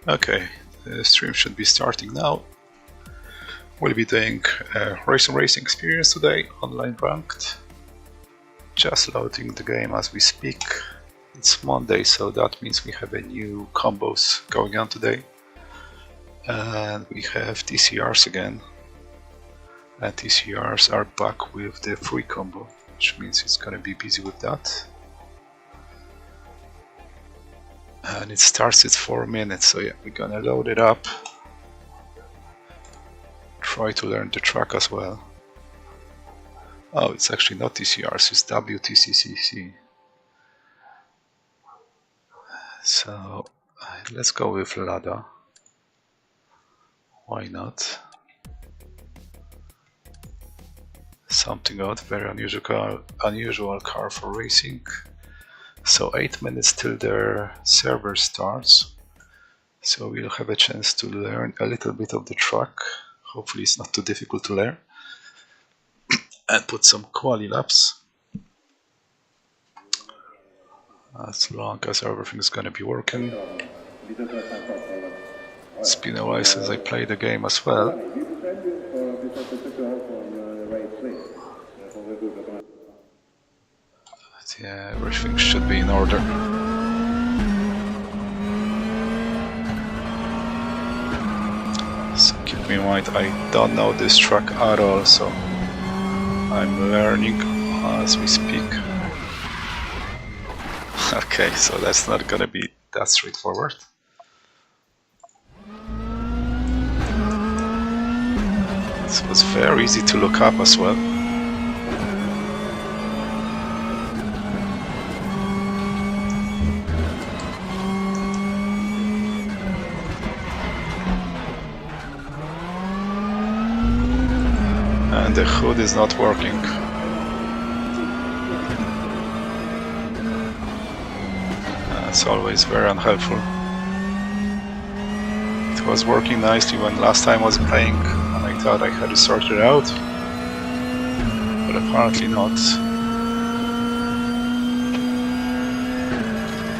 Okay, the stream should be starting now. We'll be doing a racing experience today, online ranked. Just loading the game as we speak. It's Monday, so that means we have a new combos going on today. And we have TCRs again. And TCRs are back with the free combo, which means it's gonna be busy with that. And it starts at 4 minutes, so yeah, we're gonna load it up. Try to learn the track as well. Oh, it's actually not TCRs, it's WTCC. So let's go with Lada. Why not? Something out, very unusual car for racing. So 8 minutes till their server starts. So we'll have a chance to learn a little bit of the track. Hopefully it's not too difficult to learn. And put some quali laps. As long as everything's gonna be working. It's been a while since I played the game as well. But yeah, everything should be in order. So keep in mind, I don't know this track at all, so I'm learning as we speak. Okay, so that's not gonna be that straightforward. It was very easy to look up as well. And the hood is not working. It's always very unhelpful. It was working nicely when last time I was playing, and I thought I had it sorted out, but apparently not.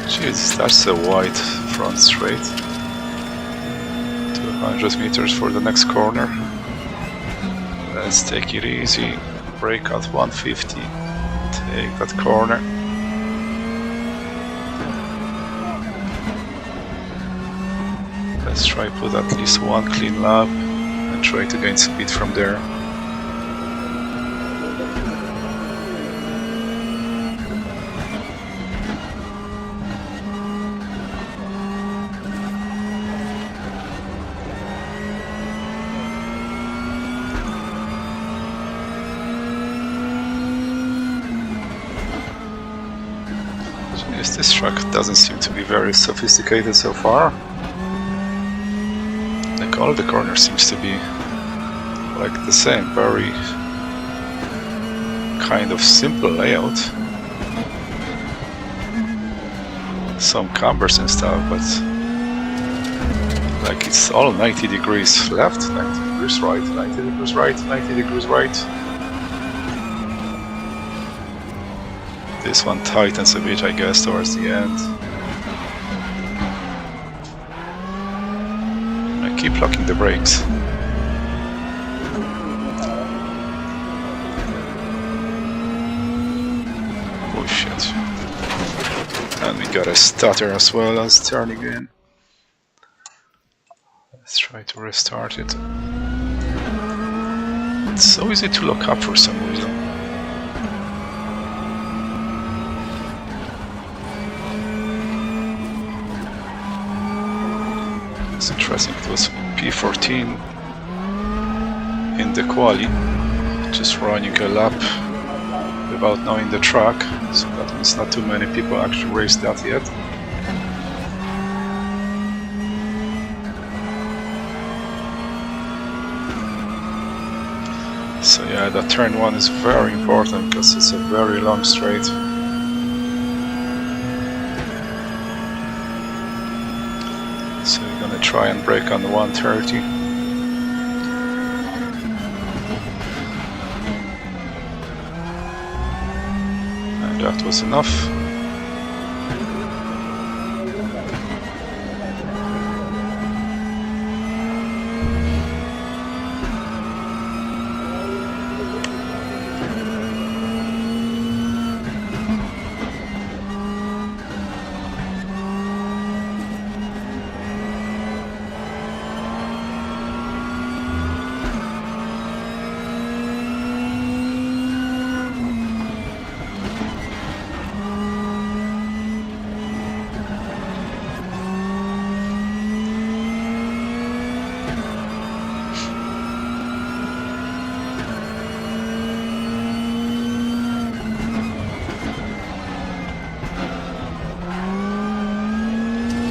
Jeez, that's a wide front straight. 200 meters for the next corner. Let's take it easy. Brake at 150. Take that corner. Let's try put at least one clean lap and try to gain speed from there. Jeez, this truck doesn't seem to be very sophisticated so far. Like all the corners seems to be like the same, very kind of simple layout. Some cambers and stuff, but like it's all 90 degrees left, 90 degrees right, 90 degrees right, 90 degrees right. This one tightens a bit, I guess, towards the end. Keep locking the brakes. Oh shit. And we got a stutter as well as turning in. Let's try to restart it. It's so easy to lock up for some reason. It's interesting, it was P14 in the quali, just running a lap without knowing the track, so that means not too many people actually raced that yet. So yeah, that turn 1 is very important because it's a very long straight. So we're gonna try and brake on the 130. And that was enough.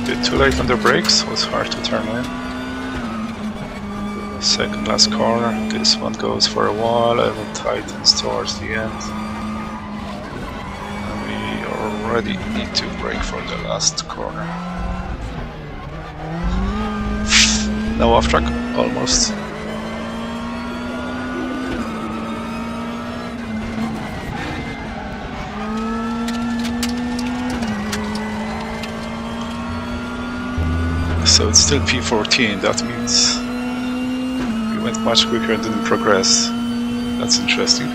Bit too late on the brakes, was hard to turn in. Second last corner, this one goes for a while and it tightens towards the end. And we already need to brake for the last corner. No off track, almost. So it's still P14, that means we went much quicker and didn't progress. That's interesting.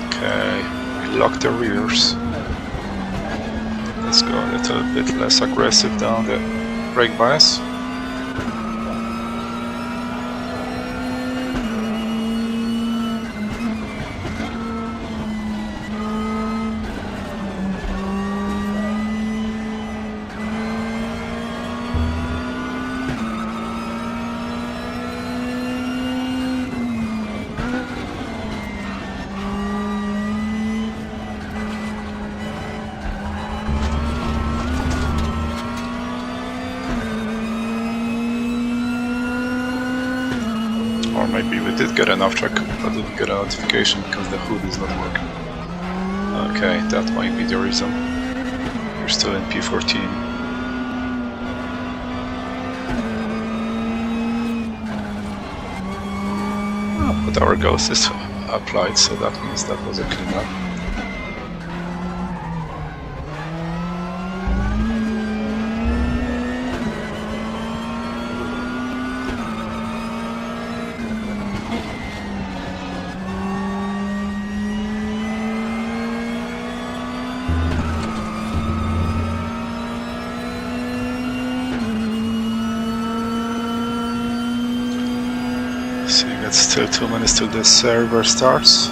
Okay, we lock the rears. Let's go a little bit less aggressive down the brake bias. Or maybe we did get an off track, but didn't get a notification because the hood is not working. Okay, that might be the reason. We're still in P14. Oh, but our ghost is applied, so that means that was a cleanup. Seeing it's still 2 minutes till the server starts.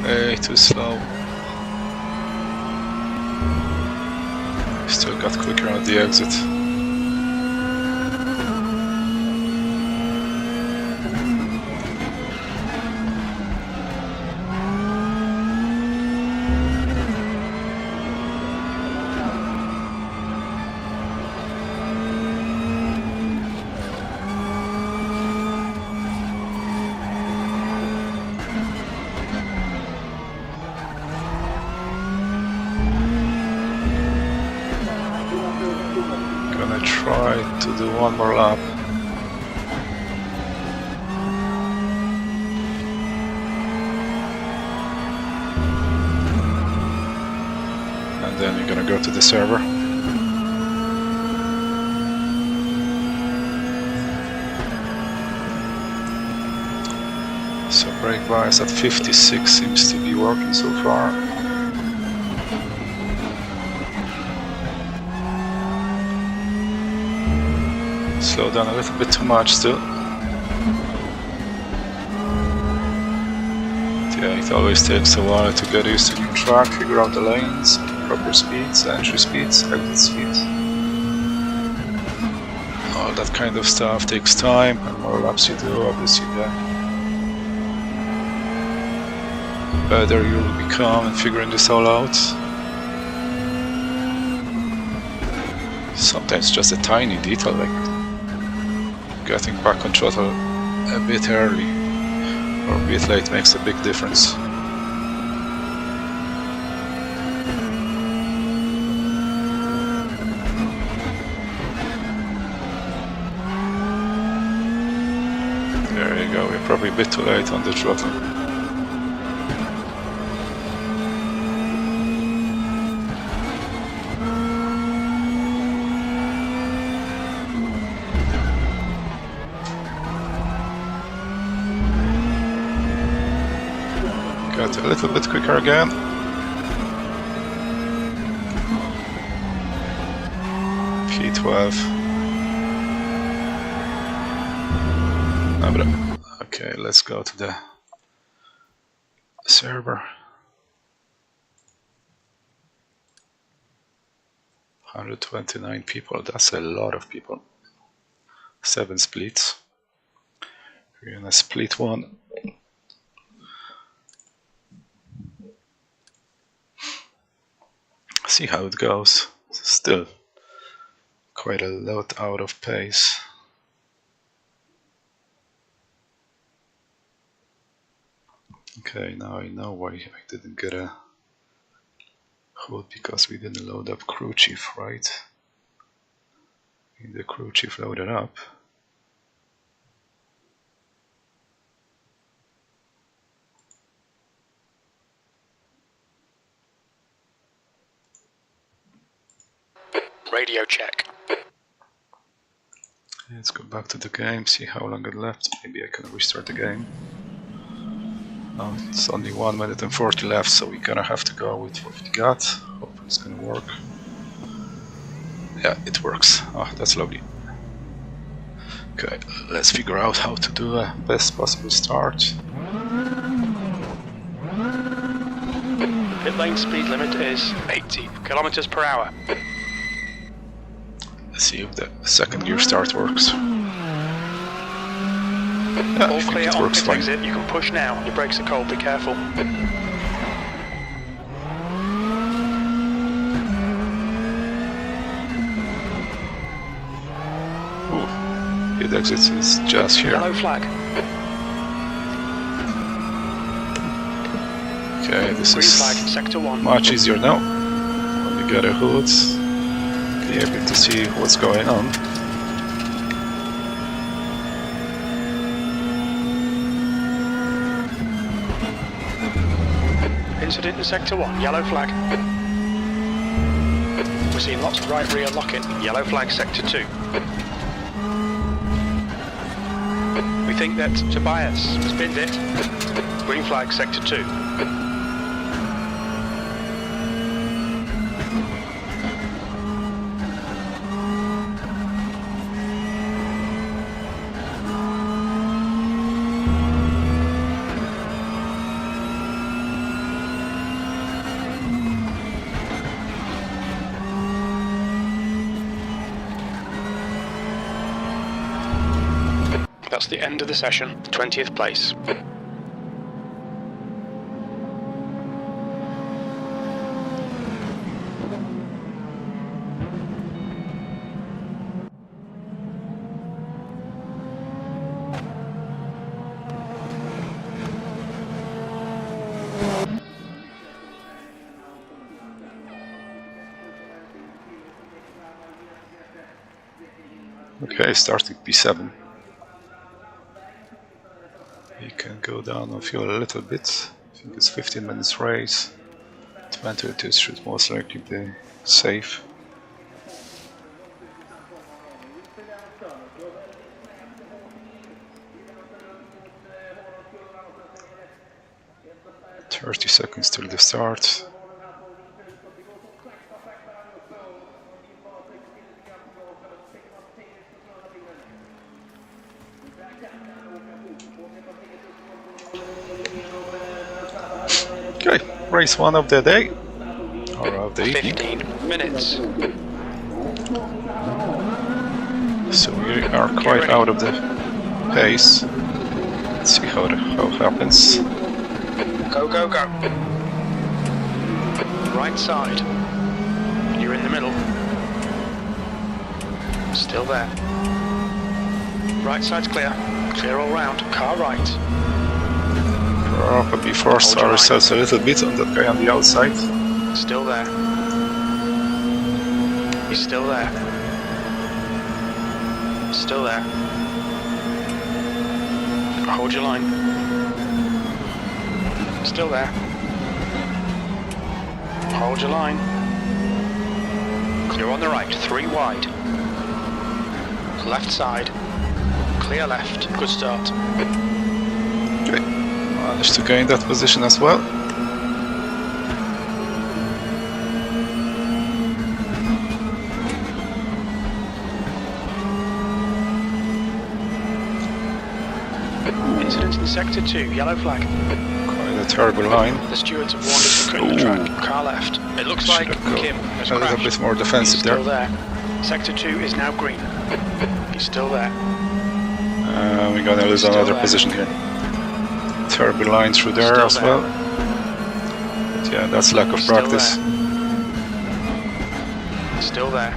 Way too slow. Still got quicker at the exit. Try to do one more lap. And then you're gonna go to the server. So brake bias at 56 seems to be working so far. Slow down a little bit too much still. Yeah, it always takes a while to get used to new track, figure out the lanes, proper speeds, entry speeds, exit speeds. All that kind of stuff takes time, and more laps you do, obviously the better you will become in figuring this all out. Sometimes just a tiny detail like getting back on throttle a bit early or a bit late makes a big difference. There you go, we're probably a bit too late on the throttle. Got a little bit quicker again. P12. Okay, let's go to the server. 129 people, that's a lot of people. 7 splits. We're gonna split one. See how it goes. Still quite a lot out of pace. Okay, now I know why I didn't get a hood, because we didn't load up crew chief, right? The crew chief loaded up. Radio check. Let's go back to the game, see how long it left. Maybe I can restart the game. Oh, it's only 1 minute and 40 left, so we're gonna have to go with what we got. Hope it's gonna work. Yeah, it works. Oh, that's lovely. Okay, let's figure out how to do a best possible start. Pit lane speed limit is 80 kilometers per hour. Let's see if the second gear start works. Yeah, All clear it on works pit fine. exit. You can push now. Your brakes are cold. Be careful. Ooh, pit exit is just here. Yellow flag. Okay, this Green is flag. Sector 1. much easier now. When we get a hood, be able to see what's going on. Incident in Sector 1, yellow flag. We're seeing lots of right rear lock-in, yellow flag Sector 2. We think that Tobias spinned it, green flag Sector 2. That's the end of the session, 20th place. Okay, starting P7. You can go down on fuel a little bit. I think it's 15 minutes race. 22 should most likely be safe. "30 seconds till the start." Okay, race 1 of the day, or of the evening. 15 minutes. So we are quite out of the pace. Let's see how it happens. Go, go, go. Right side. You're in the middle. Still there. Right side's clear. Clear all round. Car right. Probably forced ourselves a little bit on that guy on the outside. Still there. He's still there. Still there. Hold your line. Still there. Hold your line. Clear on the right, 3 wide. Left side. Clear left. Good start. Okay. Managed to gain that position as well. Incident in sector 2, yellow flag. Quite a terrible line. The stewards have warned us to cut the track. Car left. It looks like Kim has a crashed. little bit more defensive. He's still there. Sector 2 is now green. He's still there. We're gonna lose another position here. Terrible line through there as well. But yeah, that's lack of practice. Still there.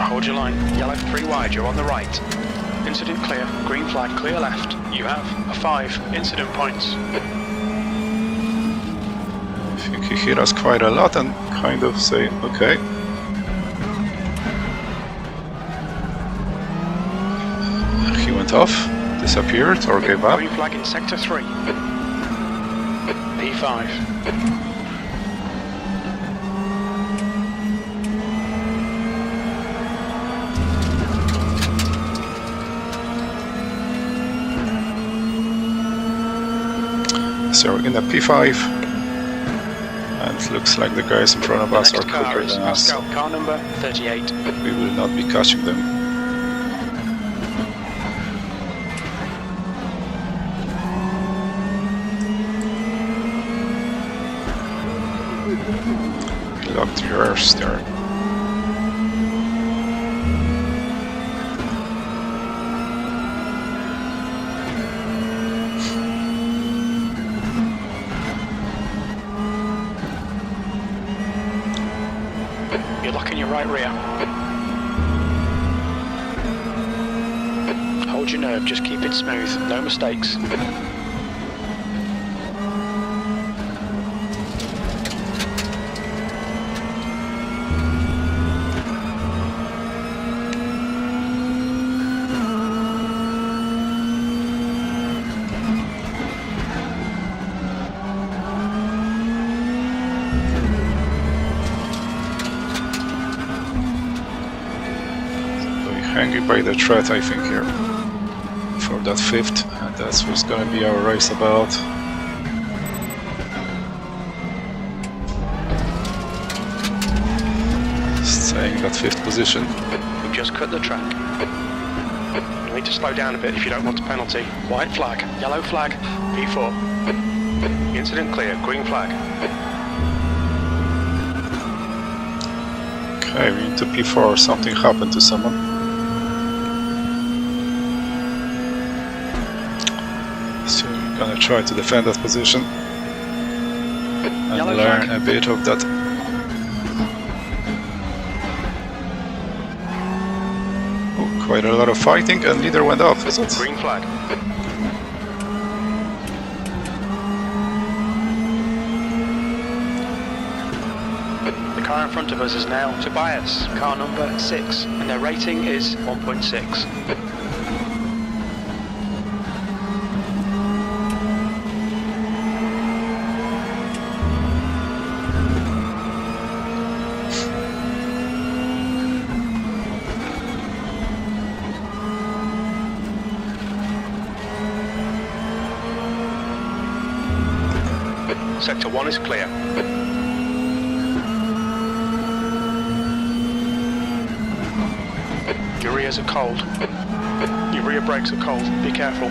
Hold your line. Yellow 3 wide, you're on the right. Incident clear. Green flag, clear left. You have a 5 incident points. I think he hit us quite a lot and kind of say, okay. He went off, disappeared, or gave up. Green flag in sector 3. P5. So we're in the P5, and it looks like the guys in front of us are quicker than us. Car number 38. We will not be catching them. Locked reverse there. You're locking your right rear. Hold your nerve, just keep it smooth, no mistakes. Hanging by the thread, I think, here for that 5th, and that's what's gonna be our race about. Staying that 5th position. We've just cut the track. You need to slow down a bit if you don't want a penalty. White flag, yellow flag, P4. Incident clear, green flag. Okay, we're into P4, something happened to someone. So we're gonna try to defend that position and Yellow learn flag. a bit of that. Oh, quite a lot of fighting, and leader went off, is it? Green flag. The car in front of us is now Tobias, car number 6, and their rating is 1.6. Sector 1 is clear. Your rears are cold. Your rear brakes are cold. Be careful.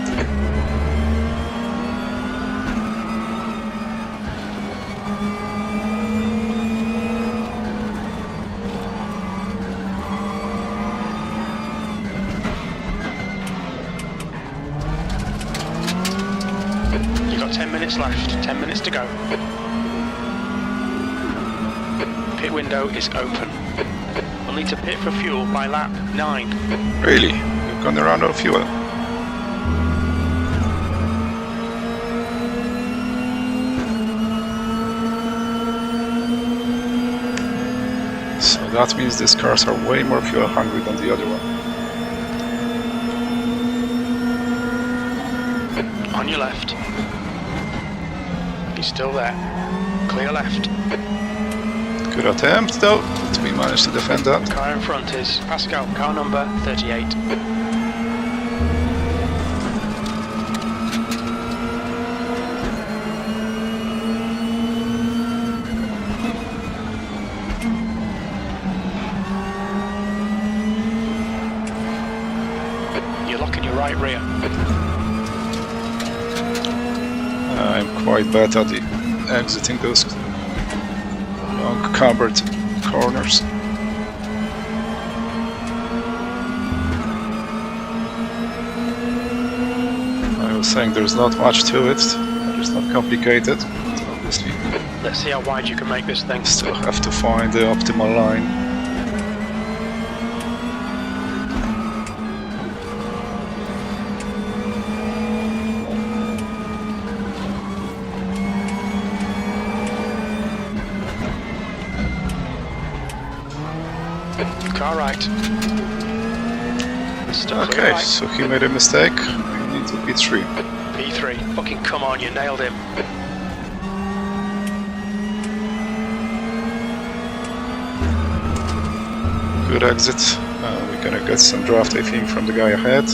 You've got 10 minutes left. 10 minutes to go. Pit window is open. We'll need to pit for fuel by lap 9. Really? We've gone around out of fuel. So that means these cars are way more fuel hungry than the other one. On your left. He's still there. Clear left. Good attempt though, but we managed to defend that. Car in front is Pascal, car number 38. You're locking your right rear. I'm quite bad at exiting those long covered corners. I was saying there's not much to it, it's not complicated, but obviously. Let's see how wide you can make this thing. Still have to find the optimal line. Car right. Still Okay, right. so he made a mistake. We need to P3. P3. Fucking come on, you nailed him. Good exit. We're gonna get some draft, I think, from the guy ahead.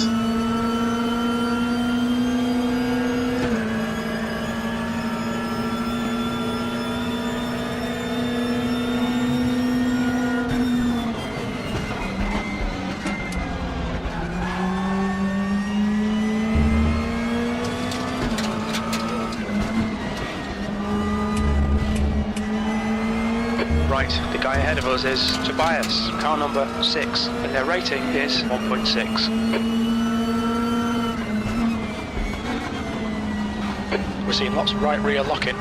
Right, the guy ahead of us is Tobias, car number 6, and their rating is 1.6. We're seeing lots of right rear locking.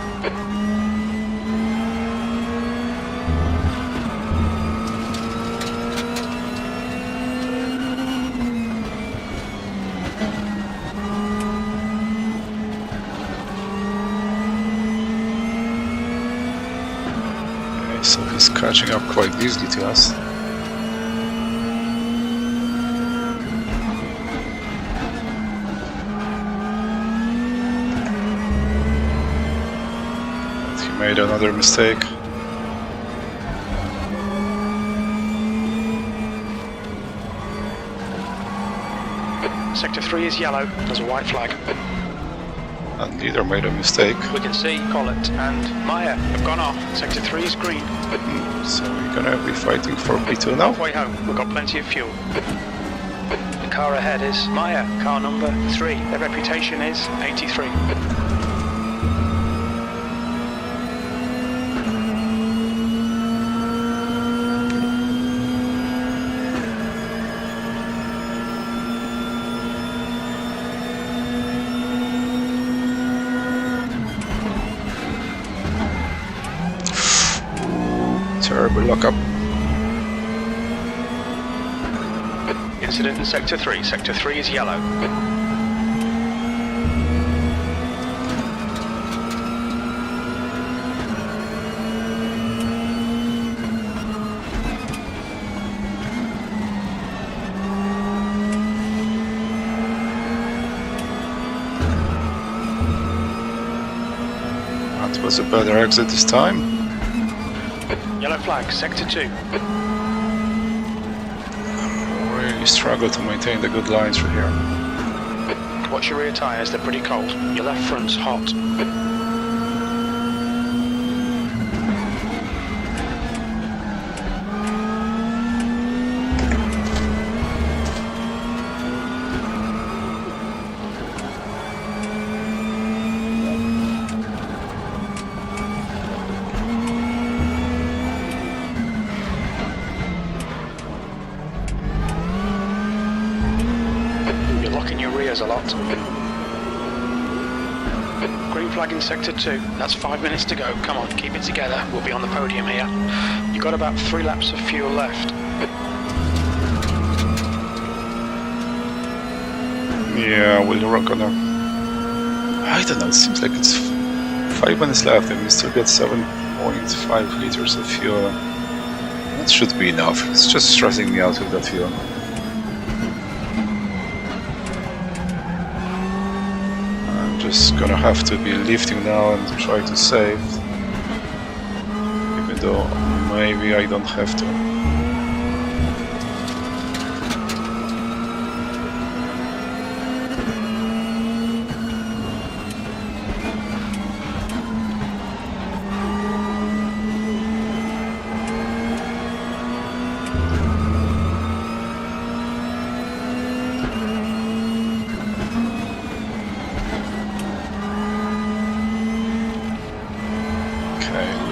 So he's catching up quite easily to us. But he made another mistake. Sector 3 is yellow, there's a white flag. And leader made a mistake. We can see Collett and Meyer have gone off. Sector 3 is green. So we're gonna be fighting for P2 now. Halfway home, we've got plenty of fuel. The car ahead is Meyer, car number 3. Their reputation is 83. Terrible lockup. Incident in Sector 3. Sector 3 is yellow. That was a better exit this time. Yellow flag, Sector 2. Really struggle to maintain the good lines from here. Watch your rear tyres, they're pretty cold. Your left front's hot. A lot. Green flag in Sector 2. That's 5 minutes to go. Come on, keep it together. We'll be on the podium here. You've got about 3 laps of fuel left. Yeah, we're gonna... I don't know, it seems like it's 5 minutes left and we still get 7.5 liters of fuel. That should be enough. It's just stressing me out with that fuel. Just gonna have to be lifting now and try to save, even though maybe I don't have to.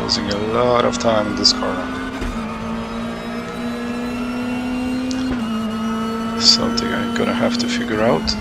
Losing a lot of time in this corner. Something I'm gonna have to figure out.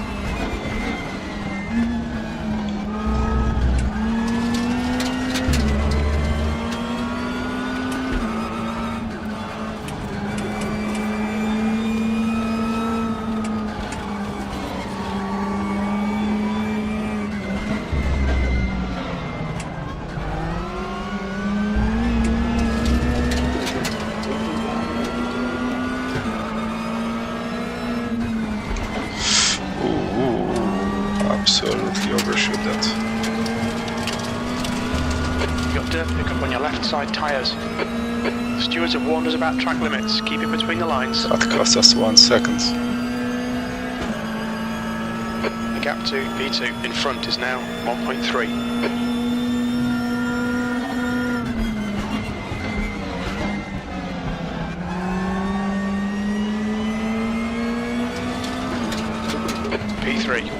Absolutely overshoot that. You got dirt pickup on your left side tyres. The stewards have warned us about track limits. Keep it between the lines. That cost us 1 second. The gap to P2 in front is now 1.3. P3.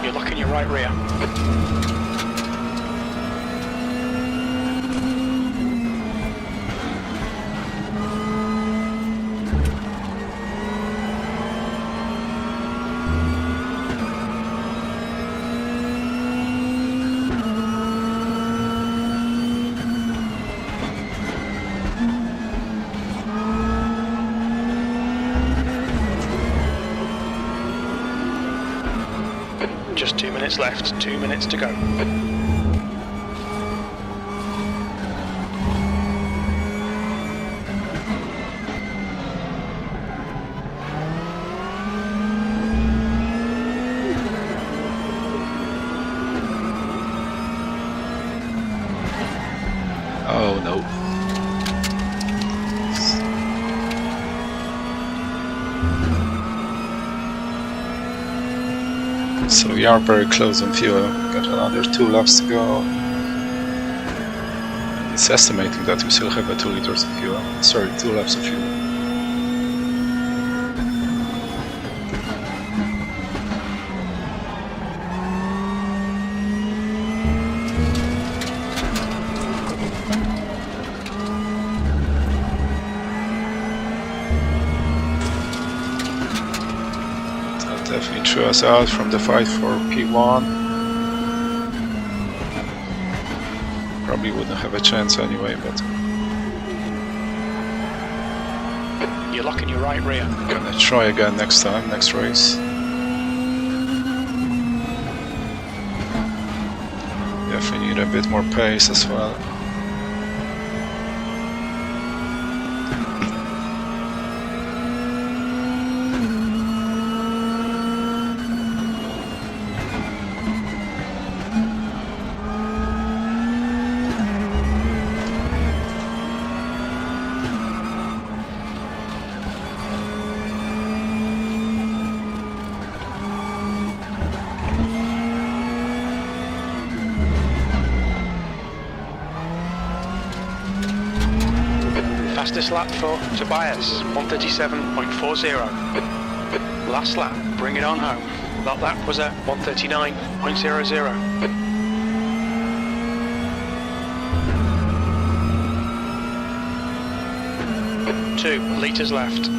You're locking your right rear. Just 2 minutes left, 2 minutes to go. Oh no. So we are very close on fuel. Got another 2 laps to go. And it's estimating that we still have 2 liters of fuel. Sorry, 2 laps of fuel. Definitely threw us out from the fight for P1. Probably wouldn't have a chance anyway, but You're locking your right rear. gonna try again next time, next race. Definitely need a bit more pace as well. Fastest lap for Tobias, 137.40. Last lap, bring it on home. That lap was at 139.00. 2 litres left.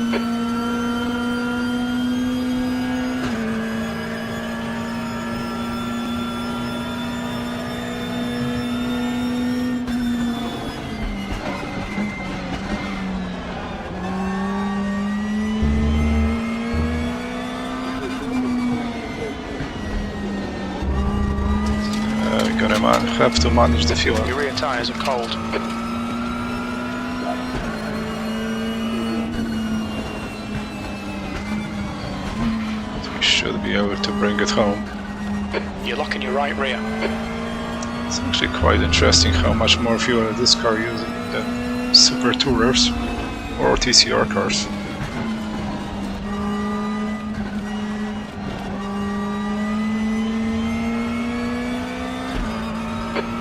have to manage the fuel. Your rear tyres are cold. We should be able to bring it home. You're locking your right rear. It's actually quite interesting how much more fuel this car using than Super Tourers or TCR cars.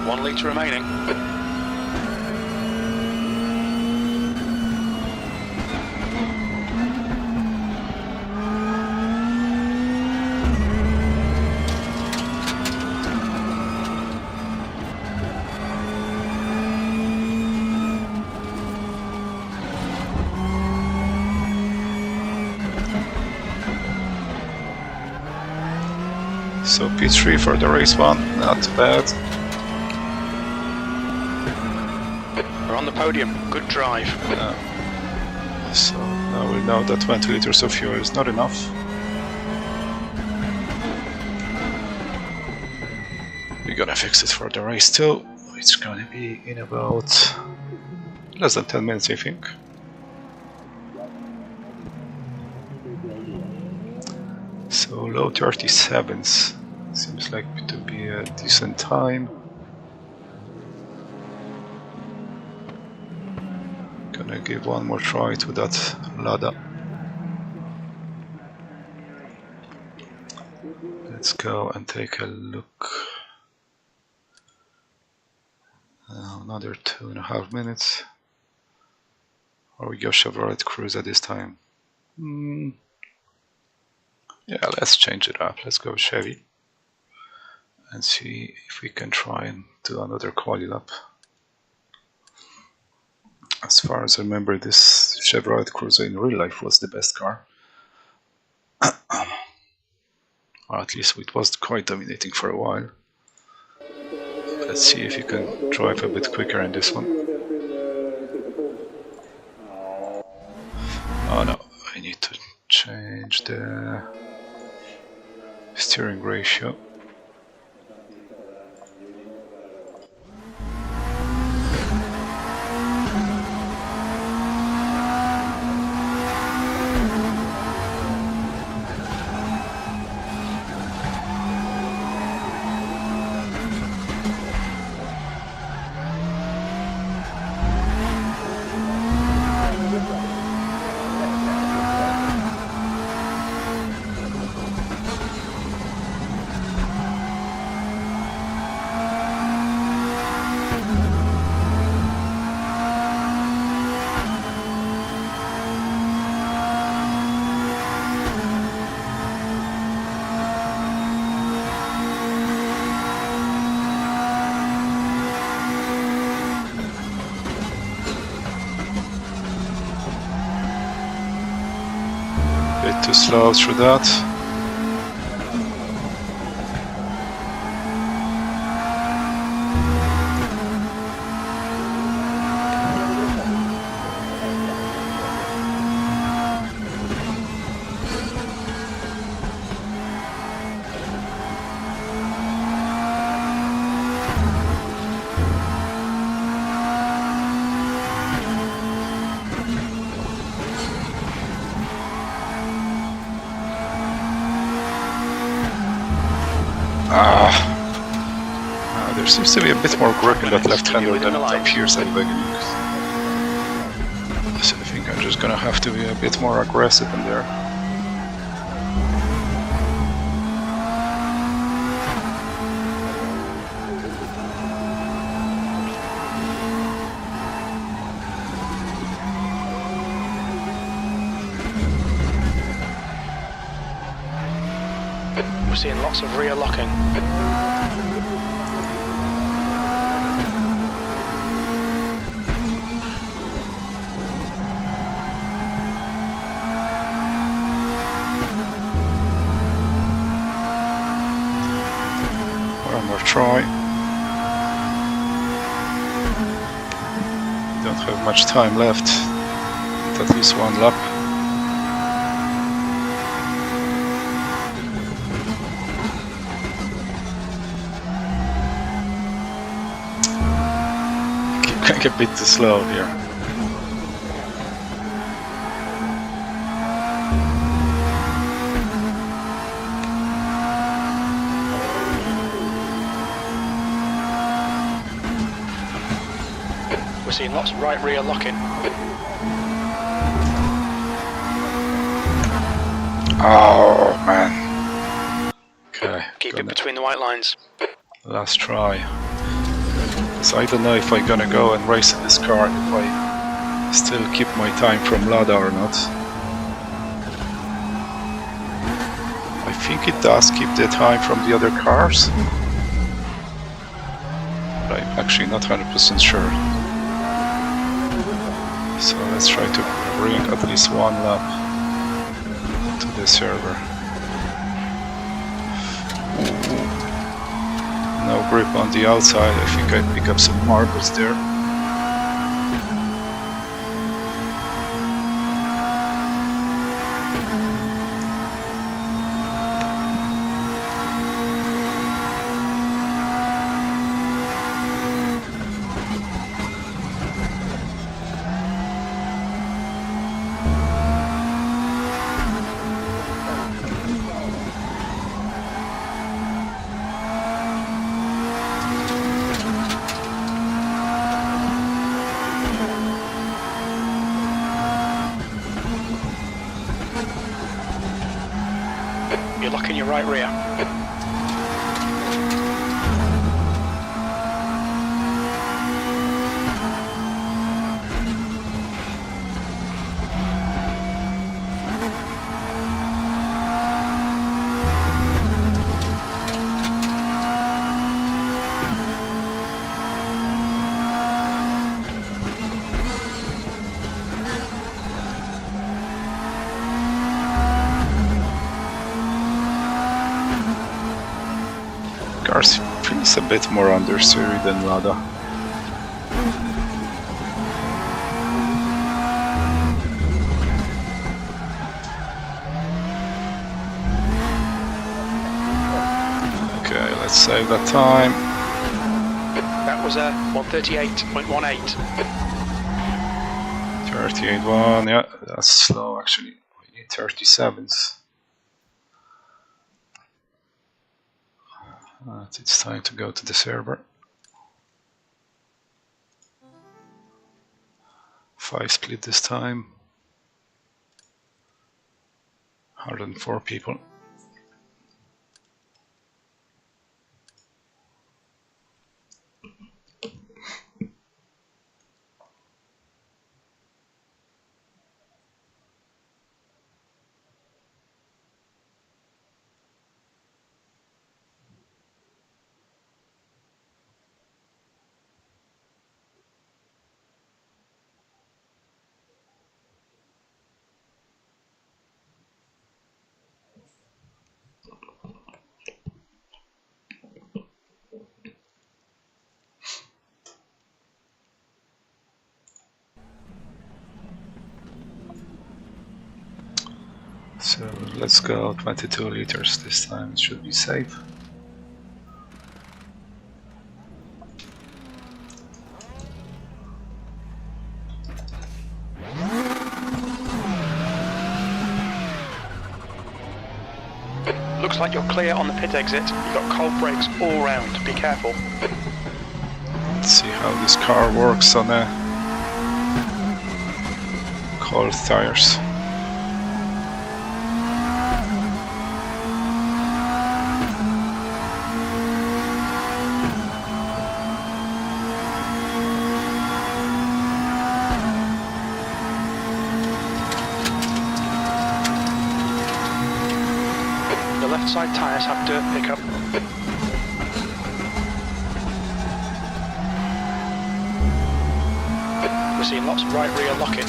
One litre remaining. So P3 for the race one, not bad. We're on the podium. Good drive. So now we know that 20 liters of fuel is not enough. We're gonna fix it for the race too. It's gonna be in about less than 10 minutes, I think. So low 37s seems like to be a decent time. Gonna give one more try to that Lada. Let's go and take a look. Another 2.5 minutes. Or we go Chevrolet Cruze at this time. Yeah, let's change it up. Let's go Chevy and see if we can try and do another quali lap. As far as I remember, this Chevrolet Cruze in real life was the best car. Or at least it was quite dominating for a while. Let's see if you can drive a bit quicker in this one. Oh no, I need to change the steering ratio. Bit too slow through that. There seems to be a bit more grip in that left hander than it appears at the beginning. So I think I'm just gonna have to be a bit more aggressive in there. We're seeing lots of rear locking. One more try. Don't have much time left. At least one lap. a bit too slow here. We're seeing lots of right rear locking. Oh man. Okay. Keep it between the white lines. Last try. So I don't know if I'm gonna go and race in this car, if I still keep my time from Lada or not. I think it does keep the time from the other cars, but I'm actually not 100% sure. So let's try to bring at least one lap to the server. No grip on the outside. I think I pick up some marbles there. You're locking your right rear. Cars feels a bit more understeery than Lada. Okay, let's save that time. That was a 138.18. 38.1, yeah, that's slow actually. We need 37s. It's time to go to the server. 5 split this time. 104 people. So let's go 22 liters this time, it should be safe. Looks like you're clear on the pit exit. You've got cold brakes all round. Be careful. Let's see how this car works on cold tires. The left side tyres have dirt pickup. We're seeing lots of right rear locking.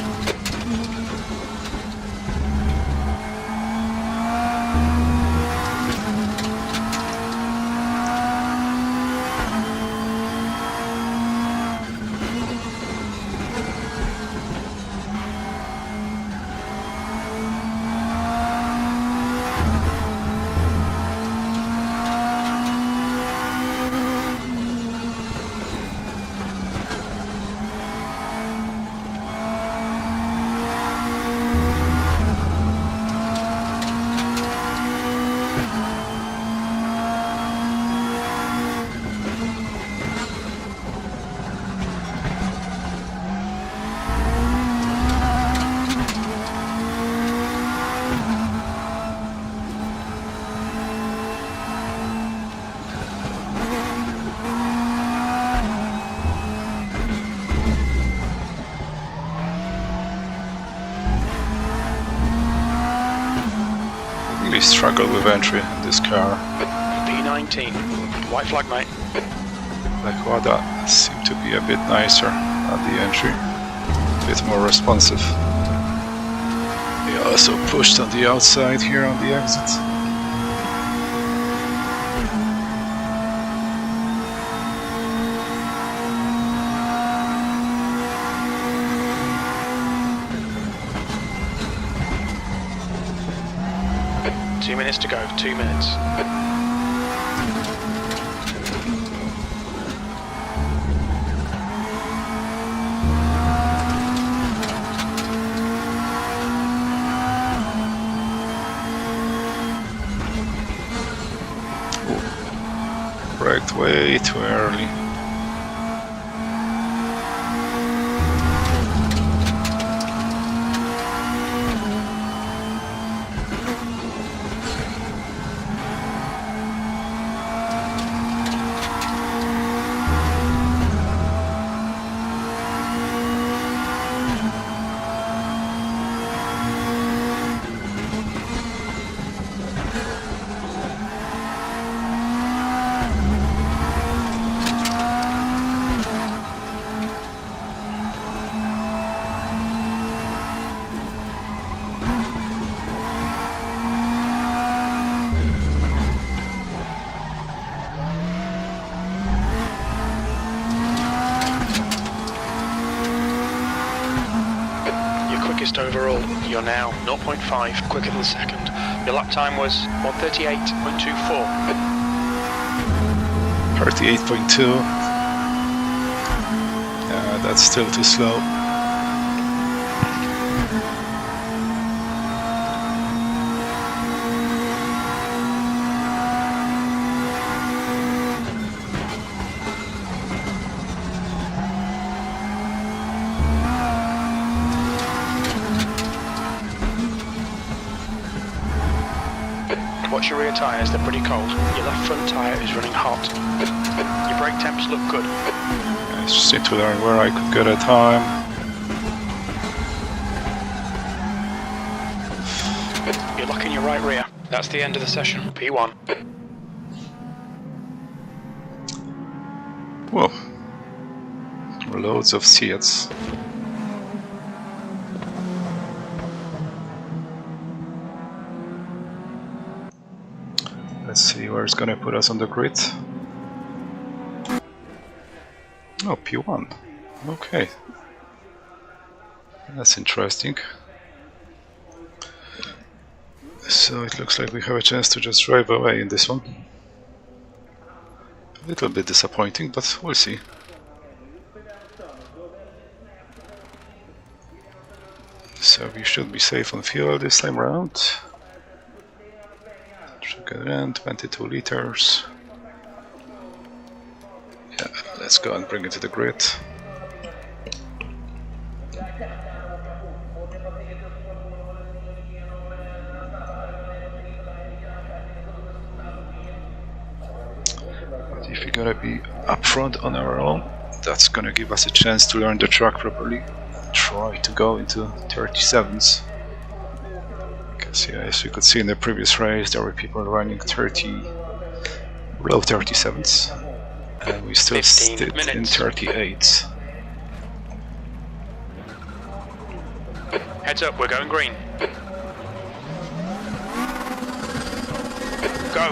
really struggle with entry in this car. P19. White flag, mate. Like Lada seem to be a bit nicer at the entry, a bit more responsive. They also pushed on the outside here on the exit. Two minutes to go, 2 minutes. Braked way too early. Overall, you're now 0.5 quicker than second. Your lap time was 1:38.24. 38.2. That's still too slow. Watch your rear tyres, they're pretty cold. Your left front tyre is running hot. Your brake temps look good. I just need to learn where I could get a time. You're locking your right rear. That's the end of the session. P1. Whoa. Loads of Seats. Let's see where it's gonna put us on the grid. Oh, P1. Okay. That's interesting. So it looks like we have a chance to just drive away in this one. A little bit disappointing, but we'll see. So we should be safe on fuel this time around. Check it in, 22 liters. Yeah, let's go and bring it to the grid. But if we're gonna be up front on our own, that's gonna give us a chance to learn the track properly. Try to go into 37s. Because yeah, as we could see in the previous race, there were people running low 37s, and we still stayed in 38s. Heads up, we're going green. Go!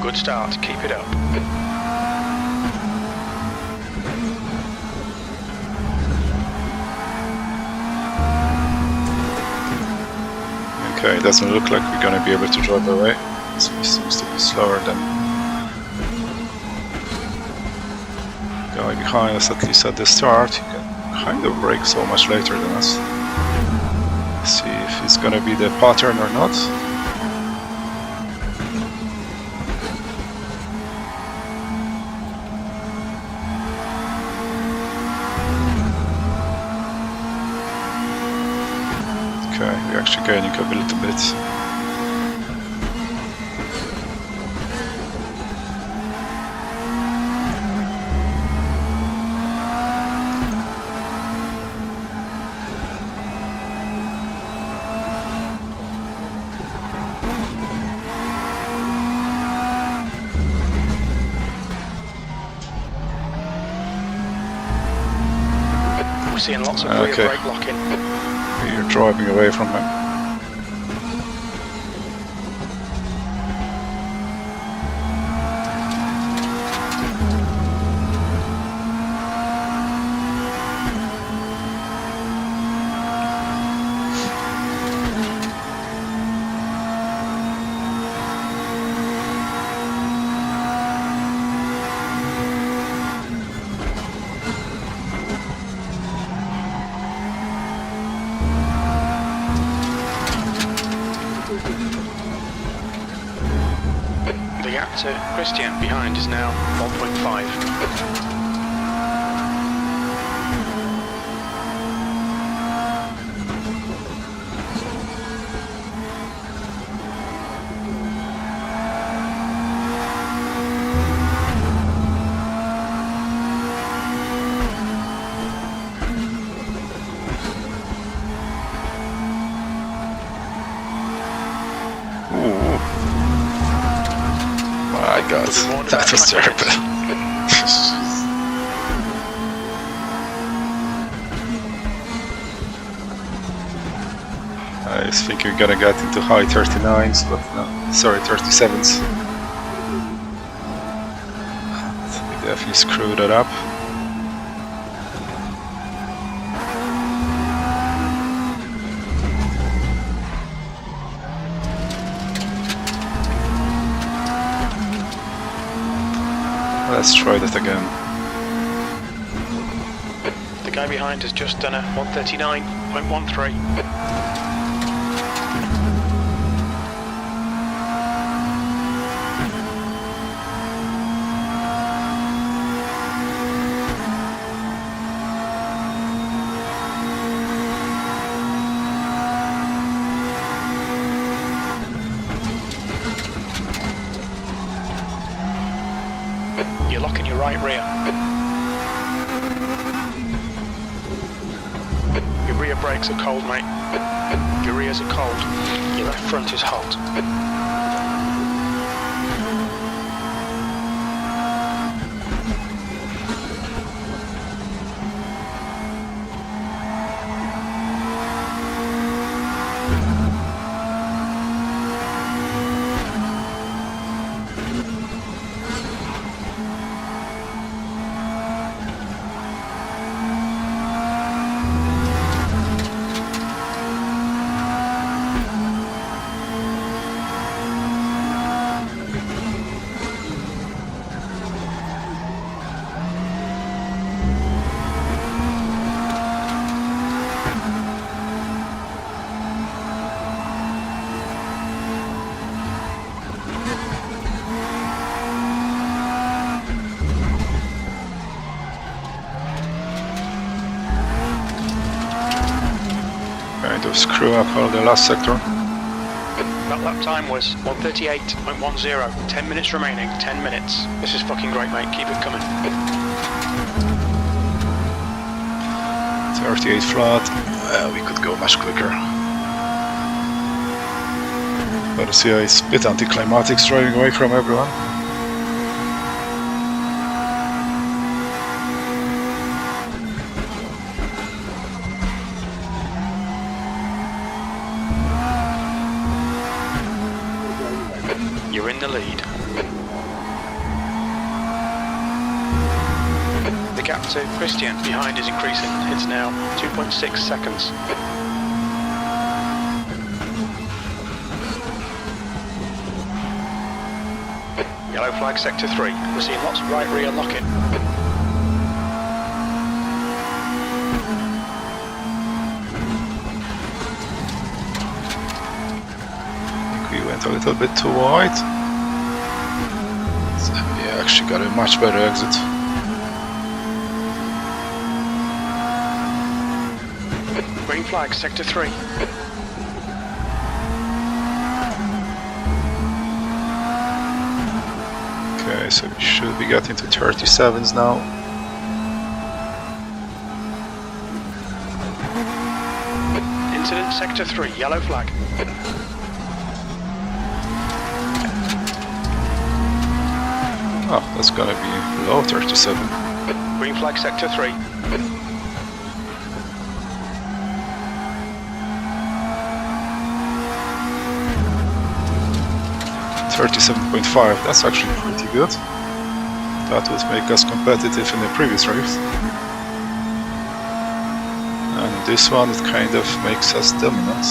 Good start, keep it up. Okay, it doesn't look like we're gonna be able to drive away. So he seems to be slower than the guy behind us, at least at the start. He can kind of brake so much later than us. Let's see if he's gonna be the pattern or not. Okay, we're actually gaining a little bit. We're seeing lots of rear brake locking. You're driving away from him. The gap to Christian behind is now 1.5. My God, that was terrible. I was thinking we're gonna get into high 39s, but no, sorry, 37s. We definitely screwed that up. Let's try that again. The guy behind has just done a 139.13. You're locking your right rear. Your rear brakes are cold, mate. Your rears are cold. Your left front is hot. Going to screw up all the last sector. That lap time was 138.10. 10 minutes remaining. 10 minutes. This is fucking great, mate. Keep it coming. 38 flat. We could go much quicker. But see, it's a bit anticlimactic driving away from everyone. You're in the lead. The gap to Christian behind is increasing. It's now 2.6 seconds. Yellow flag sector 3. We're seeing lots of right rear locking. went a little bit too wide. So we actually got a much better exit. Green flag, sector 3. Okay, so we should be getting to 37s now. Incident sector 3, yellow flag. Oh, that's gonna be low 37. Green flag sector 3. 37.5, that's actually pretty good. That would make us competitive in the previous race. And this one, it kind of makes us dominant.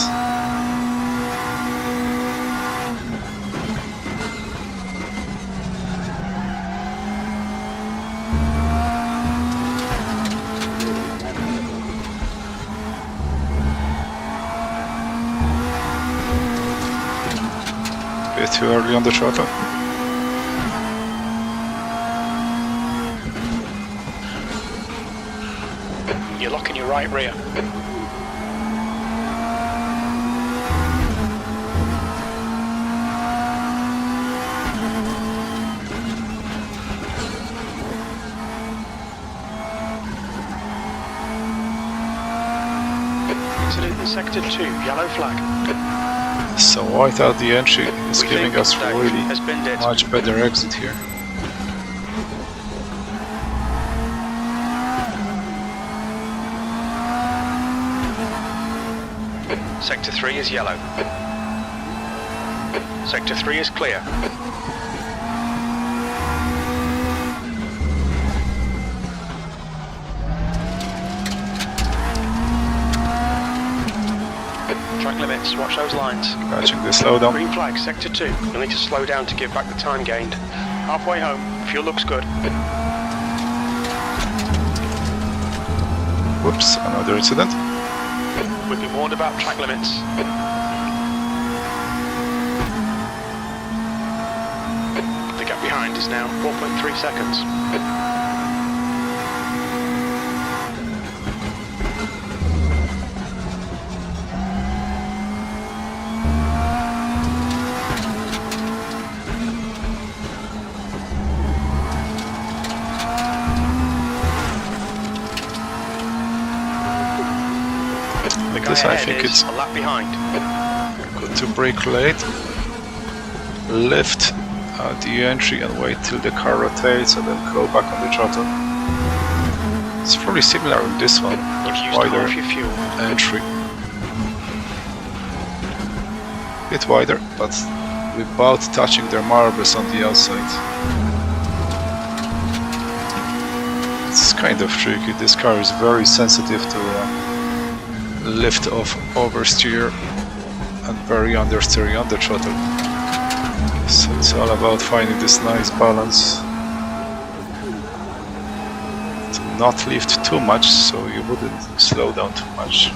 Bit too early on the throttle. You're locking your right rear. Incident in sector 2, yellow flag. So white out the entry is giving us really much better exit here. Sector 3 is yellow. Sector 3 is clear. Track limits, watch those lines. Catching the slowdown. Green flag, sector 2. You'll need to slow down to give back the time gained. Halfway home, fuel looks good. Whoops, another incident. We've been warned about track limits. The gap behind is now 4.3 seconds. This, I think it's a lap behind. good to brake late, lift at the entry and wait till the car rotates and then go back on the throttle. It's probably similar with this one, wider entry. Bit wider, but without touching their marbles on the outside. It's kind of tricky, this car is very sensitive to lift off oversteer and very understeer on the throttle. So it's all about finding this nice balance to not lift too much so you wouldn't slow down too much.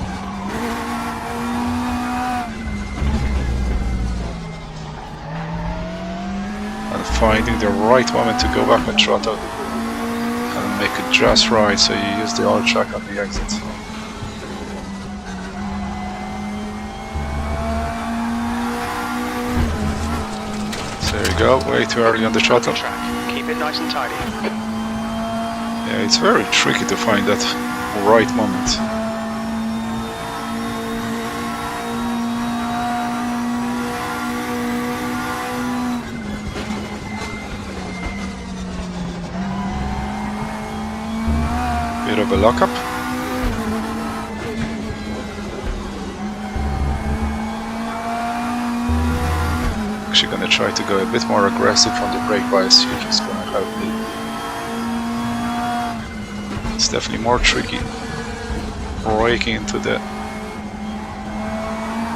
And finding the right moment to go back on throttle and make it just right so you use the oil track on the exit. There you go, way too early on the throttle. Keep it nice and tidy. Yeah, it's very tricky to find that right moment. Bit of a lockup. Actually gonna try to go a bit more aggressive on the brake bias, see if it's gonna help me. It's definitely more tricky braking into the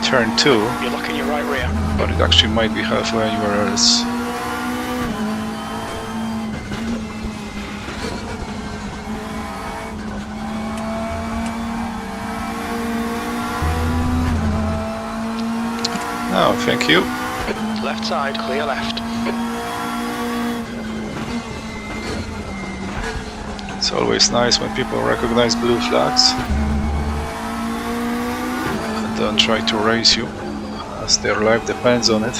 turn 2. You're locking your right rear. But it actually might be halfway anywhere else. Oh, thank you. left side, clear left. It's always nice when people recognize blue flags and don't try to race you, as their life depends on it.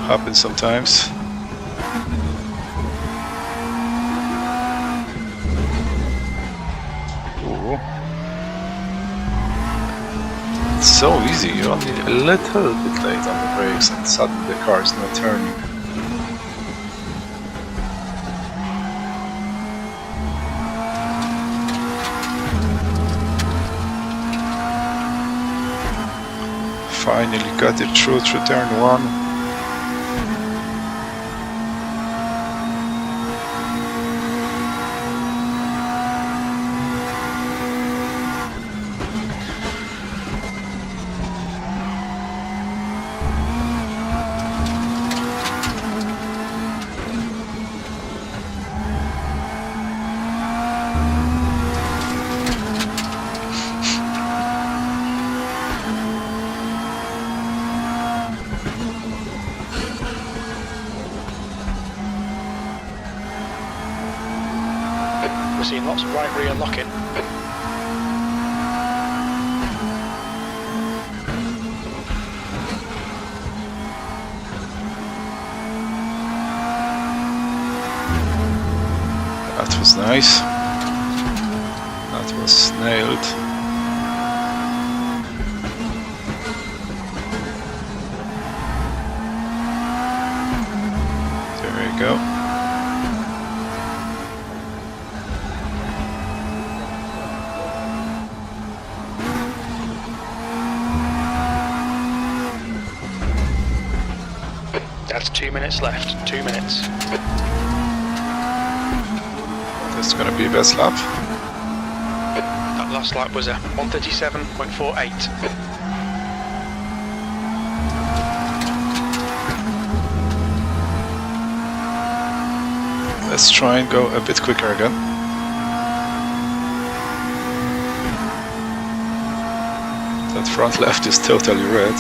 Happens sometimes. Ooh. It's so easy, you're only a little bit late on the brakes and suddenly the car is not turning. Finally got it through turn 1. We're seeing lots of right rear locking. That was nice. That was nailed. There we go. That's 2 minutes left, 2 minutes. That's gonna be best lap. That last lap was a 1:37.48. Let's try and go a bit quicker again. That front left is totally red.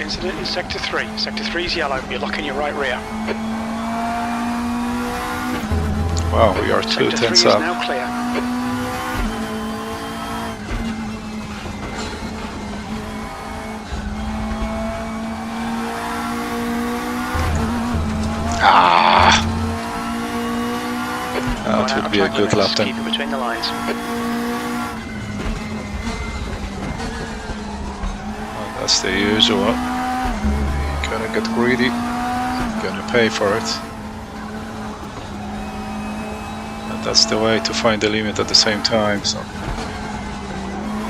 Incident in Sector 3. Sector 3 is yellow. You're locking your right rear. Wow, we are 2 Sector 3 tenths is up. now clear. Ah! That Going out would of be a track good limits. lap then. Keep it between the lines. Well, that's the usual. You're gonna get greedy. You're gonna pay for it. And that's the way to find the limit at the same time. So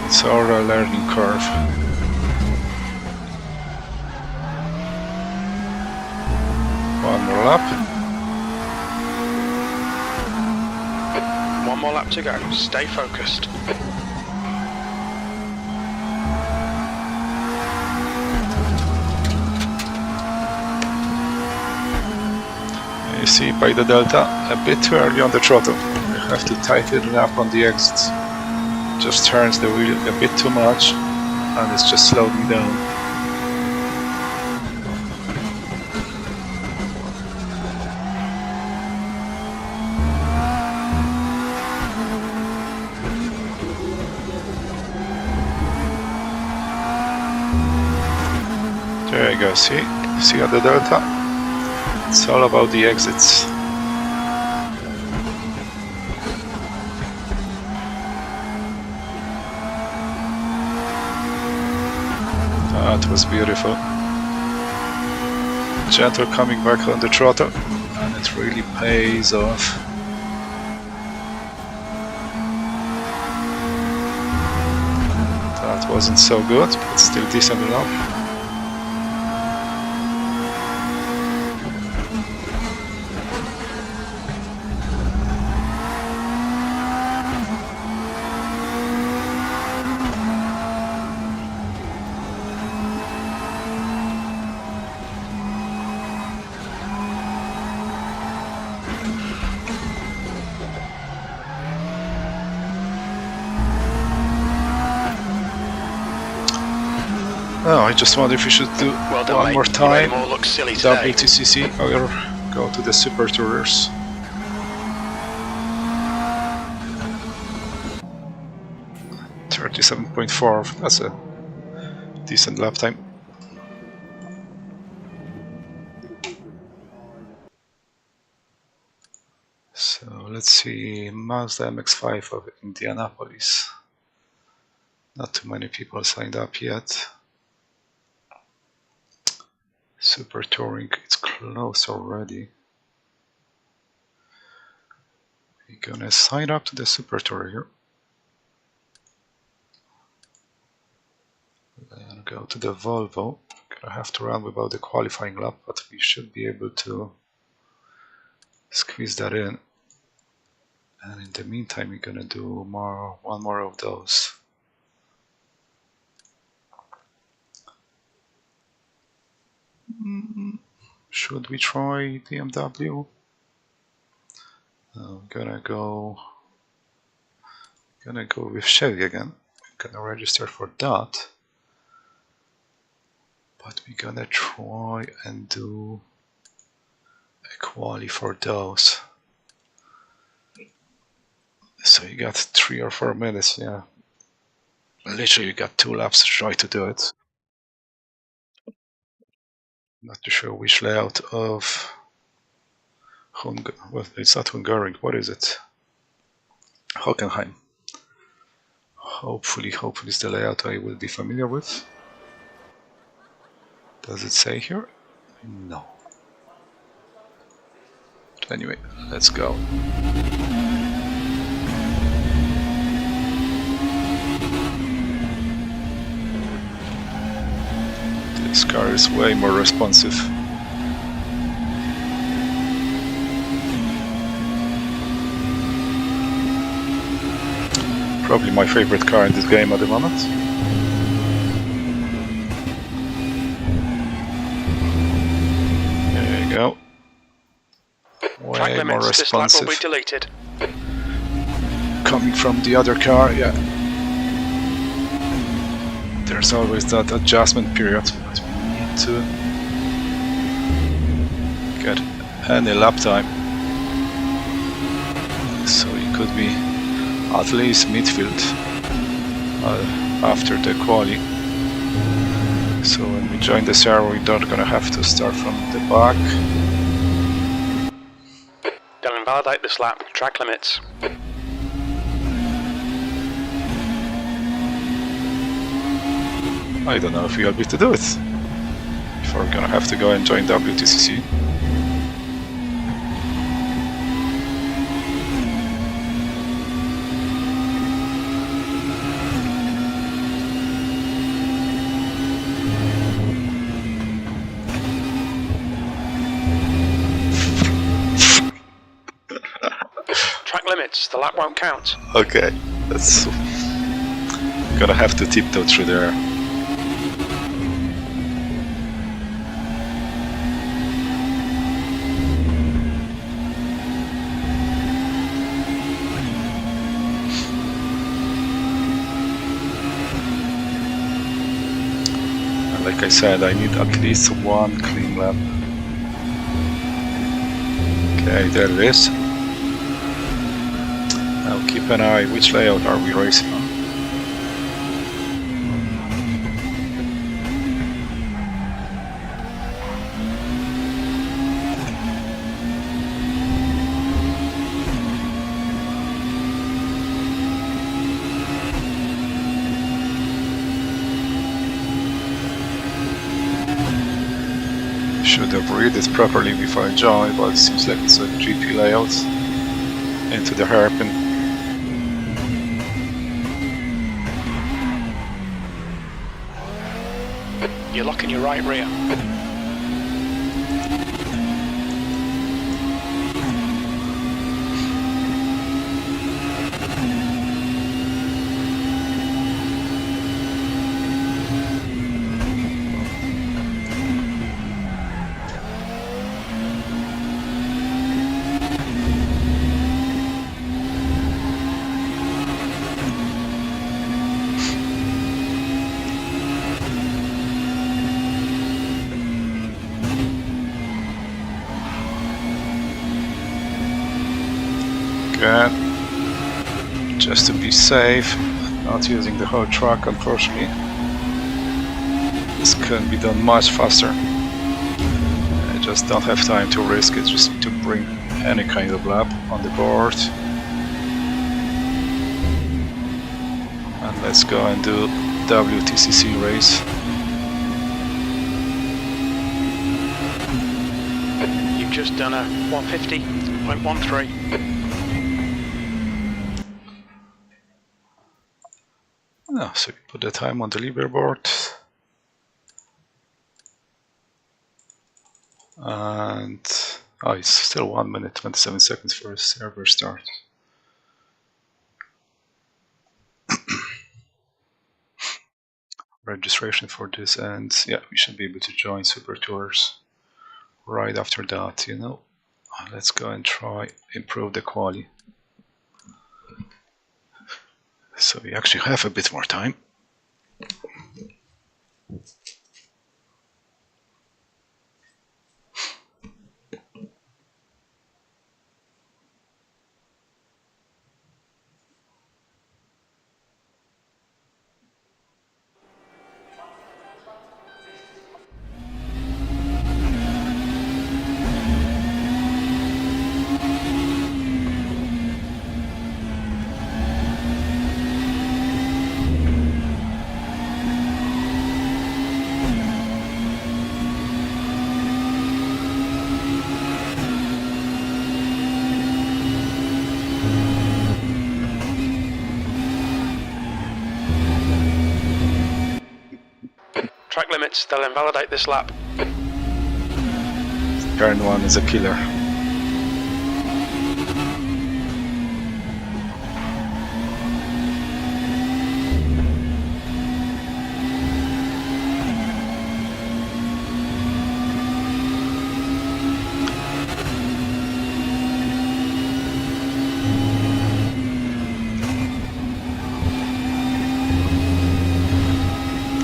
it's our learning curve. One more lap. One more lap to go. Stay focused. You see by the delta, a bit too early on the throttle. You have to tighten it up on the exits. Just turns the wheel a bit too much and it's just slowed me down. There you go, see at the delta? It's all about the exits. That was beautiful. Gentle coming back on the throttle, and it really pays off. That wasn't so good, but still decent enough. Oh, I just wonder if we should do Well done, one mate. more You made time. them all look silly today. WTCC, or go to the Super Tourers. .37.4, that's a decent lap time. So let's see, Mazda MX-5 of Indianapolis. Not too many people signed up yet. Super Touring, it's close already. We're gonna sign up to the Super Tour here. And go to the Volvo. Gonna have to run without the qualifying lap, but we should be able to squeeze that in. And in the meantime, we're gonna do one more of those. Should we try BMW? I'm gonna go with Chevy again. I'm gonna register for that. But we're gonna try and do a quali for those. So you got 3 or 4 minutes, yeah. Literally you got 2 laps to try to do it. Not too sure which layout of well, it's not Hungarian, what is it? Hockenheim. Hopefully it's the layout I will be familiar with. Does it say here? No. But anyway, let's go. This car is way more responsive. Probably my favorite car in this game at the moment. There you go. Way more responsive. This lap will be deleted. Coming from the other car, yeah. There's always that adjustment period, but we need to get any lap time. So it could be at least midfield after the quali. So when we join the server, we're not gonna have to start from the back. Don't invalidate this lap. Track limits. I don't know if we'll be able to do it. If we're gonna have to go and join WTCC. Track limits. The lap won't count. Okay, that's gonna have to tiptoe through there. Like I said, I need at least 1 clean lap. Okay, there it is. Now keep an eye, which layout are we racing on? Should have read it properly before I join, but it seems like it's a GP layout into the hairpin. You're locking your right rear. again, just to be safe, not using the whole track unfortunately. This can be done much faster. I just don't have time to risk it, just need to bring any kind of lap on the board. And let's go and do WTCC race. You've just done a 150.13. Oh, so we put the time on the leaderboard. And oh, it's still 1 minute 27 seconds for a server start. Registration for this, and yeah, we should be able to join Super Tours right after that, you know. Let's go and try improve the quality. So we actually have a bit more time. Track limits, they'll invalidate this lap. Turn 1 is a killer.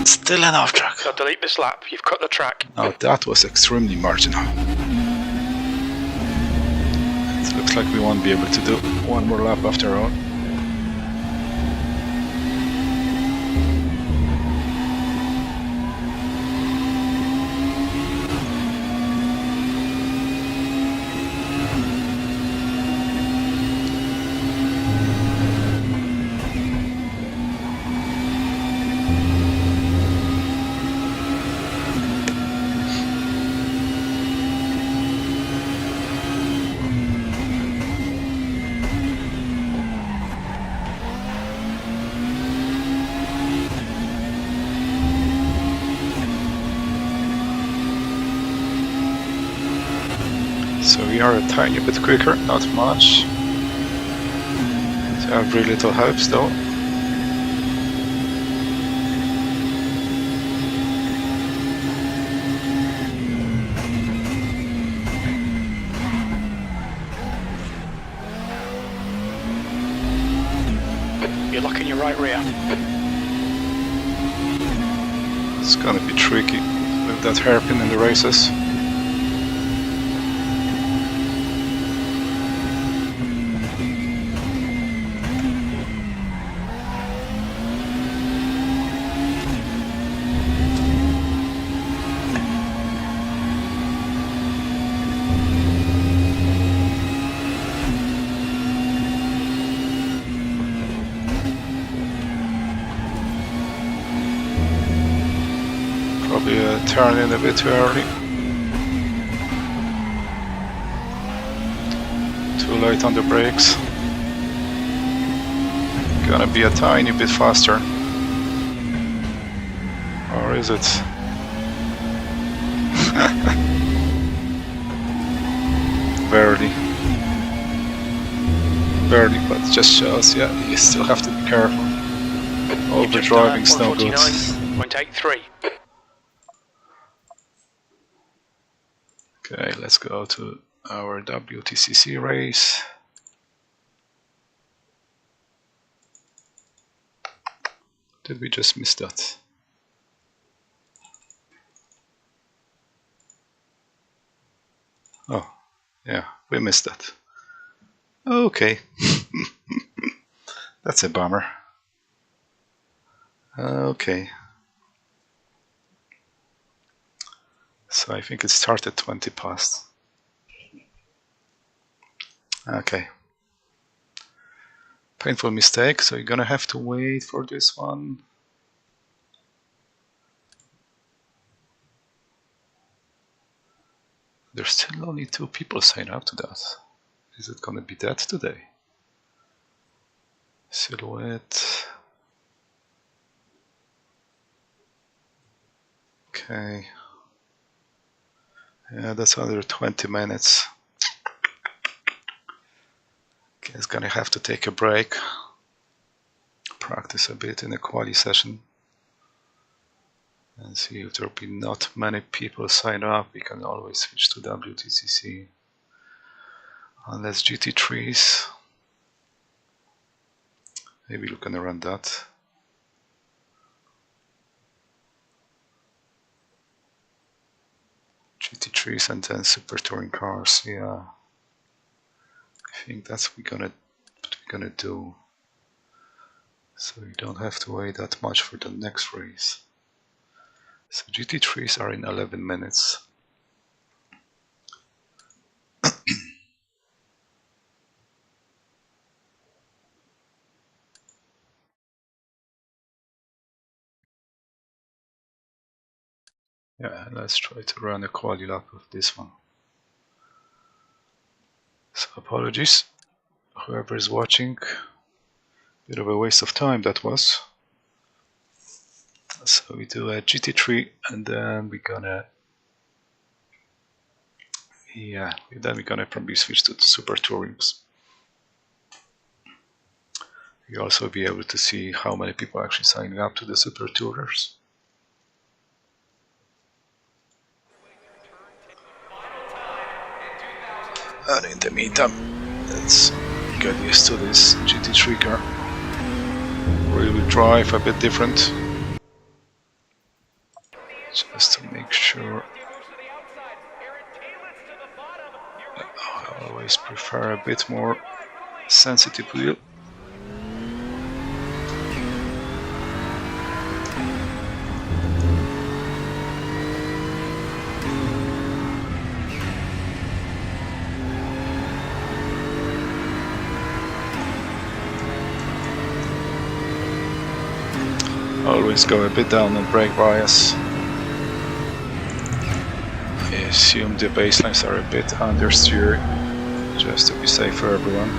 Still an off track. They'll delete this lap, you've cut the track. Now that was extremely marginal. It looks like we won't be able to do one more lap after all. So we are a tiny bit quicker, not much. So very little helps though. You're locking your right rear. It's gonna be tricky with that hairpin in the races. Probably turn in a bit too early. Too late on the brakes. Gonna be a tiny bit faster. Or is it? Barely. Barely, but it just shows, yeah, you still have to be careful. Overdriving's no good. 149.83. Okay, let's go to our WTCC race. Did we just miss that? Oh, yeah, we missed that. Okay. That's a bummer. Okay. So I think it started 20 past. Okay. Painful mistake, so you're gonna have to wait for this one. There's still only 2 people signed up to that. Is it gonna be that today? Silhouette. Okay. Yeah, that's another 20 minutes. Okay, it's gonna have to take a break. Practice a bit in a quali session. And see if there'll be not many people sign up. We can always switch to WTCC. Unless GT3s. Maybe we're gonna run that. GT3s and then super touring cars. Yeah, I think that's what we're gonna do. So you don't have to wait that much for the next race. So GT3s are in 11 minutes. Yeah, let's try to run a quali lap of this one. So apologies, whoever is watching. Bit of a waste of time that was. So we do a GT3 and then we're gonna probably switch to the Super Tourings. You'll also be able to see how many people are actually signing up to the Super Tourers. And in the meantime, let's get used to this GT3 car. Rear-wheel drive, a bit different. Just to make sure. I always prefer a bit more sensitive wheel. Always go a bit down on brake bias. I assume the baselines are a bit understeer, just to be safe for everyone.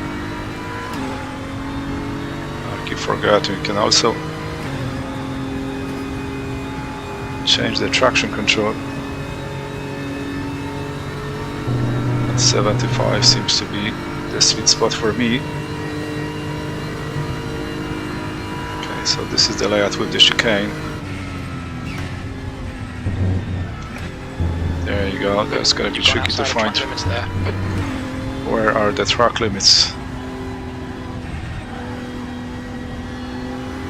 I keep forgetting, you can also change the traction control. 75 seems to be the sweet spot for me. Okay, so this is the layout with the chicane. There you go, that's gonna be tricky to find. Where are the track limits?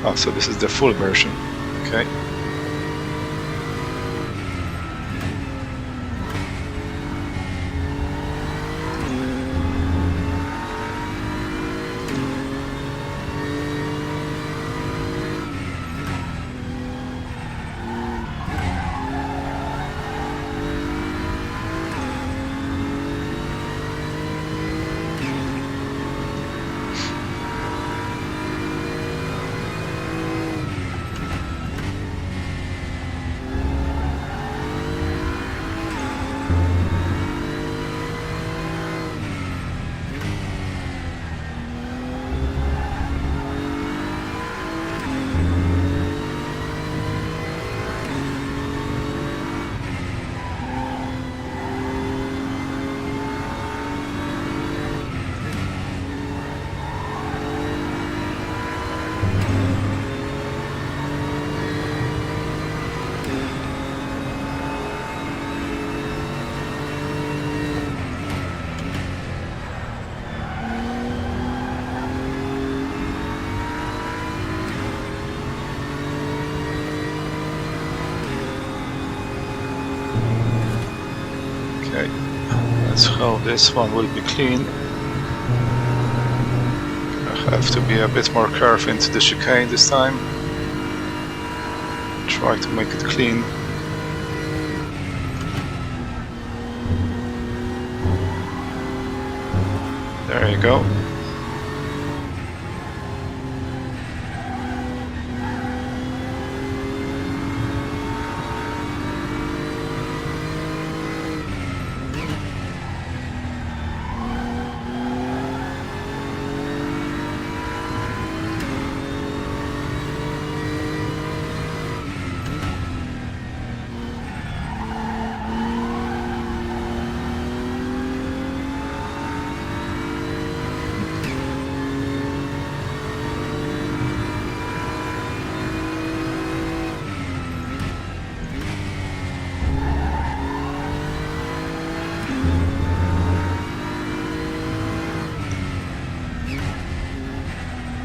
Oh, so this is the full version. Okay. Okay, let's hope this one will be clean. Have to be a bit more careful into the chicane this time. Try to make it clean. There you go.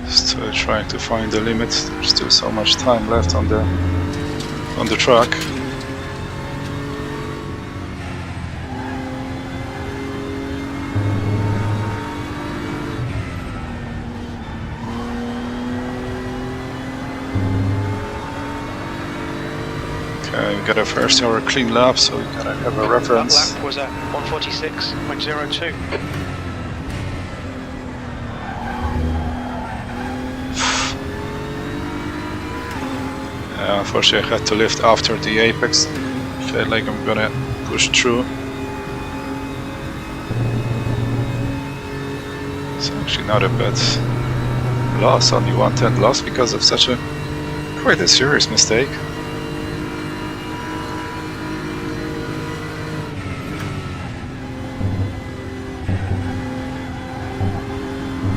Still trying to find the limit. There's still so much time left on the track. Okay, we got a first hour clean lap, so we gotta have a reference. That lap was at 1:46.02. Unfortunately, I had to lift after the apex. Felt like I'm gonna push through. It's actually not a bad loss, only 1/10 loss because of such a quite a serious mistake.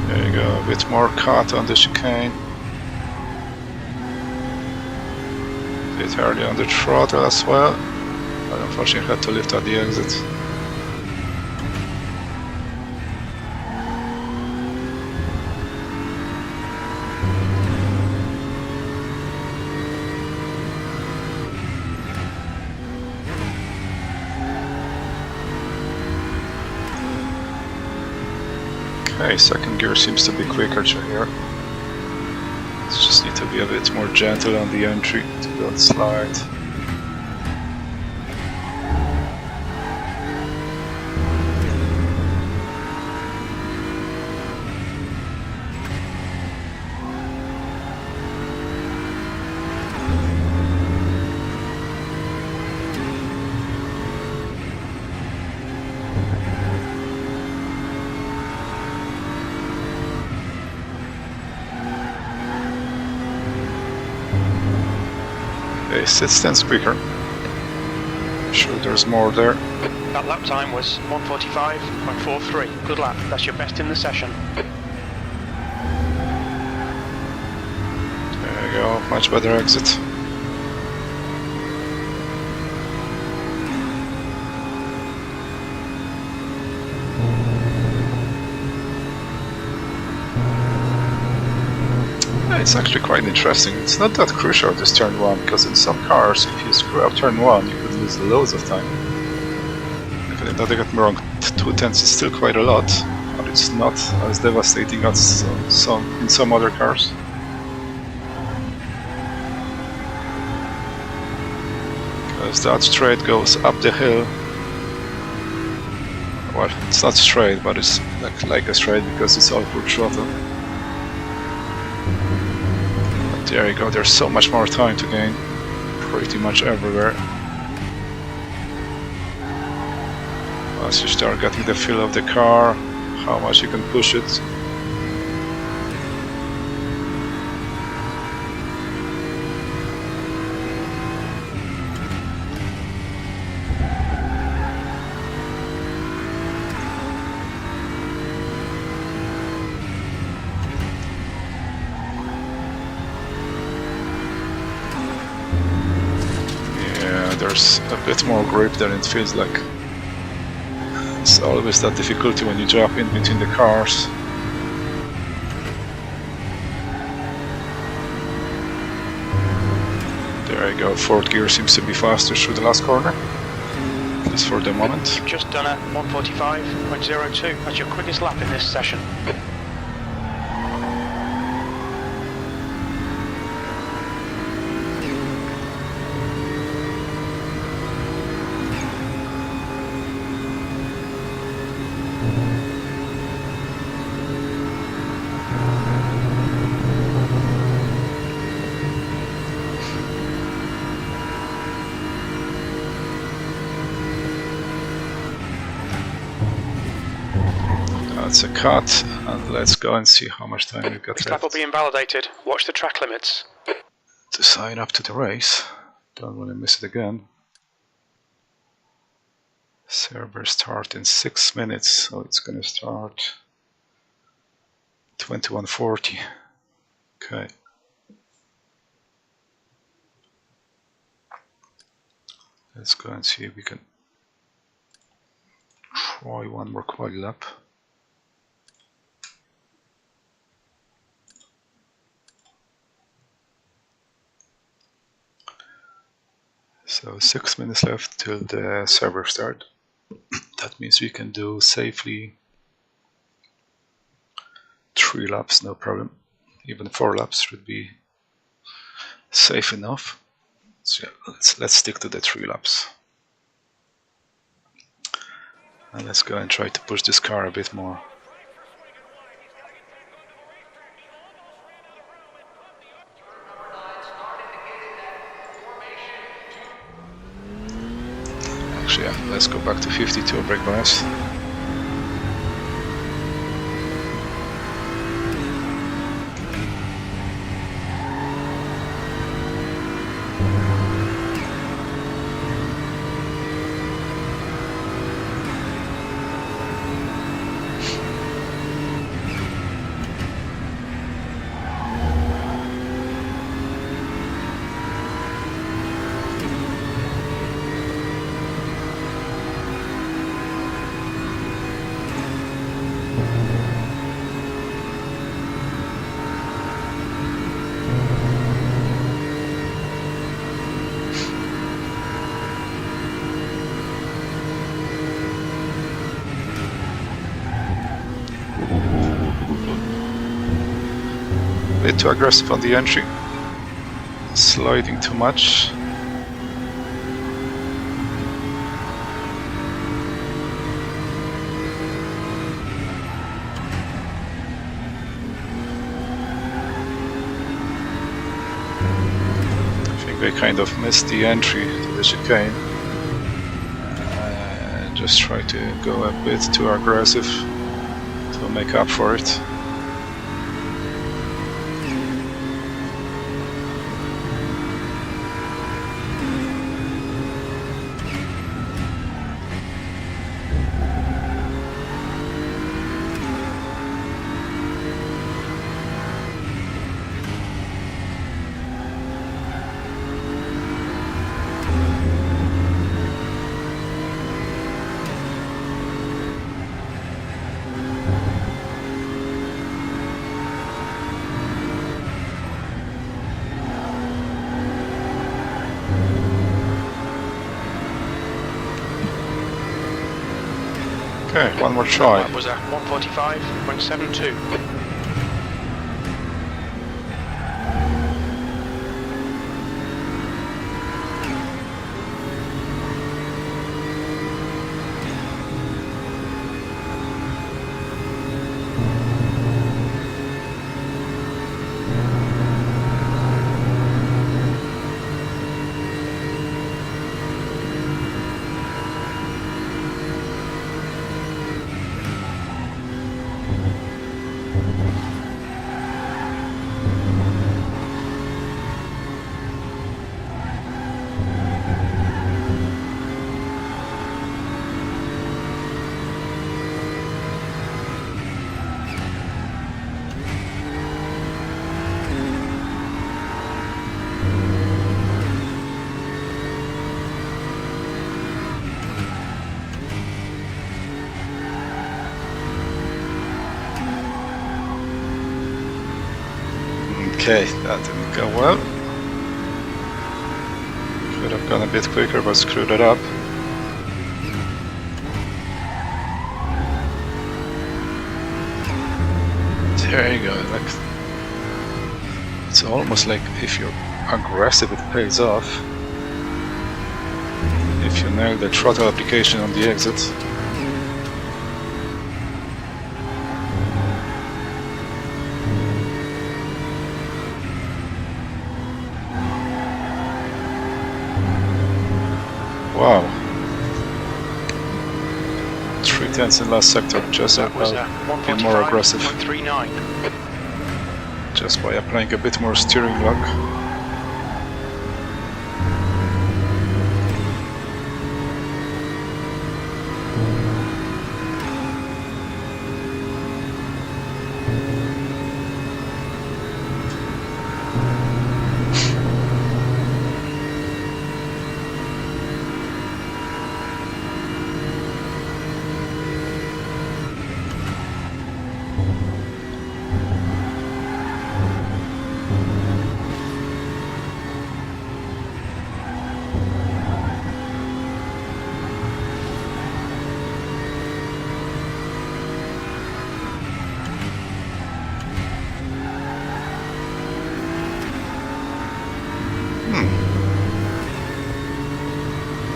There you go, a bit more cut on the chicane. Bit early on the throttle as well, but unfortunately had to lift at the exit. Okay, second gear seems to be quicker here. Just need to be a bit more gentle on the entry to don't slide. It stands quicker. Sure, there's more there. That lap time was 1:45.43. Good lap. That's your best in the session. There you go. Much better exit. It's actually quite interesting. It's not that crucial, this turn 1, because in some cars, if you screw up turn 1, you could lose loads of time. Don't get me wrong, 2/10 is still quite a lot, but it's not as devastating as in some other cars. Because that straight goes up the hill. Well, it's not straight, but it's like a straight because it's all full throttle. There you go, there's so much more time to gain, pretty much everywhere. Once you start getting the feel of the car, how much you can push it. There's a bit more grip than it feels like. It's always that difficulty when you drop in between the cars. There you go, fourth gear seems to be faster through the last corner, at least for the moment. You've just done a 1:45.02. That's your quickest lap in this session. That's a cut, and let's go and see how much time we've got This lap will left be invalidated. Watch the track limits. to sign up to the race. Don't want to miss it again. Server start in 6 minutes, so it's going to start 21:40. Okay. Let's go and see if we can try one more quali lap. So 6 minutes left till the server start. That means we can do safely 3 laps, no problem. Even 4 laps should be safe enough. So yeah, let's stick to the 3 laps. And let's go and try to push this car a bit more. Actually, yeah, let's go back to 52 brake bias. Bit too aggressive on the entry, sliding too much. I think I kind of missed the entry to the chicane. Just try to go a bit too aggressive to make up for it. Okay, one more try. That was at 1:45.72. Okay, that didn't go well. Could have gone a bit quicker, but screwed it up. There you go. Like, it's almost like if you're aggressive, it pays off. If you nail the throttle application on the exit. Wow. 3/10 in last sector, just That was being more aggressive. 145.39. Just by applying a bit more steering lock.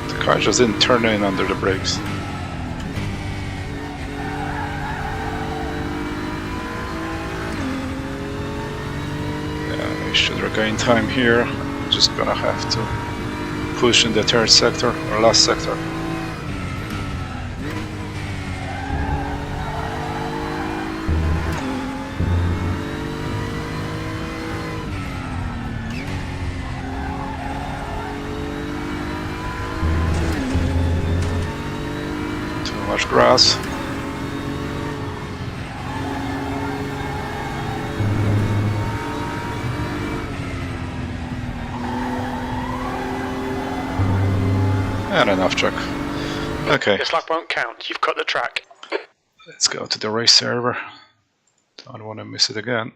The car just didn't turn in under the brakes. Yeah, we should regain time here. Just gonna have to push in the third sector or last sector. Much grass. And enough truck. Okay. This lap won't count, you've cut the track. Let's go to the race server. Don't want to miss it again.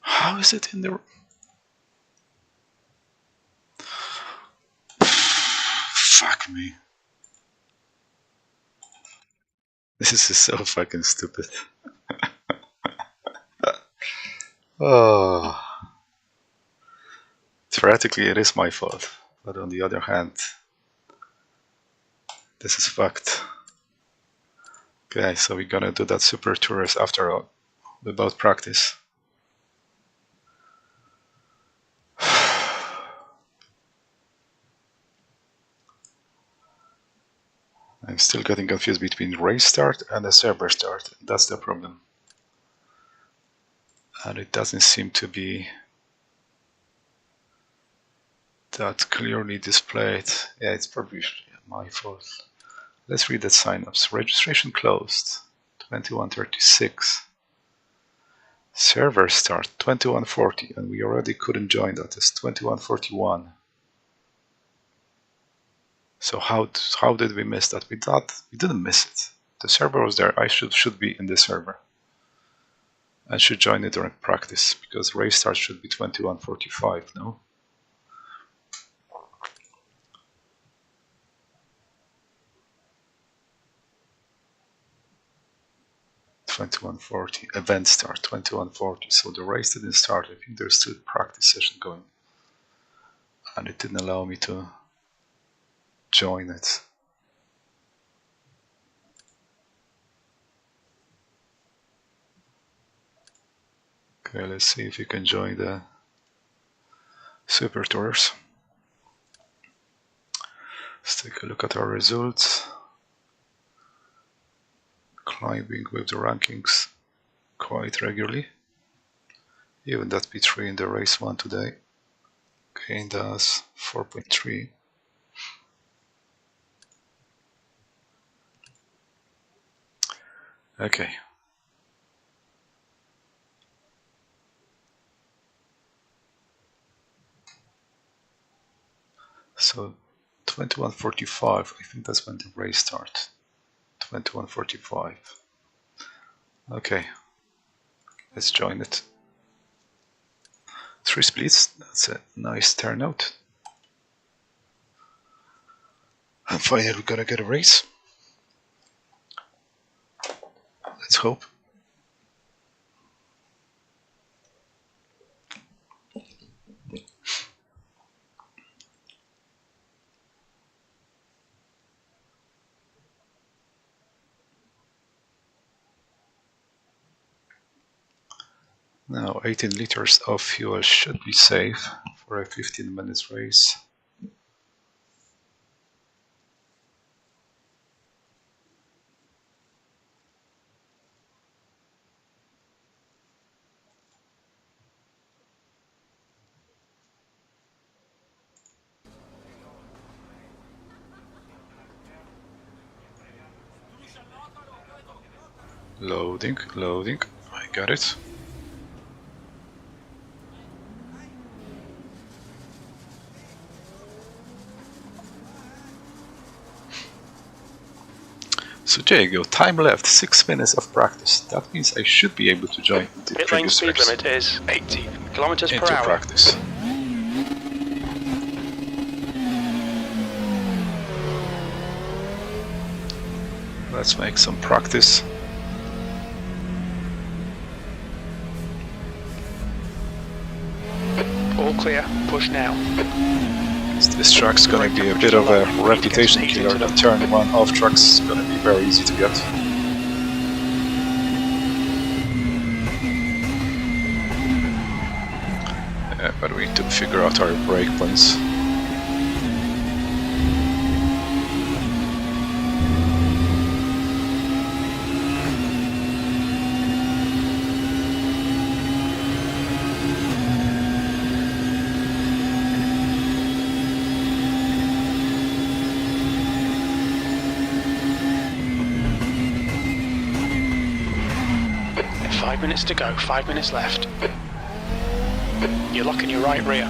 How is it in the... Fuck me. This is so fucking stupid. Oh. Theoretically it is my fault, but on the other hand, this is fucked. Okay, so we're gonna do that super tourist after all, without practice. I'm still getting confused between race start and the server start. That's the problem. And it doesn't seem to be that clearly displayed. Yeah, it's probably my fault. Let's read that sign-ups. Registration closed, 21:36. Server start, 21:40, and we already couldn't join that. It's 21:41. So how did we miss that? We didn't miss it. The server was there. I should be in the server. I should join it during practice because race start should be 21:45. No. 21:40. Event start 21:40. So the race didn't start. I think there's still a practice session going, and it didn't allow me to join it. Okay, let's see if you can join the Super Tours. Let's take a look at our results. Climbing with the rankings quite regularly. Even that P3 in the race 1 today gained us 4.3. Okay. So 21:45, I think that's when the race starts. 21:45. Okay, let's join it. 3 splits, that's a nice turnout. And finally we're gonna get a race. Let's hope. Now 18 liters of fuel should be safe for a 15 minutes race. Loading, loading, I got it. So there you go, time left, 6 minutes of practice. That means I should be able to join the Pit lane previous speed race limit is 80 kilometers per into hour. practice. Let's make some practice. All clear, push now. This track's gonna be a bit of a reputation killer. The turn 1 off track's gonna be very easy to get. But we need to figure out our brake points. Minutes to go, 5 minutes left. You're locking your right rear.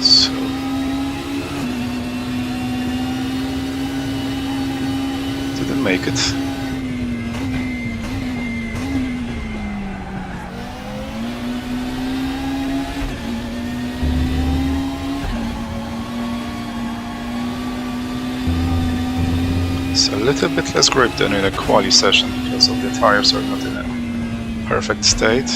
So didn't make it. It's a little bit less grip than in a quali session because of the tires are not in a perfect state.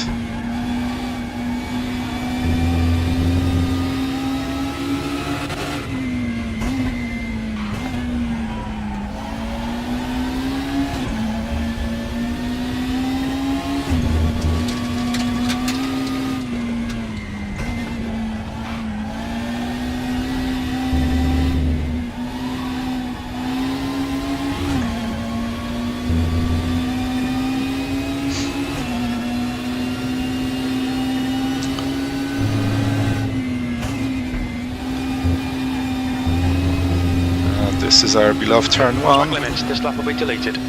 This is our beloved turn 1. Track limits, this lap will be deleted.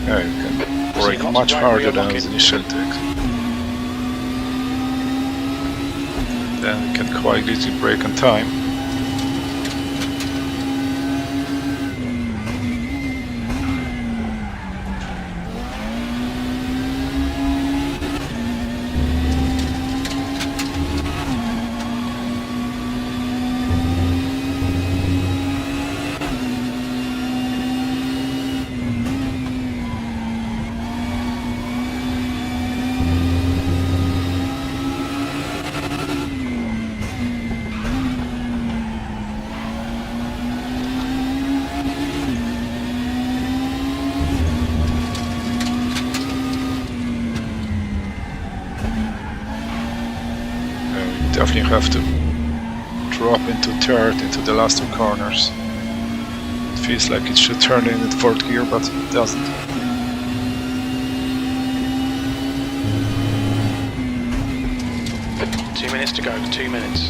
Yeah, you can brake much harder than the initial take. Then you can quite easily brake on time. Definitely have to drop into third into the last 2 corners. It feels like it should turn in 4th gear, but it doesn't. Two minutes to go, 2 minutes.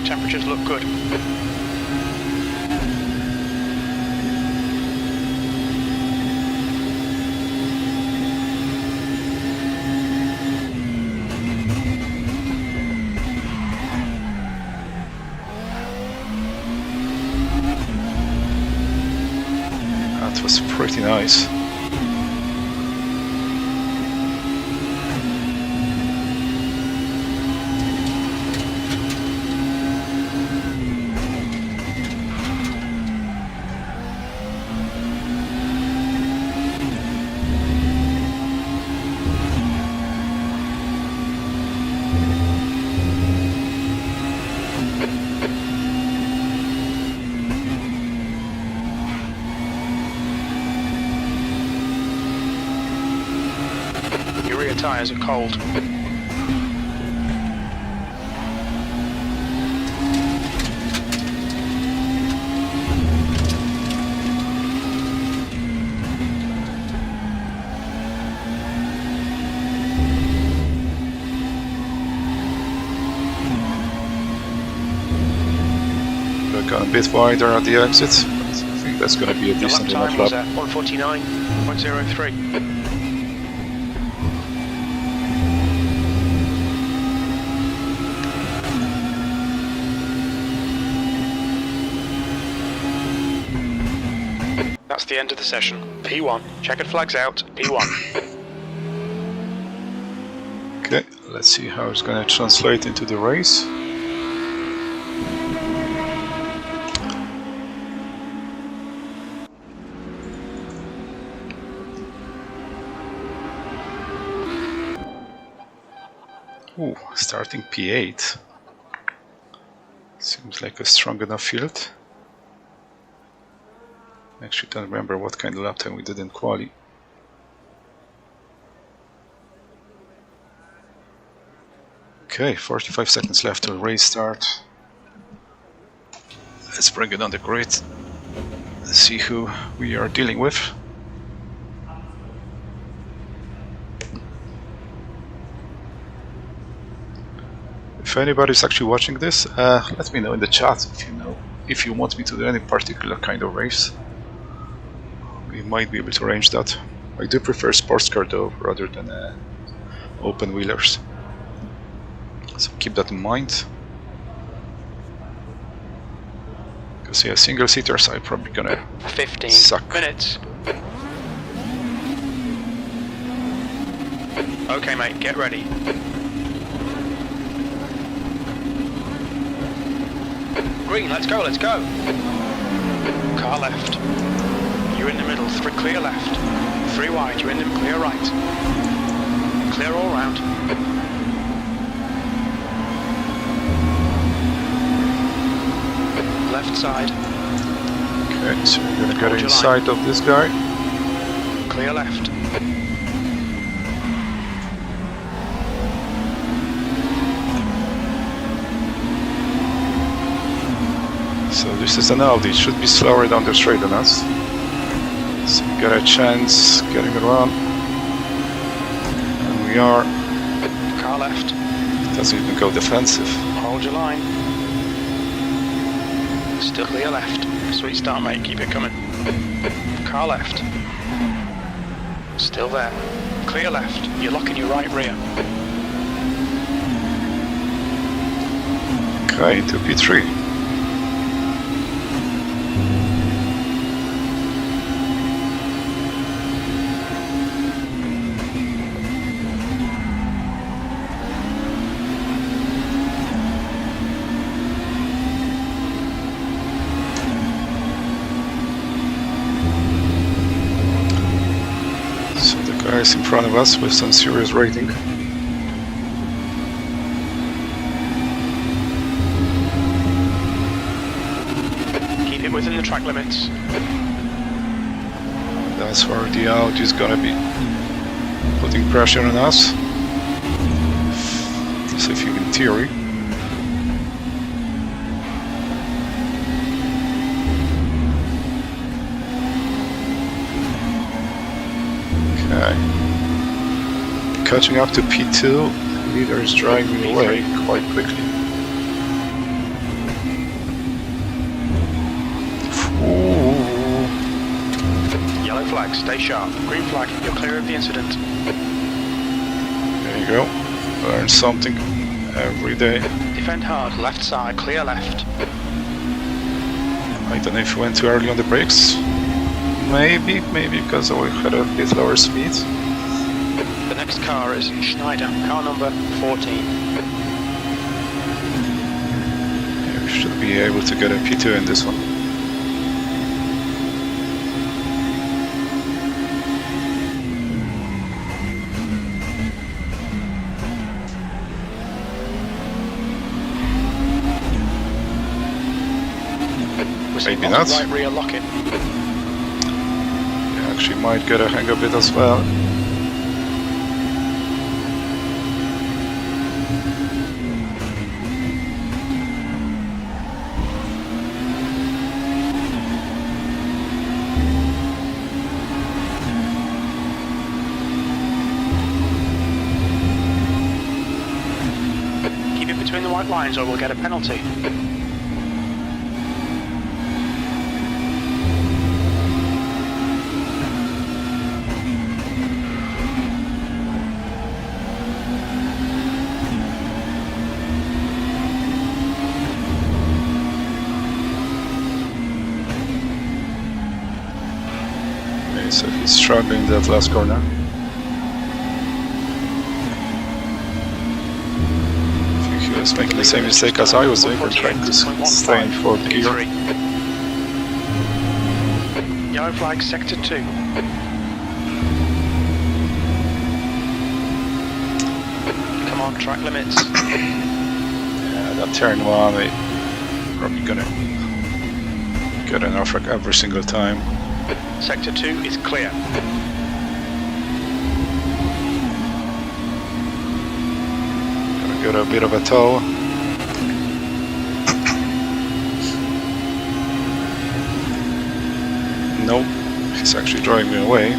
Temperatures look good. That was pretty nice. Your rear tyres are cold. We're going a bit wider at the exit. I think that's going to be a The decent lap enough time was lap. at 1:49.03. That's the end of the session. P1. Checkered flags out. P1. Okay, let's see how it's going to translate into the race. Ooh, starting P8. Seems like a strong enough field. Actually, don't remember what kind of lap time we did in quali. Okay, 45 seconds left till race start. Let's bring it on the grid. Let's see who we are dealing with. If anybody's actually watching this, let me know in the chat if you want me to do any particular kind of race. We might be able to arrange that. I do prefer sports car though, rather than open wheelers. So keep that in mind. Because yeah, single seaters are probably gonna 15 suck. minutes. Okay, mate, get ready. Green, let's go, let's go. Car left. You're in the middle, clear left. 3 wide, you're in the clear right. Clear all round. Left side. Okay, so we're gonna get inside of this guy. Clear left. So this is an Audi, it should be slower down the straight than us. So we got a chance getting around. And we are. Car left. Doesn't even go defensive. Hold your line. Still clear left. Sweet start, mate, keep it coming. Car left. Still there. Clear left. You're locking your right rear. Okay, into P3. In front of us with some serious rating. Keep it within the track limits. That's where the Audi is gonna be putting pressure on us. So if you in theory. Catching up to P2, the leader is driving away quite quickly. flag, stay sharp. Green flag, you're clear of the incident. There you go. Learn something every day. Defend hard, left side, clear left. I don't know if we went too early on the brakes. Maybe because we had a bit lower speed. The next car is Schneider, car number 14. Yeah, we should be able to get a P2 in this one. Maybe not. Right rear lock-in. Yeah, actually might get a hang of it as well. Keep it between the white lines or we'll get a penalty. So he's struggling that last corner. I think he was making the same mistake as I was doing, or trying to stay in fourth gear. Yellow flag, sector 2. Come on, track limits. Yeah, that turn one, we're probably gonna get an off track every single time. Sector 2 is clear. Gonna get a bit of a tow. Nope, he's actually driving away.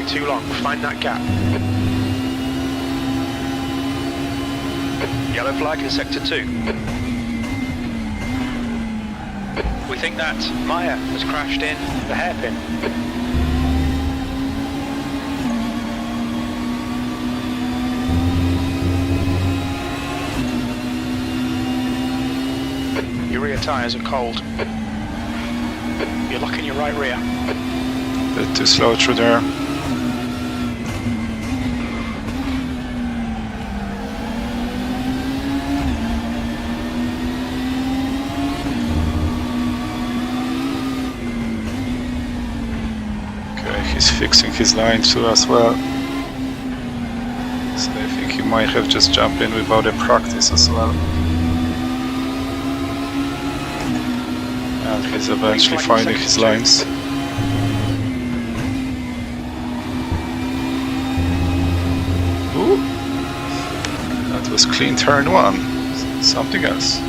Too long, find that gap. Yellow flag in sector 2. We think that Maya has crashed in the hairpin. Your rear tyres are cold. You're locking your right rear. Bit too slow through there. He's fixing his line too as well. So I think he might have just jumped in without a practice as well. And he's eventually finding his lines. Ooh! That was clean turn 1. Something else.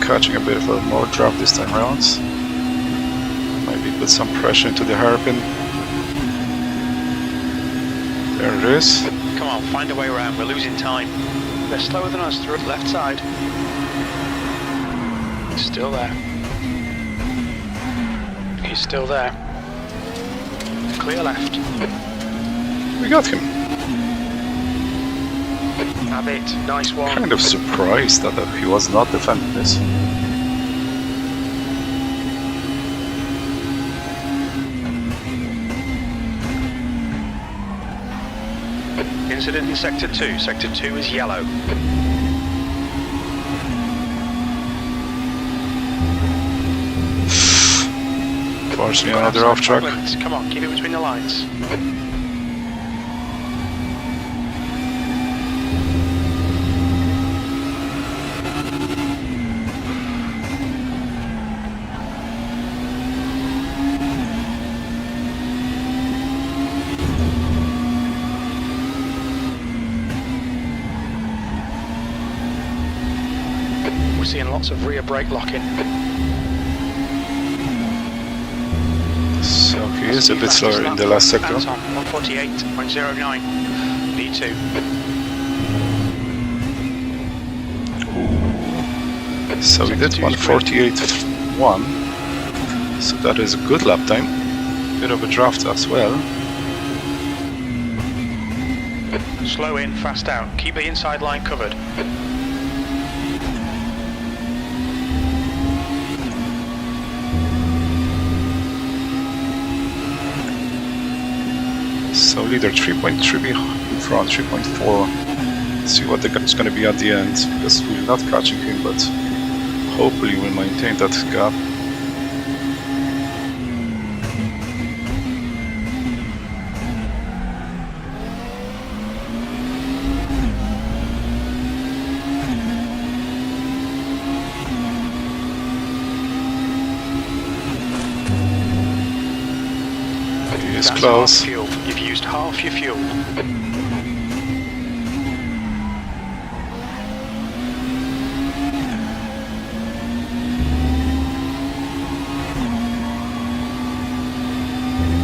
Catching a bit of a more drop this time around. Maybe put some pressure into the hairpin. There it is. Come on, find a way around, we're losing time. They're slower than us through the left side. He's still there. He's still there. Clear left. We got him. Have it, nice one. Kind of surprised that he was not defending this. Incident in sector 2. Sector 2 is yellow. Unfortunately, another off track. Come on, keep it between the lines. We're seeing lots of rear brake locking. So he is a bit slower in the last sector. 148.09. P2. So we did 148.1. So that is a good lap time. Bit of a draft as well. Slow in, fast out. Keep the inside line covered. So leader 3.3 in front, 3.4. See what the gap is going to be at the end, because we're not catching him, but hopefully we'll maintain that gap. He is close. Fuel. You've used half your fuel.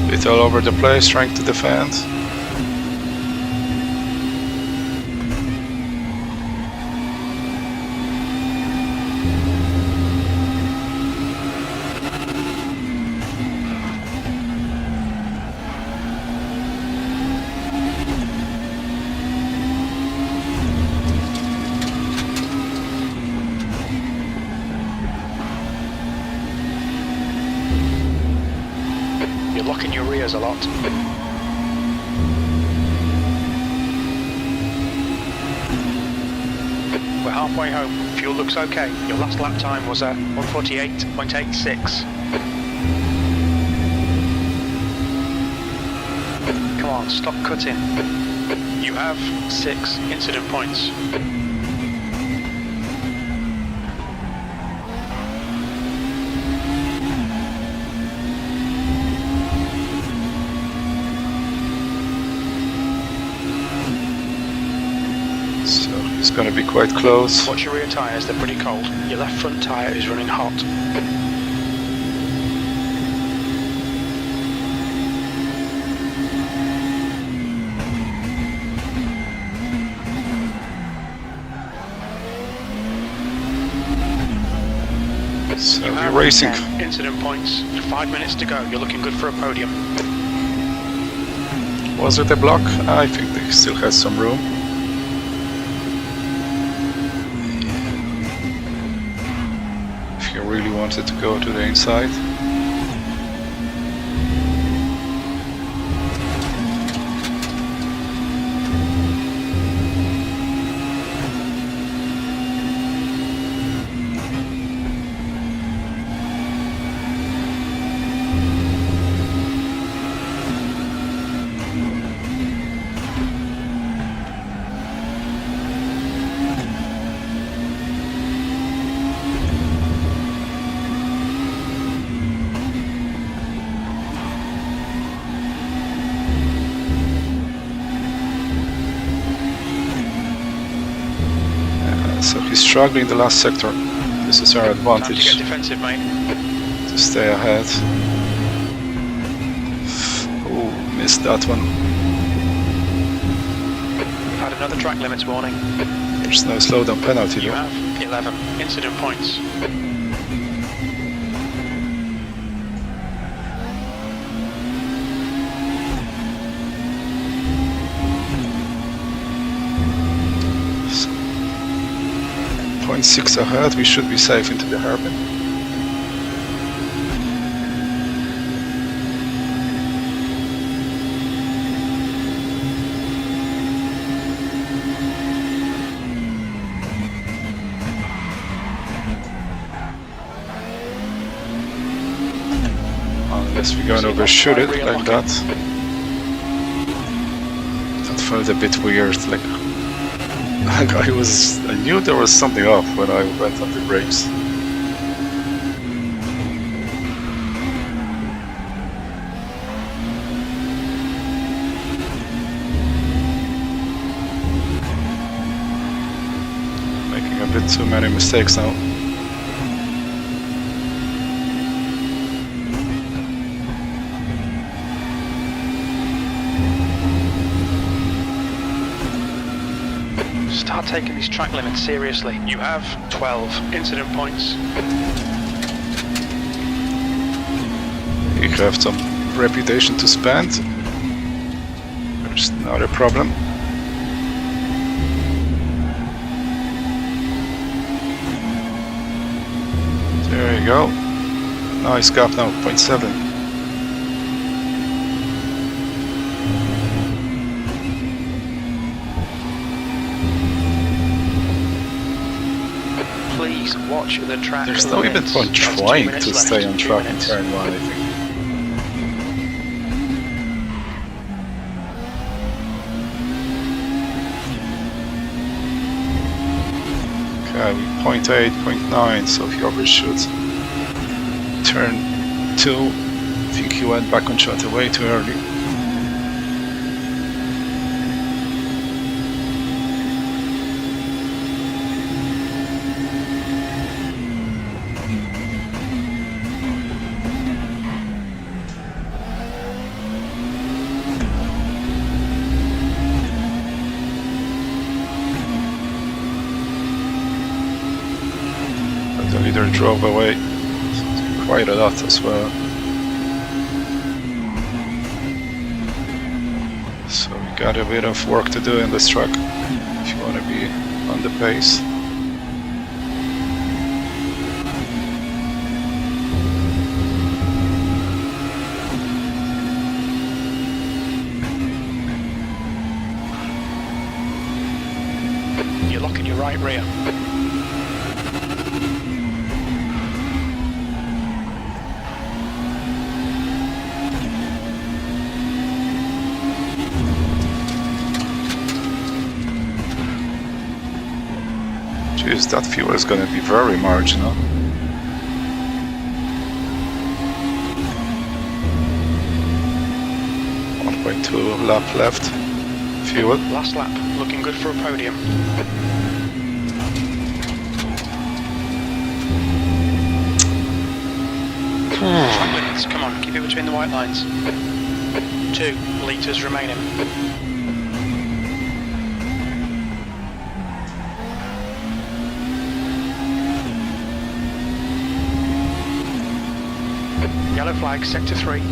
Bit all over the place, trying to defend. You're locking your rears a lot. We're halfway home. Fuel looks okay. Your last lap time was at 148.86. Come on, stop cutting. You have 6 incident points. So he's going to be quite close. Watch your rear tyres, they're pretty cold. Your left front tyre is running hot. So You we're have racing. 10 incident points, 5 minutes to go. You're looking good for a podium. Was it a block? I think he still has some room. If you really wanted to go to the inside. So he's struggling in the last sector. This is our Time to get advantage defensive, mate. to stay ahead. Oh, missed that one. We've had another track limits warning. There's no slowdown penalty You though. have 11 incident points. So, 0.6 ahead, we should be safe into the hairpin. Unless we're going to overshoot it like that. That felt a bit weird. Like I knew there was something off when I went on the brakes. Making a bit too many mistakes now. start taking these track limits seriously. You have 12 incident points. You have some reputation to spend. There's not a problem. There you go. Nice gap now, 0.7. Please watch the track. There's no even point trying to stay on track in turn 1, I think. Okay, 0.8, 0.9, so he overshoot. Turn 2, I think he went back on shot way too early. The leader drove away quite a lot as well. So we got a bit of work to do in this track if you want to be on the pace. You're locking your right rear. Jeez, that fuel is going to be very marginal. .2 lap left. Fuel. Last lap, looking good for a podium. Track limits, come on, keep it between the white lines. 2 litres remaining. Yellow flag, sector 3.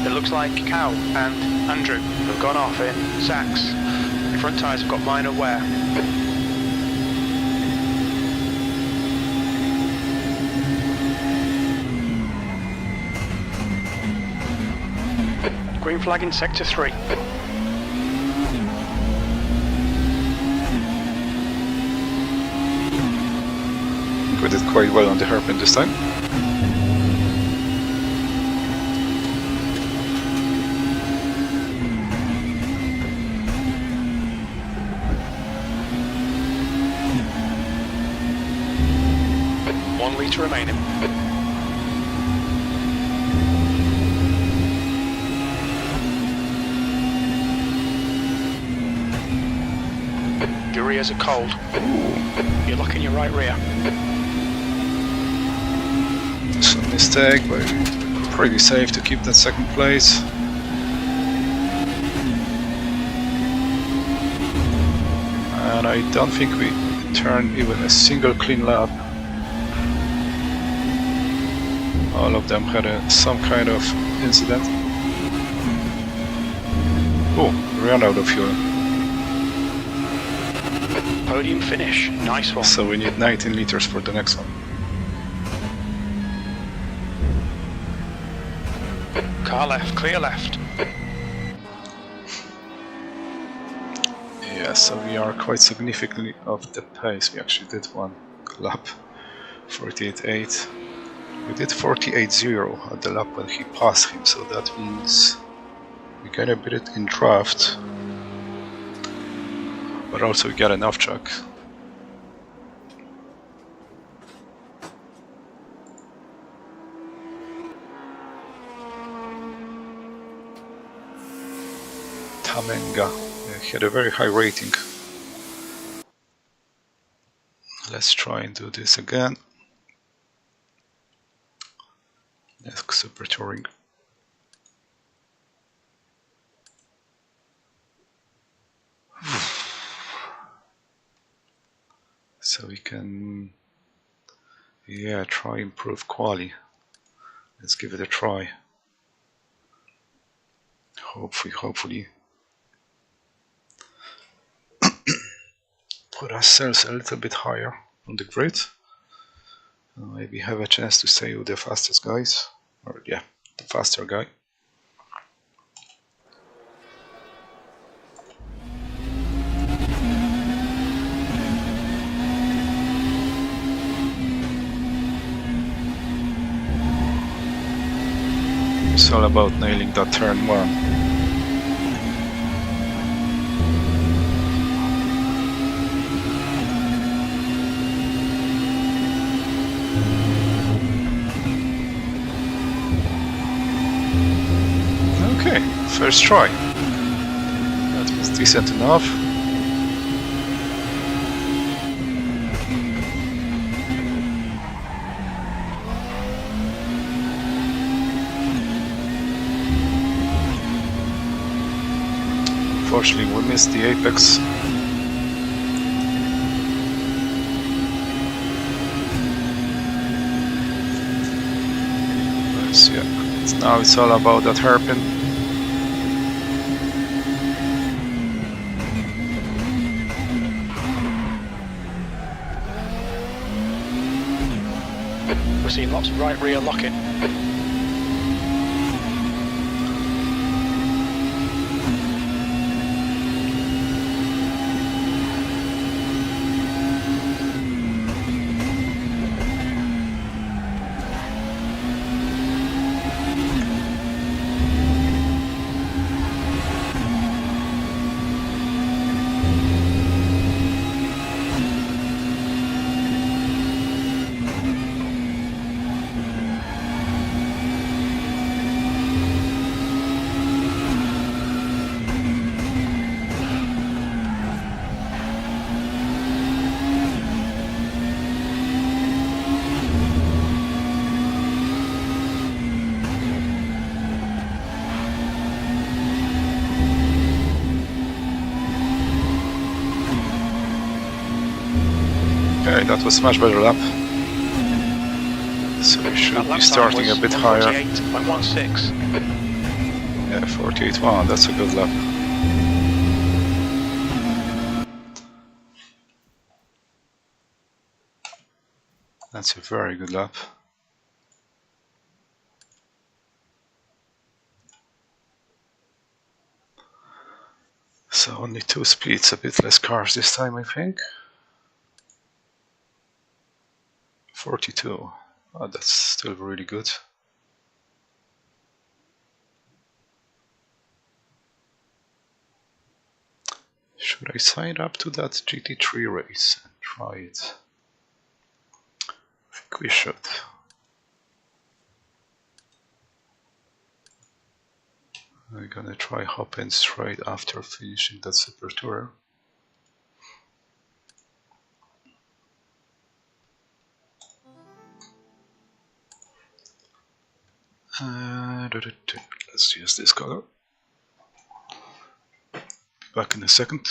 It looks like Cow and Andrew have gone off in sacks. The front tyres have got minor wear. Green flag in sector 3. We did quite well on the hairpin this time. One litre remaining. Your rears are cold. You're locking your right rear. Some mistake, but pretty safe to keep that second place. And I don't think we turned even a single clean lap. All of them had some kind of incident. Oh, ran out of fuel. Podium finish, nice one. So we need 19 liters for the next one. Car left, clear left. Yeah, so we are quite significantly off the pace. We actually did one lap, 48.8. We did 48.0 at the lap when he passed him, so that means we got a bit in draft, but also we got an off track. Tamenga, he had a very high rating. Let's try and do this again. Next Super Touring. . so we can, yeah, try improve quali. Let's give it a try. Hopefully put ourselves a little bit higher on the grid. Maybe have a chance to stay with the fastest guys, or yeah, the faster guy. It's all about nailing that turn 1. Okay, first try. That was decent enough. Unfortunately, we missed the apex. But yeah, now it's all about that hairpin. We're seeing lots of right rear locking. Okay, that was much better lap. So we should be starting a bit higher. 48.16. Yeah, 48.1, that's a good lap. That's a very good lap. So only 2 splits, a bit less cars this time, I think. 42. Oh, that's still really good. Should I sign up to that GT3 race and try it? I think we should. I'm gonna try Hockenheimring right after finishing that Super Tourer. Let's use this color. Back in a second.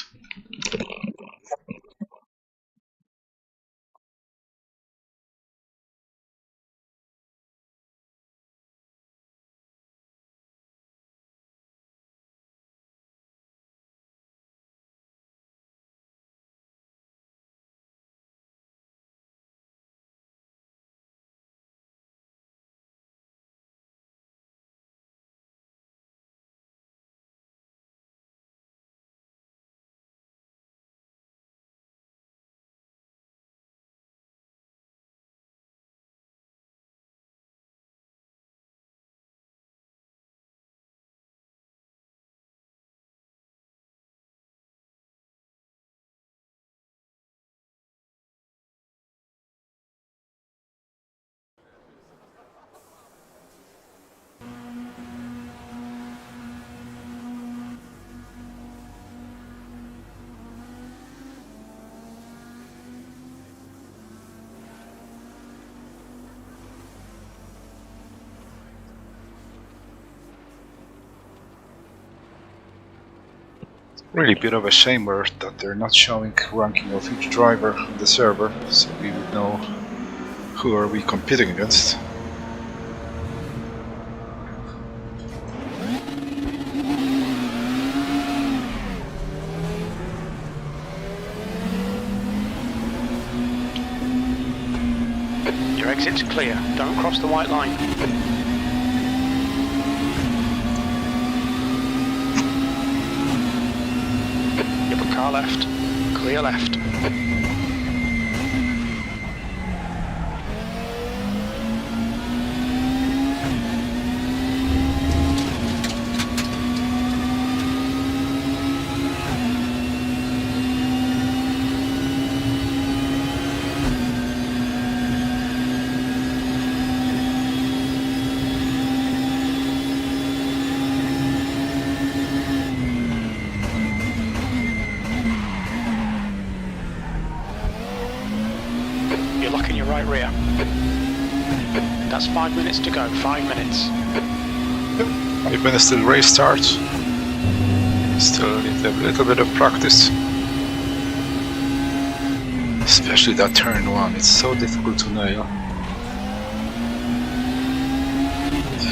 Really bit of a shame that they're not showing ranking of each driver on the server, so we would know who are we competing against. Your exit's clear. Don't cross the white line. Yep, car left. Clear left. You're locking your right rear. That's 5 minutes to go. 5 minutes. 5 minutes till race starts. Still need a little bit of practice. Especially that turn 1, it's so difficult to nail.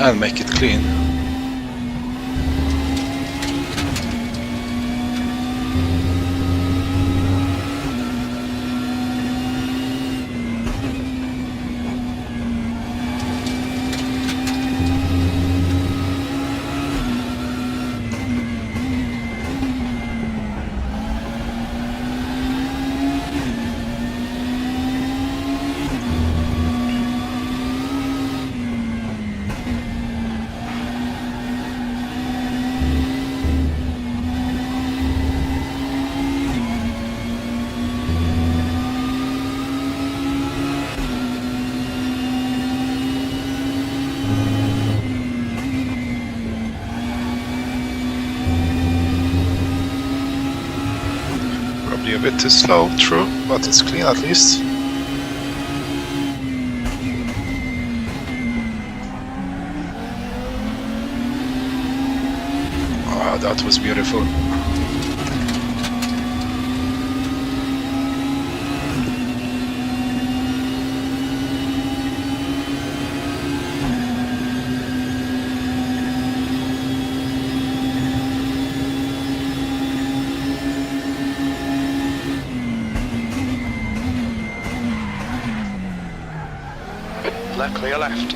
And make it clean. A bit too slow, true, but it's clean at least. Wow, that was beautiful. Left, clear left.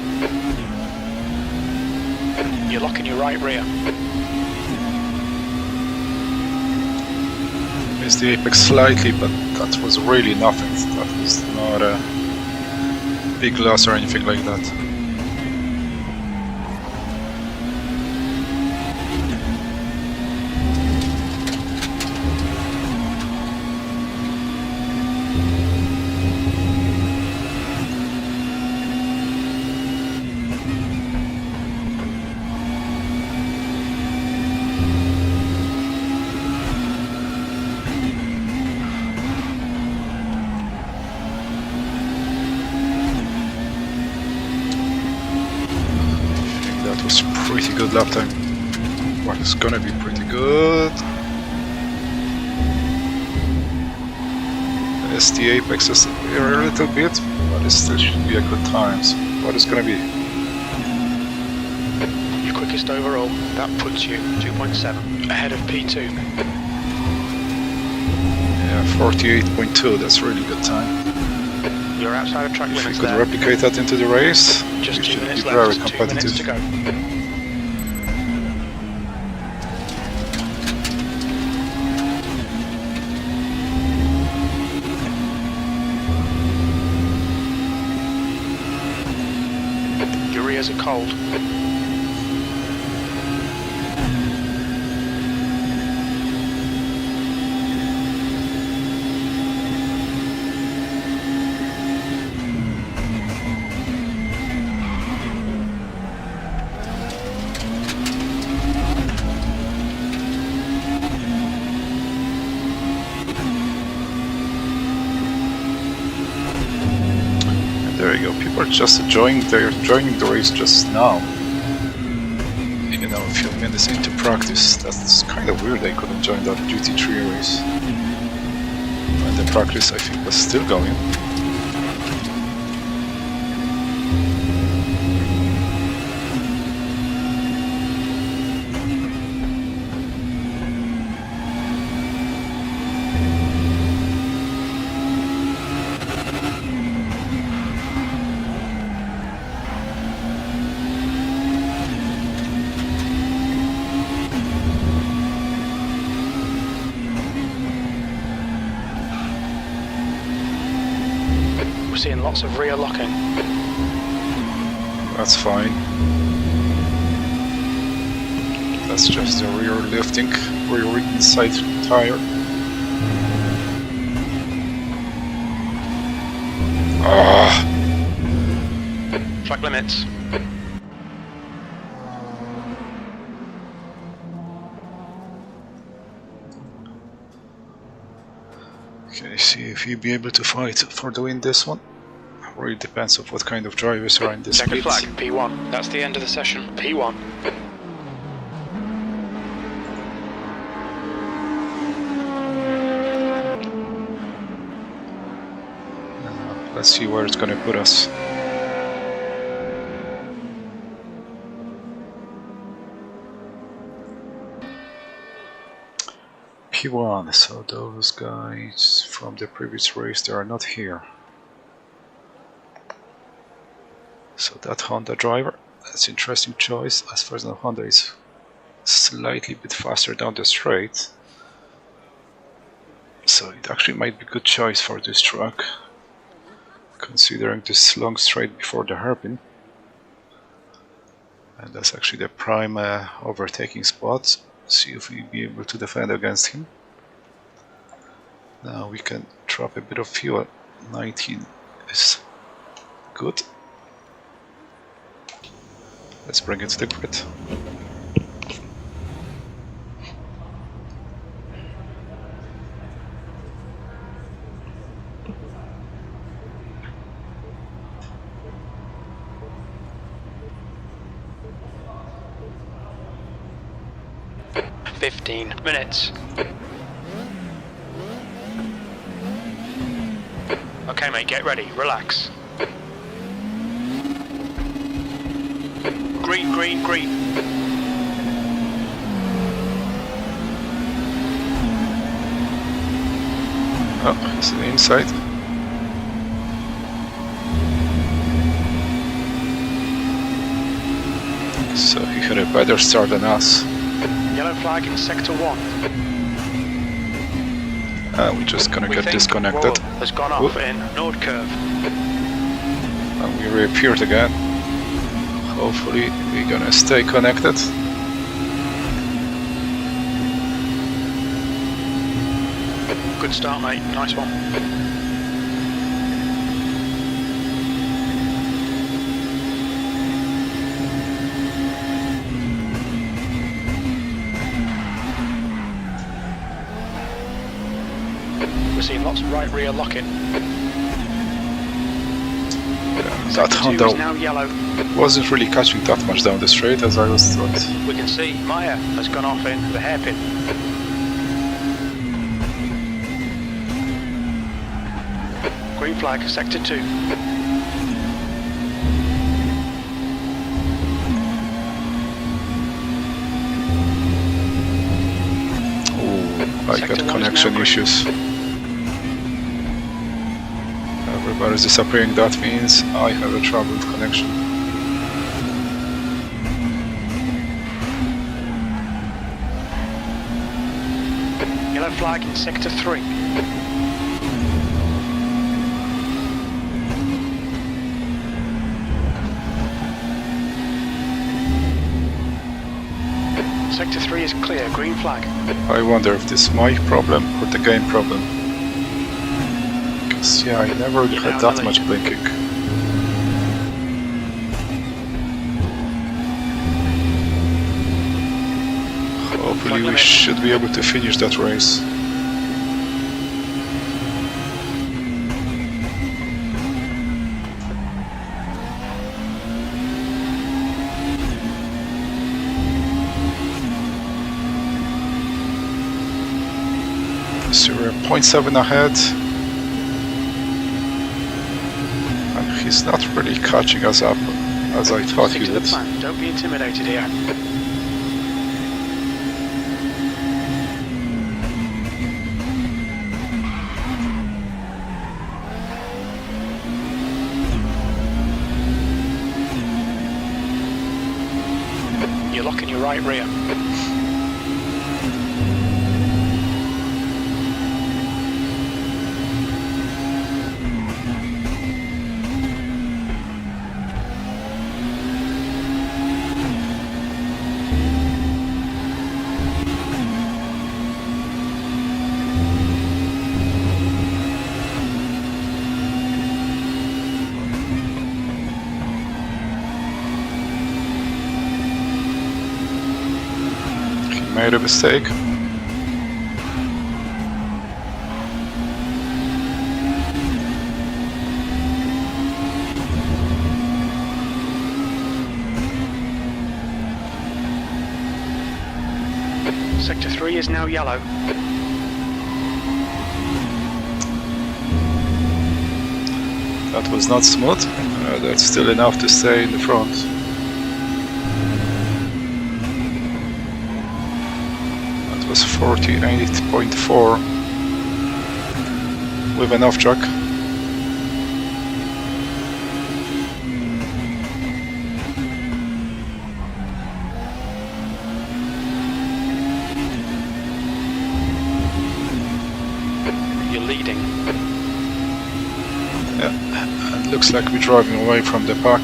You're locking your right rear. Missed the apex slightly, but that was really nothing. That was not a big loss or anything like that. Pretty good lap time. Well, it's gonna be pretty good. Yes, the apex is here a little bit, but it still should be a good time. So what is gonna be? Your quickest overall. That puts you 2.7 ahead of P2. Yeah, 48.2. That's really good time. You're outside of track If limits we could there. replicate that into the race, Just we 2 should minutes be very left. 2 minutes to competitive. go. Your rears are cold. There you go. People are just joining the race just now. In now a few minutes into practice. That's kind of weird, they couldn't join that GT3 race. And the practice, I think, was still going. Seeing lots of rear locking. That's fine. That's just the rear lifting, rear inside tire. Track limits. Okay, see if you'll be able to fight for the win this one. Really depends on what kind of drivers are in this Checkered split. flag, P1. That's the end of the session. P1. Let's see where it's gonna put us. P1, so those guys from the previous race, they are not here. So that Honda driver, that's an interesting choice. As far as the Honda is slightly bit faster down the straight, so it actually might be a good choice for this track, considering this long straight before the hairpin. And that's actually the prime overtaking spot. See if we'll be able to defend against him. Now we can drop a bit of fuel. 19 is good. Let's bring it to the grid. Minutes. Okay, mate, get ready. Relax. Green, green, green. Oh, it's the inside. So he had a better start than us. Yellow flag in sector 1. We're just gonna get disconnected. Volvo has gone off in Nord curve. And we reappeared again. Hopefully we're gonna stay connected. Good start, mate. Nice one. We're seeing lots of right rear locking. That Honda now yellow. wasn't really catching that much down the straight as I was thought. We can see Meyer has gone off in the hairpin. Green flag, sector 2. Oh, I got connection issues. Everybody's disappearing, that means I have a trouble with connection. Yellow flag in sector 3. Sector 3 is clear, green flag. I wonder if this is my problem or the game problem. Because yeah, I never really had that much blinking. Hopefully we should be able to finish that race. 0.7 ahead. And he's not really catching us up as I thought he would. Don't be intimidated here. You're locking your right rear. Made a mistake. Sector 3 is now yellow. That was not smooth. That's still enough to stay in the front. That was 48.4 with an off track. You're leading. Yeah, it looks like we're driving away from the pack.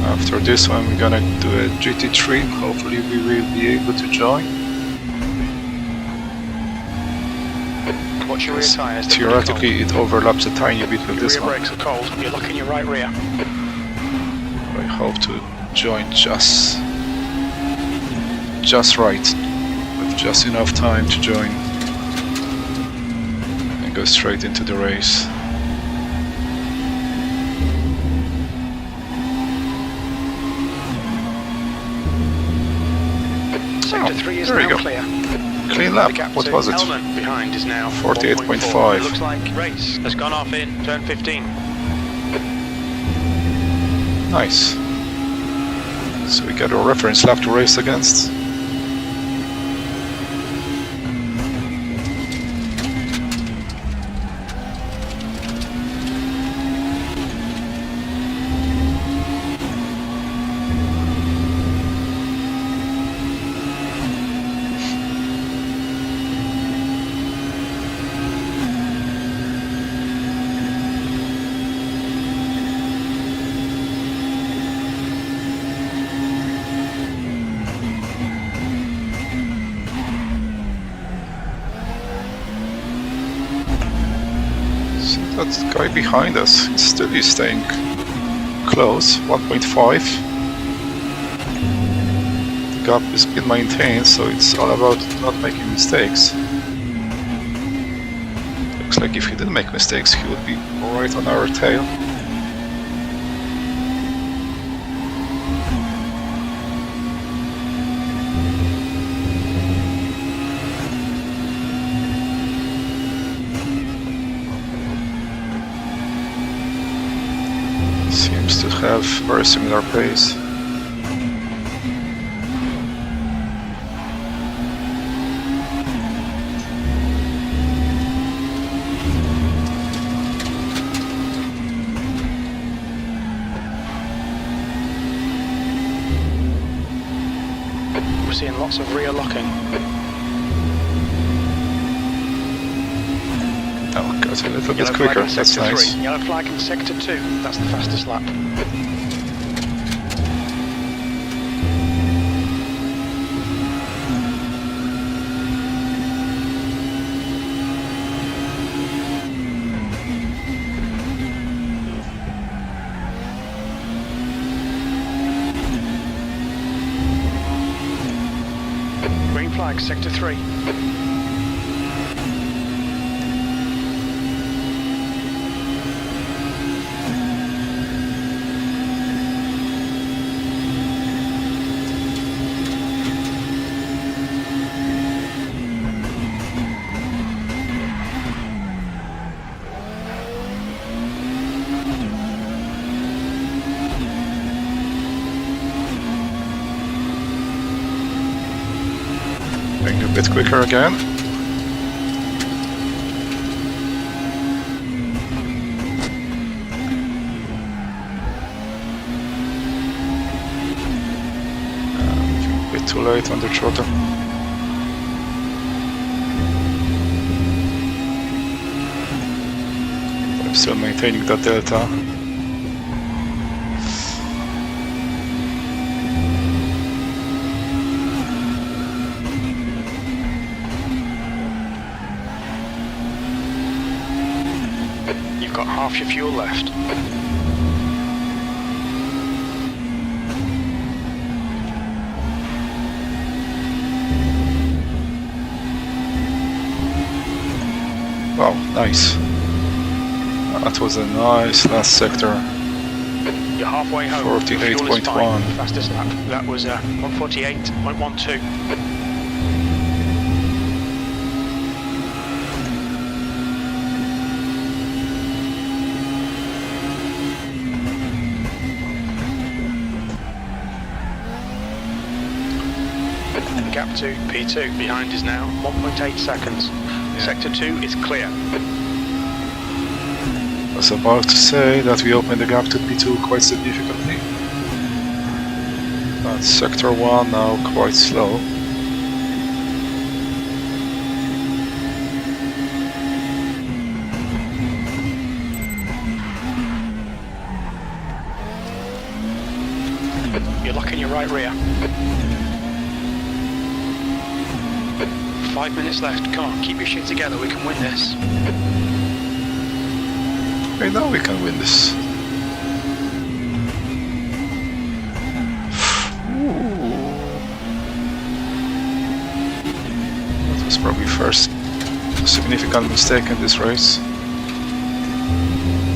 After this one we're gonna do a GT3, hopefully we will be able to join. Watch your rear tyres. Theoretically it overlaps a tiny bit with this Rear one. brakes are cold. You're locking your right rear. I hope to join just right, with just enough time to join and go straight into the race. Sector 3 is there you now go. clear. Clean lap, what was it? Element behind is now 48.5. It looks like race has gone off in turn 15. Nice. So we got a reference lap to race against. That guy behind us still is staying close, 1.5. The gap is been maintained, so it's all about not making mistakes. Looks like if he didn't make mistakes, he would be right on our tail. Seems to have very similar pace. We're seeing lots of rear locking. Oh, That's a little bit Yellow quicker, flag in that's sector nice. 3. Yellow flag in sector 2. That's the fastest lap. Green flag, sector 3. Going a bit quicker again. A bit too late on the throttle. I'm still maintaining that delta. You've got half your fuel left. Wow, nice. That was a nice last sector. You're halfway home. Your fuel is 48.1. fine. Fastest lap. That was 148.12. Gap to P2 behind is now 1.8 seconds. Yeah. Sector 2 is clear. I was about to say that we opened the gap to P2 quite significantly. But sector 1 now quite slow. You're locking your right rear. 5 minutes left. Come on, keep your shit together. We can win this. Okay, now we can win this. That was probably first significant mistake in this race.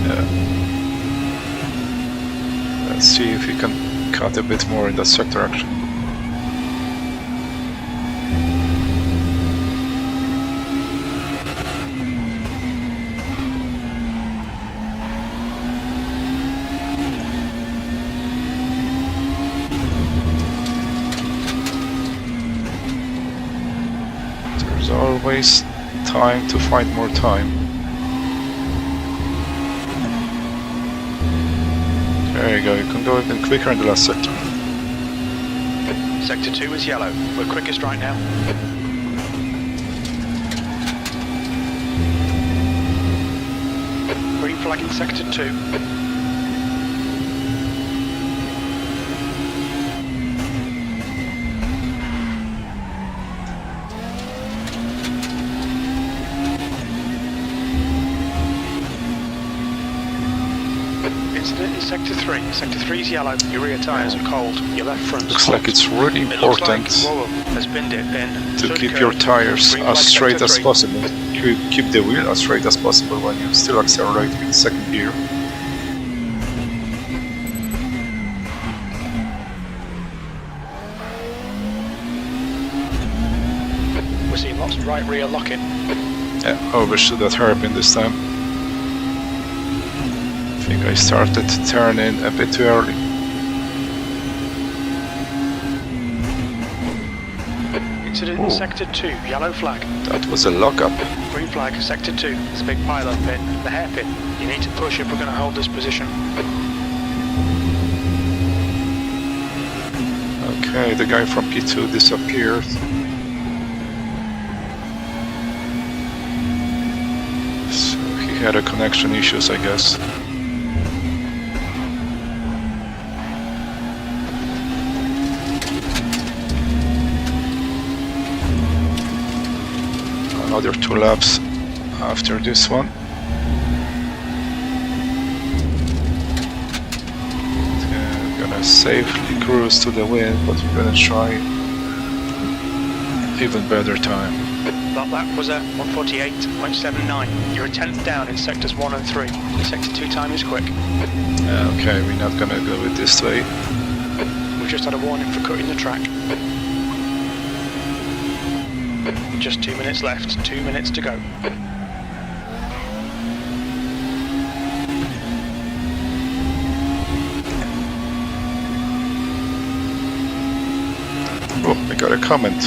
Yeah. Let's see if we can cut a bit more in that sector actually. There's always time to find more time. There you go, you can go even quicker in the last sector. Sector 2 is yellow. We're quickest right now. Green flag in sector 2. Incident in sector 3. Sector 3 is yellow. Your rear tyres are cold. Your left front's Looks hot. like it's really It looks like important Volvo has binned it in. to Third keep curve. your tires Green as flag straight sector as 3. possible. Keep the wheel as straight as possible when you still accelerate in second gear. We're seeing lots of right rear locking. Yeah, overshoot that hairpin this time. I think I started to turn in a bit too early. Incident in sector 2. Yellow flag. That was a lockup. Green flag, sector 2. There's a big pile-up pin, the hairpin. You need to push if we're going to hold this position. Okay, the guy from P2 disappeared. So he He had a connection issues, I guess. Another 2 laps after this one. Gonna safely cruise to the win, but we're gonna try even better time. That lap was at 1:48.79. You're a tenth down in sectors 1 and 3. Sector 2 time is quick. Okay, we're not gonna go it this way. We've just had a warning for cutting the track. Just 2 minutes left, 2 minutes to go. Oh, I got a comment.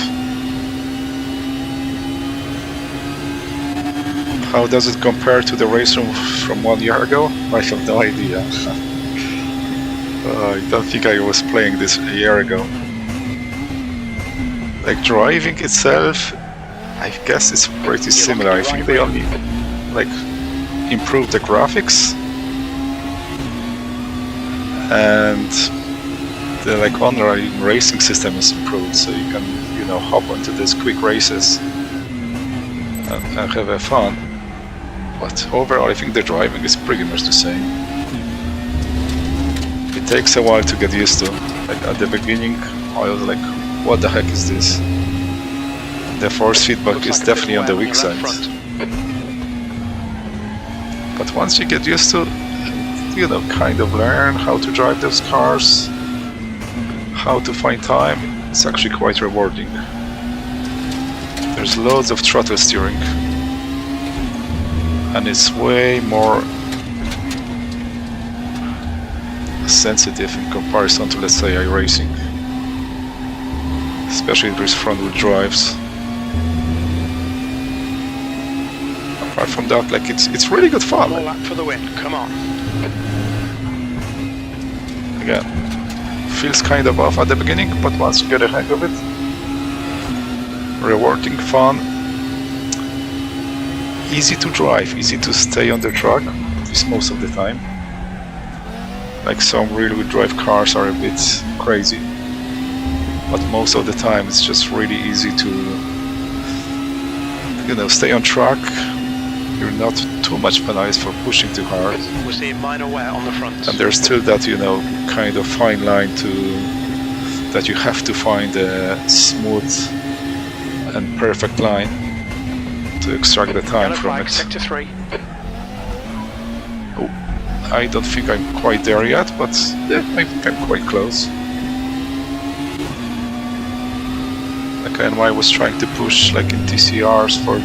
How does it compare to the RaceRoom from 1 year ago? I have no idea. I don't think I was playing this a year ago. Like driving itself, I guess it's pretty similar. I think they only like improved the graphics and the like online racing system is improved, so you can, you know, hop onto these quick races and have a fun. But overall, I think the driving is pretty much the same. It takes a while to get used to. Like at the beginning, I was like, "What the heck is this?" The force feedback is definitely on the weak side. But once you get used to, you know, kind of learn how to drive those cars, how to find time, it's actually quite rewarding. There's loads of throttle steering, and it's way more sensitive in comparison to, let's say, iRacing, especially with front-wheel drives. Apart from that, like it's really good fun. One more lap for the win. Come on. Again, feels kind of off at the beginning, but once you get a hang of it, rewarding, fun, easy to drive, easy to stay on the track, at least most of the time. Like some rear-wheel drive cars are a bit crazy, but most of the time it's just really easy to, you know, stay on track. You're not too much penalized for pushing too hard. We're seeing minor wear on the front. And there's still that, you know, kind of fine line that you have to find a smooth and perfect line to extract the time from it. Sector 3. Oh, I don't think I'm quite there yet, but yeah, I think I'm quite close. Like, and I was trying to push like in TCRs for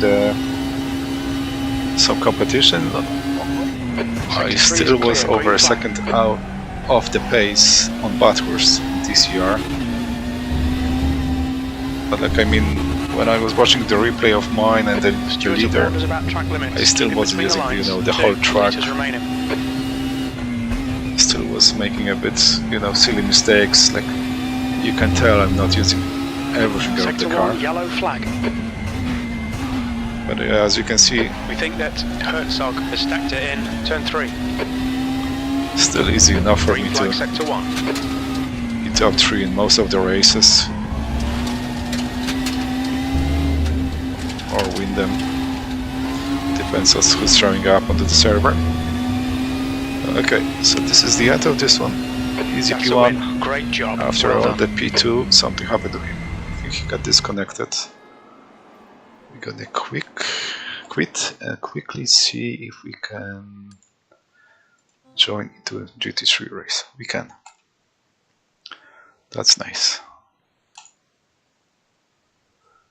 some competition. I still was over a second out of the pace on Bathurst in TCR. But like, I mean, when I was watching the replay of mine and then the leader, I still wasn't using, you know, the whole track. Still was making a bit, you know, silly mistakes. Like, you can tell I'm not using everything of the car. Yellow flag. But as you can see, we think that Herzog has stacked it in turn 3. Still easy enough for me to sector 1. be top 3 in most of the races, or win them. Depends on who's showing up onto the server. Okay, so this is the end of this one. Easy P1. Great job. After all the P2, something happened to him. I think he got disconnected. We're gonna quit and quickly see if we can join into a GT3 race. We can. That's nice.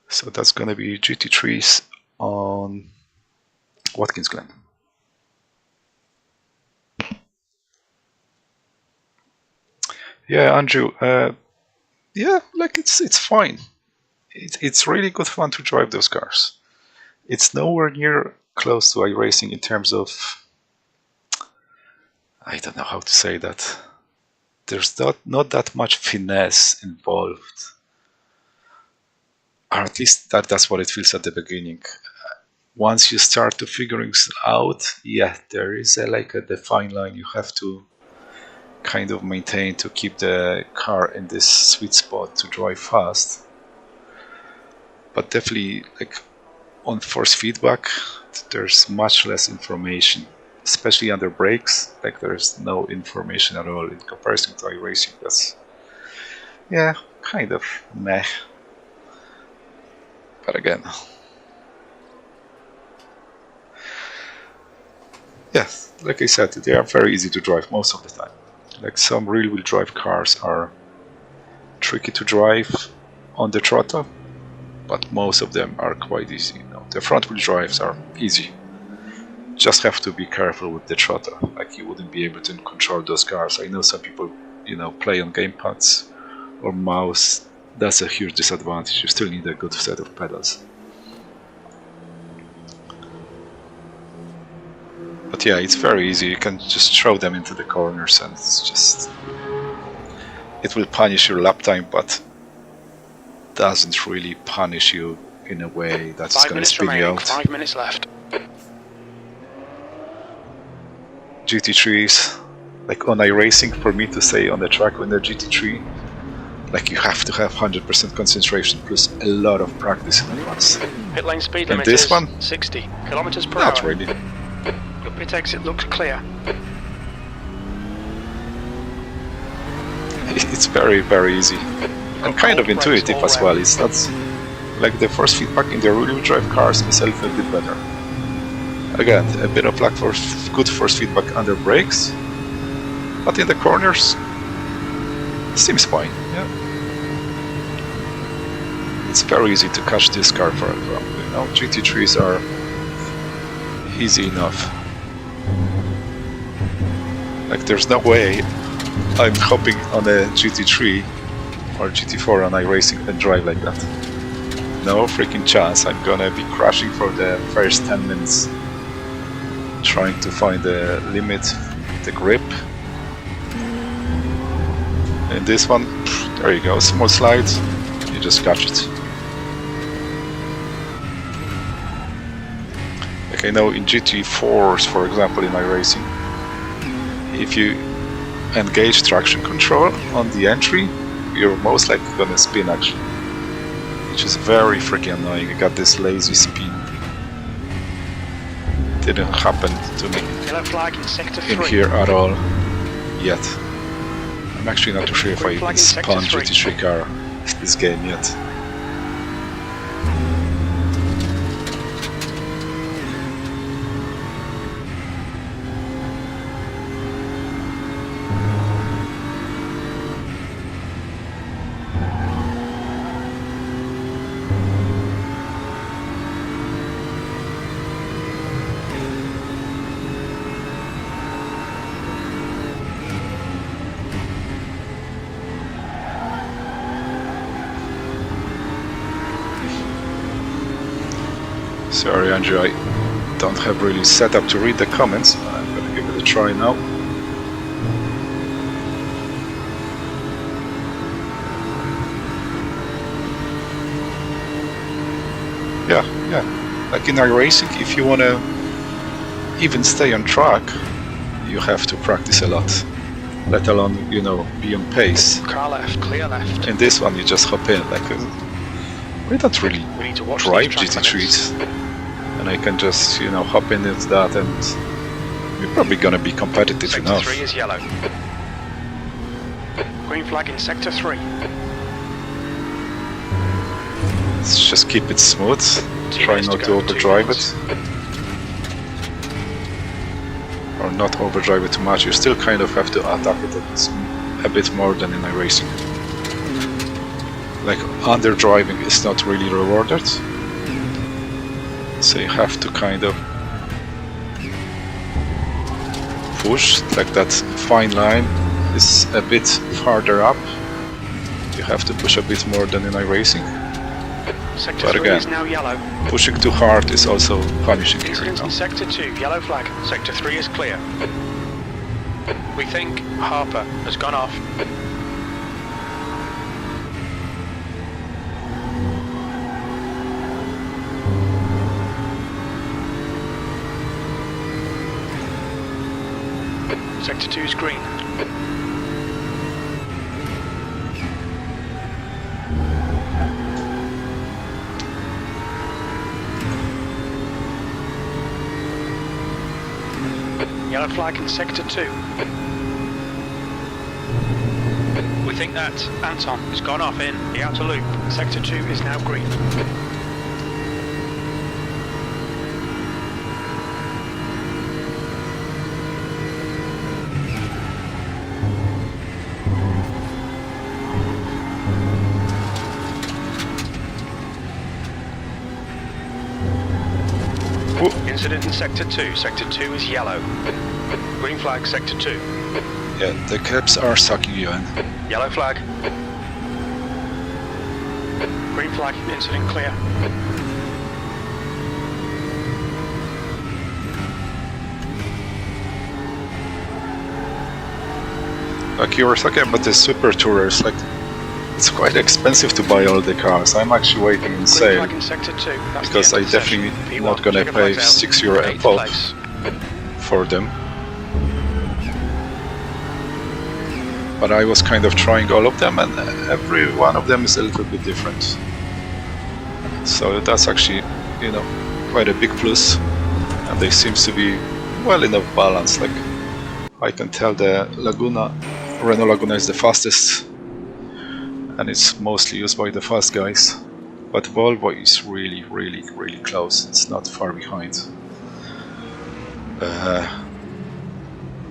So that's gonna be GT3s on Watkins Glen. Yeah, Andrew. Yeah, like it's fine. It's really good fun to drive those cars. It's nowhere near close to iRacing in terms of, I don't know how to say that. There's not that much finesse involved. Or at least that's what it feels at the beginning. once you start to figuring out, yeah, there is like a defined line you have to kind of maintain to keep the car in this sweet spot to drive fast. But definitely, like on force feedback, there's much less information, especially under brakes. Like there's no information at all in comparison to iRacing. That's, yeah, kind of meh. But again, yes, like I said, they are very easy to drive most of the time. Like some rear-wheel drive cars are tricky to drive on the throttle, but most of them are quite easy. The front-wheel drives are easy. Just have to be careful with the throttle. Like you wouldn't be able to control those cars. I know some people, play on gamepads or mouse. That's a huge disadvantage. You still need a good set of pedals. But yeah, it's very easy. You can just throw them into the corners and it will punish your lap time, but doesn't really punish you in a way that's going to spin you out. 5 minutes left. GT3s, like on iRacing, for me to stay on the track with the GT3, like you have to have 100% concentration plus a lot of practice in advance. Pit lane speed and limit this is one, 60 kilometers per not hour. really. Your pit exit looks clear. It's very, very easy and kind of intuitive as well. It's not like the force feedback in the rear-wheel drive cars is a little bit better. Again, a bit of lack for good force feedback under brakes, but in the corners, seems fine. Yeah, it's very easy to catch this car, for example. GT3s are easy enough. Like there's no way I'm hopping on a GT3 or GT4 on iRacing and drive like that. No freaking chance. I'm gonna be crashing for the first 10 minutes, trying to find the limit, the grip. And this one, there you go, small slide, you just catch it. Like I know in GT4s, for example, in iRacing, if you engage traction control on the entry, you're most likely gonna spin actually, which is very freaking annoying. I got this lazy spin. Didn't happen to me in here at all yet. I'm actually not too sure if I even spun GT3 car this game yet. Sorry, Andrew, I don't have really set up to read the comments. I'm gonna give it a try now. Yeah. Like in iRacing, if you wanna even stay on track, you have to practice a lot. Let alone, be on pace. Car left, clear left. In this one, you just hop in. Like, we don't really drive GT3s. And I can just, hop in into that, and we're probably gonna be competitive enough. Sector 3 is yellow. Green flag in sector 3. Let's just keep it smooth. Try not to overdrive it. Or not overdrive it too much. You still kind of have to attack it a bit more than in iRacing. Like, underdriving is not really rewarded. So you have to kind of push, like that fine line is a bit farther up. You have to push a bit more than in iRacing. Sector 3 is now yellow. Pushing too hard is also punishing here. Incident in sector 2, yellow flag. Sector 3 is clear. We think Harper has gone off. Sector 2 is green. Yellow flag in Sector 2. We think that Anton has gone off in the outer loop. Sector 2 is now green. Incident in Sector 2. Sector 2 is yellow. Green flag, Sector 2. Yeah, the cabs are sucking you in. Yellow flag. Green flag, incident clear. Like you were talking about the super tourers, like it's quite expensive to buy all the cars. I'm actually waiting in sale In Sector 2. because I definitely not gonna pay €6 a pop for them. But I was kind of trying all of them, and every one of them is a little bit different. So that's actually, you know, quite a big plus, and they seems to be well enough balanced. Like I can tell the Renault Laguna is the fastest, and it's mostly used by the fast guys. But Volvo is really, really, really close. It's not far behind.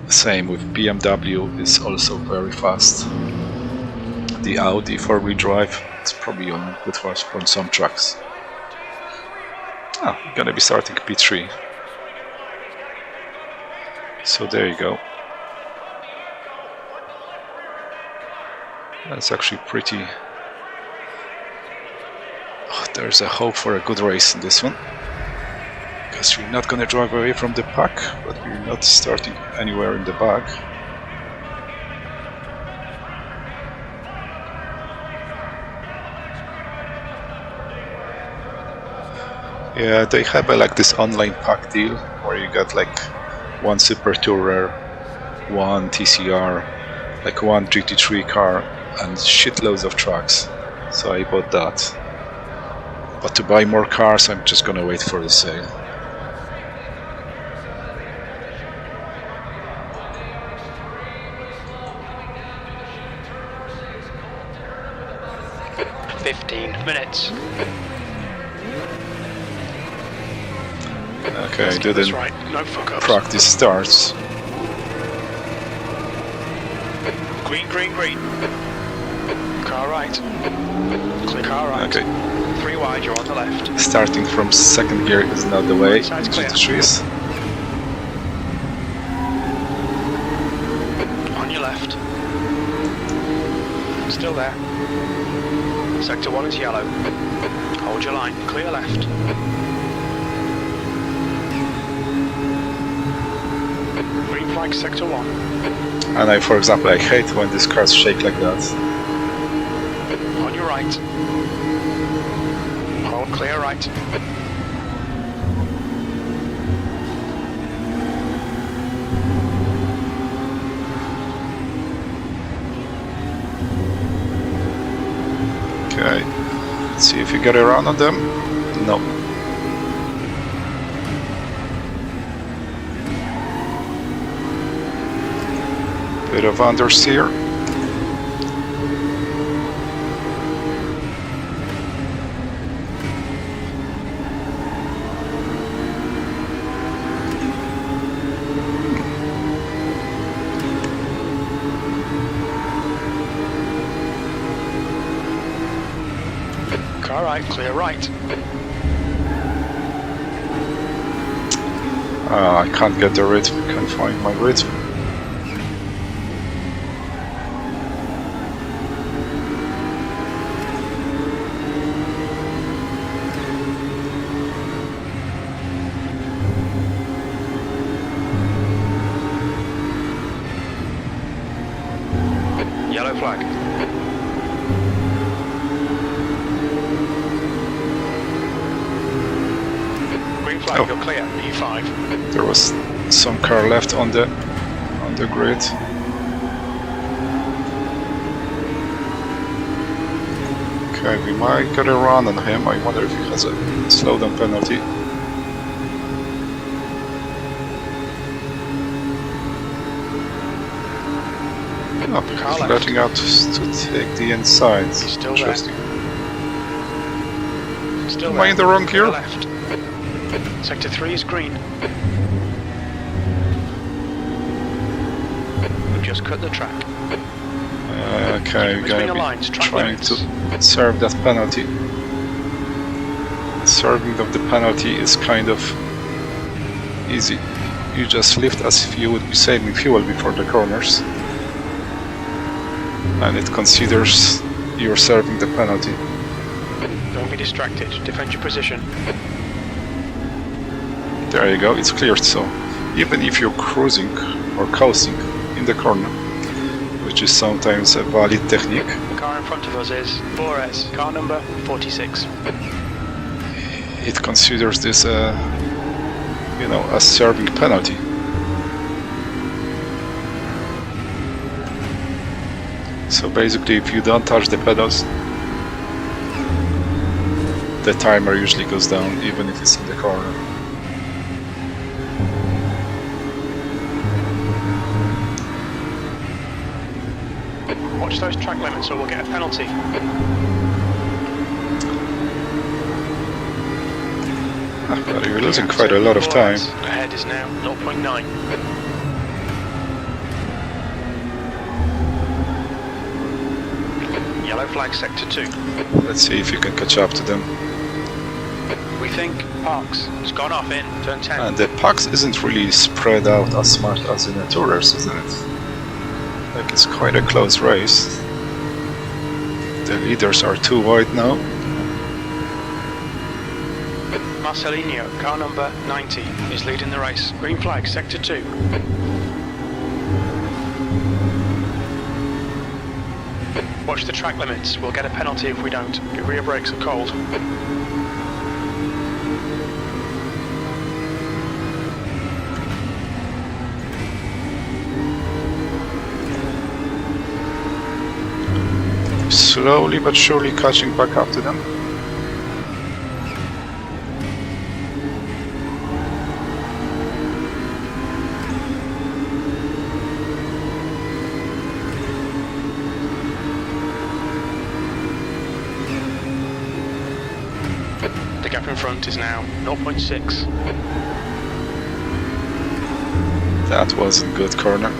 Same with BMW, is also very fast. The Audi 4-wheel drive, it's probably on good for on some tracks. We're gonna be starting P3. So there you go. That's actually pretty... there's a hope for a good race in this one. Because we're not gonna drive away from the pack, but we're not starting anywhere in the back. Yeah, they have like this online pack deal where you get like one Super Tourer, one TCR, like one GT3 car, and shitloads of tracks. So I bought that. But to buy more cars, I'm just gonna wait for the sale. Minutes. Okay, I didn't right. No practice starts. Green, green, green. Car right. Clear car right. Okay. 3 wide, you're on the left. Starting from second gear is not the way. GT3s. On your left. Still there. Sector 1 is yellow. Hold your line, clear left. Green flag, Sector 1. And for example, I hate when these cars shake like that. On your right. Hold clear right. Okay, let's see if you get around on them. No. Bit of understeer. Car right, clear right. I can't get the rhythm, can't find my rhythm. Yellow flag. Green flag, you're clear. E5. There was some car left on the grid. Okay, we might get a run on him. I wonder if he has a slowdown penalty. Oh, he's letting out to take the inside. Still interesting. There. Still Am I in the wrong gear? Left. Sector 3 is green. We've just cut the track. Okay, we're gonna be trying to serve that penalty. The serving of the penalty is kind of easy. You just lift as if you would be saving fuel before the corners, and it considers you're serving the penalty. Don't be distracted. Defend your position. There you go, it's cleared. So even if you're cruising or coasting in the corner, which is sometimes a valid technique, the car in front of us is 4S, car number 46. it considers this a serving penalty. So basically, if you don't touch the pedals, the timer usually goes down, even if it's in the corner. Watch those track limits or we'll get a penalty. But you're losing quite a lot of time. Ahead is now 0.9. Yellow flag sector 2. Let's see if you can catch up to them. We think Parks has gone off in turn 10. And the Parks isn't really spread out as much as in the Tourers, isn't it? Like, it's quite a close race. The leaders are too wide now. Marcelinho, car number 90, is leading the race. Green flag, sector 2. Watch the track limits. We'll get a penalty if we don't. Your rear brakes are cold. Slowly but surely catching back up to them. The gap in front is now 0.6. That wasn't good corner.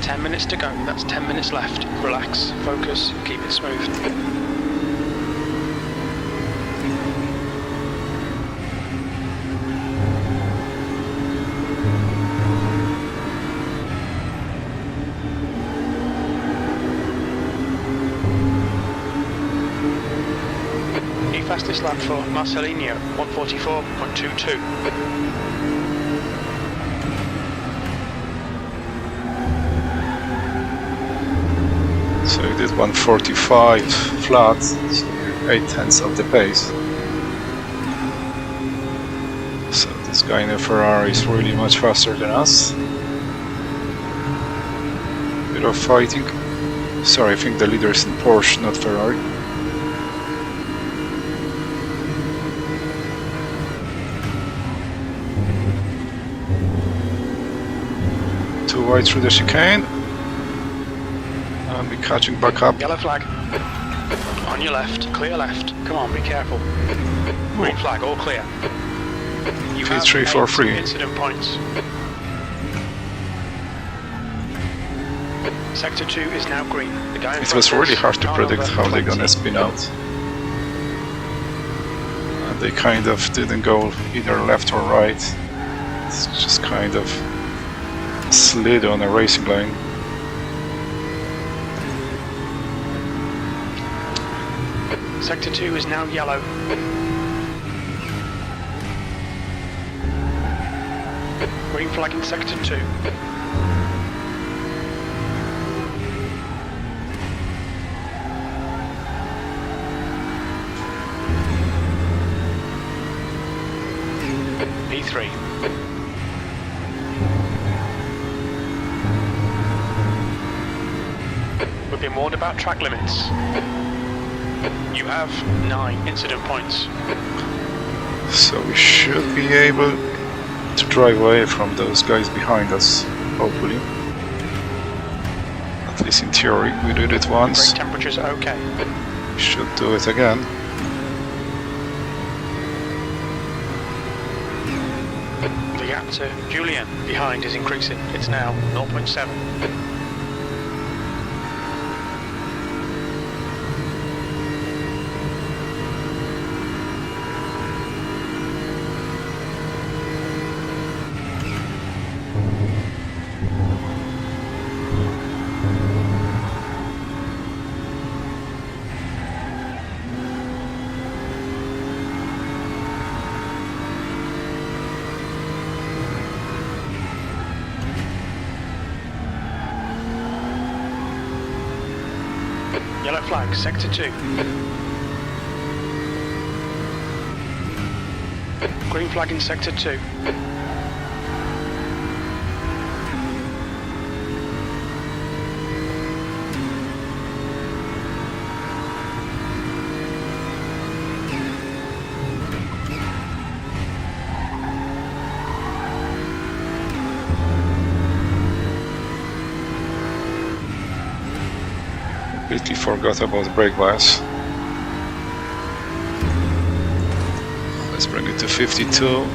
10 minutes to go, that's 10 minutes left. Relax, focus, keep it smooth. New fastest lap for Marcelinho, 1:44.22. So you did 145 flat, so 8/10 of the pace. So this guy in a Ferrari is really much faster than us. Bit of fighting. Sorry, I think the leader is in Porsche, not Ferrari. Too wide through the chicane. And we're catching back up. Yellow flag. On your left, clear left. Come on, be careful. Green flag, all clear. You have 3-3-4-3. 8 incident points. Sector 2 is now green. The guy in It front was of really us, hard to car predict number how they're 20. gonna spin out. And they kind of didn't go either left or right. It's just kind of slid on a racing line. Sector 2 is now yellow. Green flagging sector 2. P3. about track limits. You have 9 incident points. So we should be able to drive away from those guys behind us, hopefully. At least in theory, we did it once. Brake temperature's okay. We should do it again. The gap to Julian behind is increasing. It's now 0.7. Yellow flag, sector 2. Green flag in sector 2. Completely forgot about brake bias. Let's bring it to 52.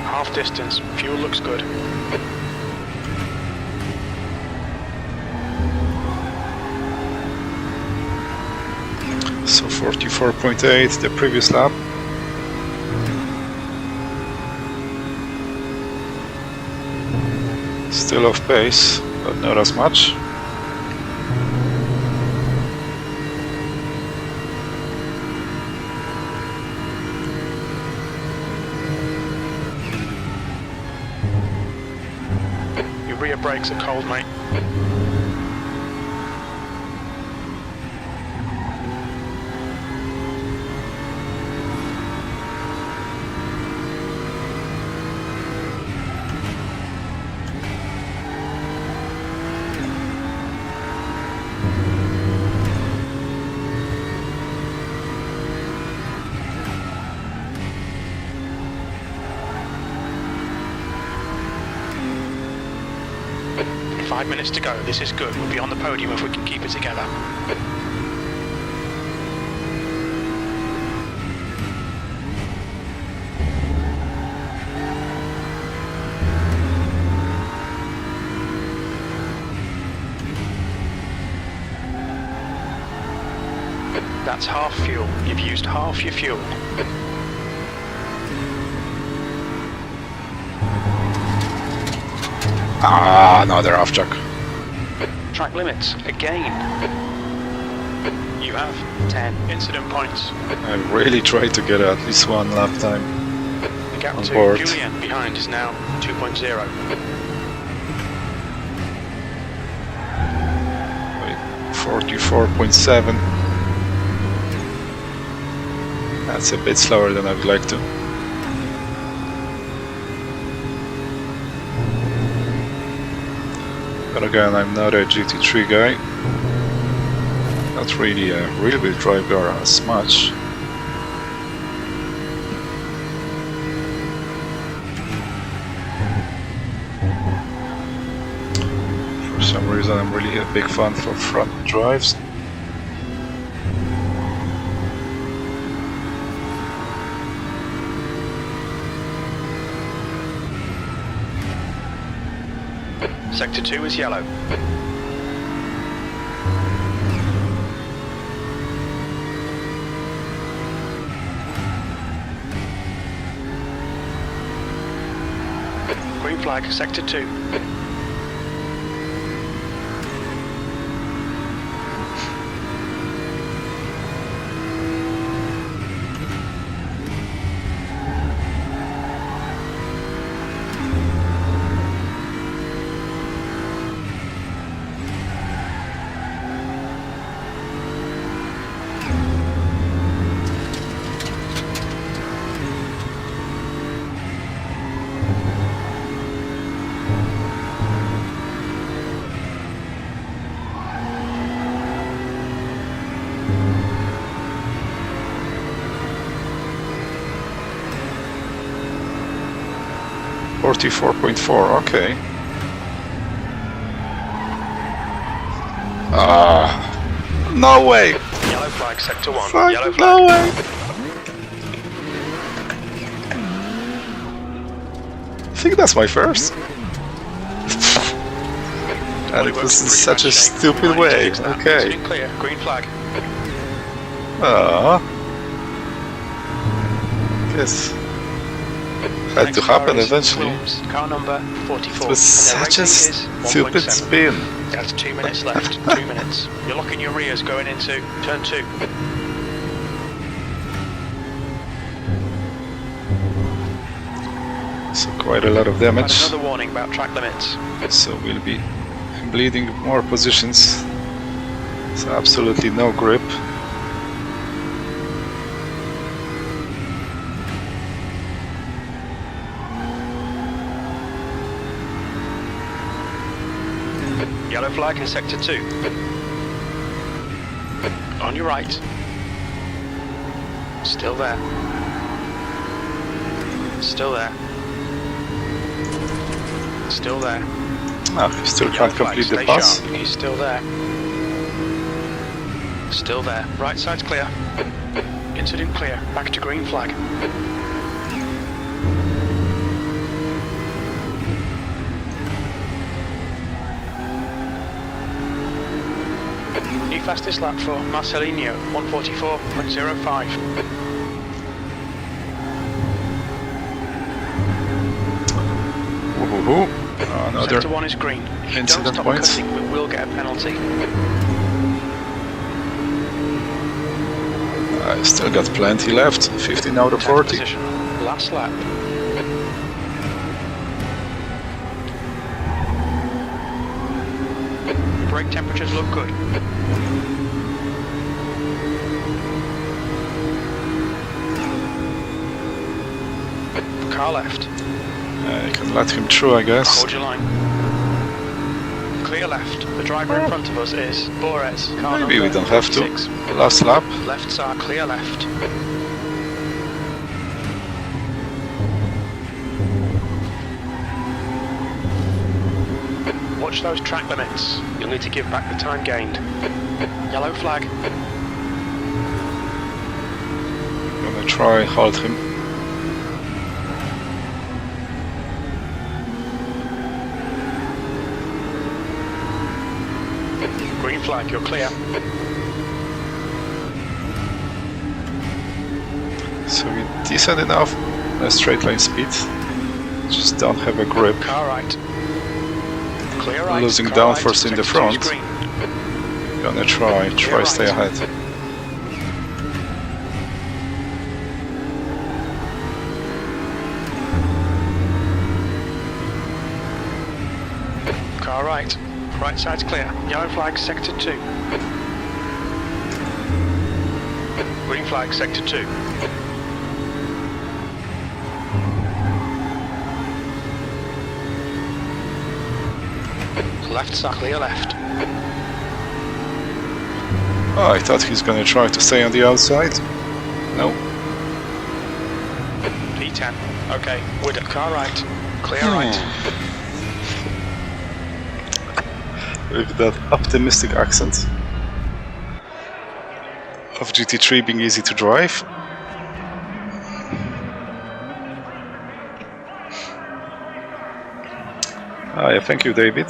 Half distance, fuel looks good. So 44.8, the previous lap. Still off pace, but not as much. Your rear brakes are cold, mate. Five minutes to go. This is good. We'll be on the podium if we can keep it together. That's half fuel. You've used half your fuel. Ah, no, they're off track. Track limits, again. You have 10 incident points. I really tried to get at least one lap time. The gap on to board. Julian behind is now 2.0. Wait, 44.7. That's a bit slower than I would like to. But again, I'm not a GT3 guy. Not really a rear-wheel drive car as much. For some reason, I'm really a big fan for front drives. Sector 2 is yellow. Green flag, sector 2. 44.4, okay. No way! Yellow flag, sector 1. Fuck, Yellow flag. no way! I think that's my first. And it was in such a stupid way. Okay. Clear. Green flag. Guess had to happen eventually. Car number 44. It was such a stupid spin. That's 2 minutes left. 2 minutes. You're locking your rears going into turn 2. So quite a lot of damage. Another warning about track limits. So we'll be bleeding more positions. So absolutely no grip. Yellow flag in sector 2. On your right. Still there. Still there. Still there. Ah, you still can't complete the pass. Sharp. He's still there. Still there. Right side's clear. Incident clear. Back to green flag. New fastest lap for Marcelinho, 144.05. Another Sector 1 is green. If you don't incident stop point. cutting, we will get a penalty. I still got plenty left. 15 out of 40. Position. Last lap. Brake temperatures look good. Car left. You can let him through, I guess. Hold your line. Clear left. The driver in front of us is Boris. Car Maybe we number don't have to. 46. Last lap. Lefts are clear left. Watch those track limits. You'll need to give back the time gained. Yellow flag. I'm gonna try hold him. Green flag, you're clear. So we're decent enough. Straight line speed. Just don't have a grip. Car right. Clear right. Losing Car downforce right. in the Sector 2 is front. green. Gonna try right. stay ahead. Car right. Right side's clear. Yellow flag, sector 2. Green flag, sector 2. Left side, clear left. Oh, I thought he's gonna try to stay on the outside. No. P10. Okay, with a car right. Clear right. With that optimistic accent of GT3 being easy to drive. Ah, yeah, thank you, David.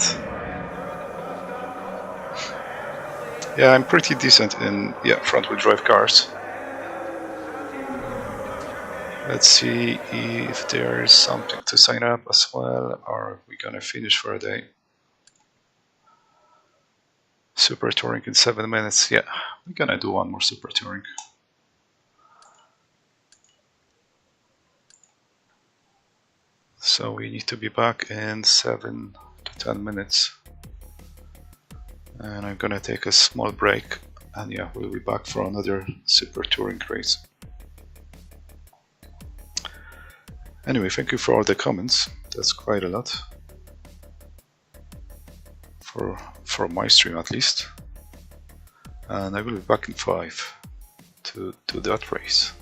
Yeah, I'm pretty decent in front-wheel drive cars. Let's see if there's something to sign up as well, or are we gonna finish for a day? Super Touring in 7 minutes. Yeah, we're gonna do one more Super Touring. So we need to be back in 7 to 10 minutes. And I'm gonna take a small break. And yeah, we'll be back for another Super Touring race. Anyway, thank you for all the comments. That's quite a lot. For my stream at least. And I will be back in 5 to do that race.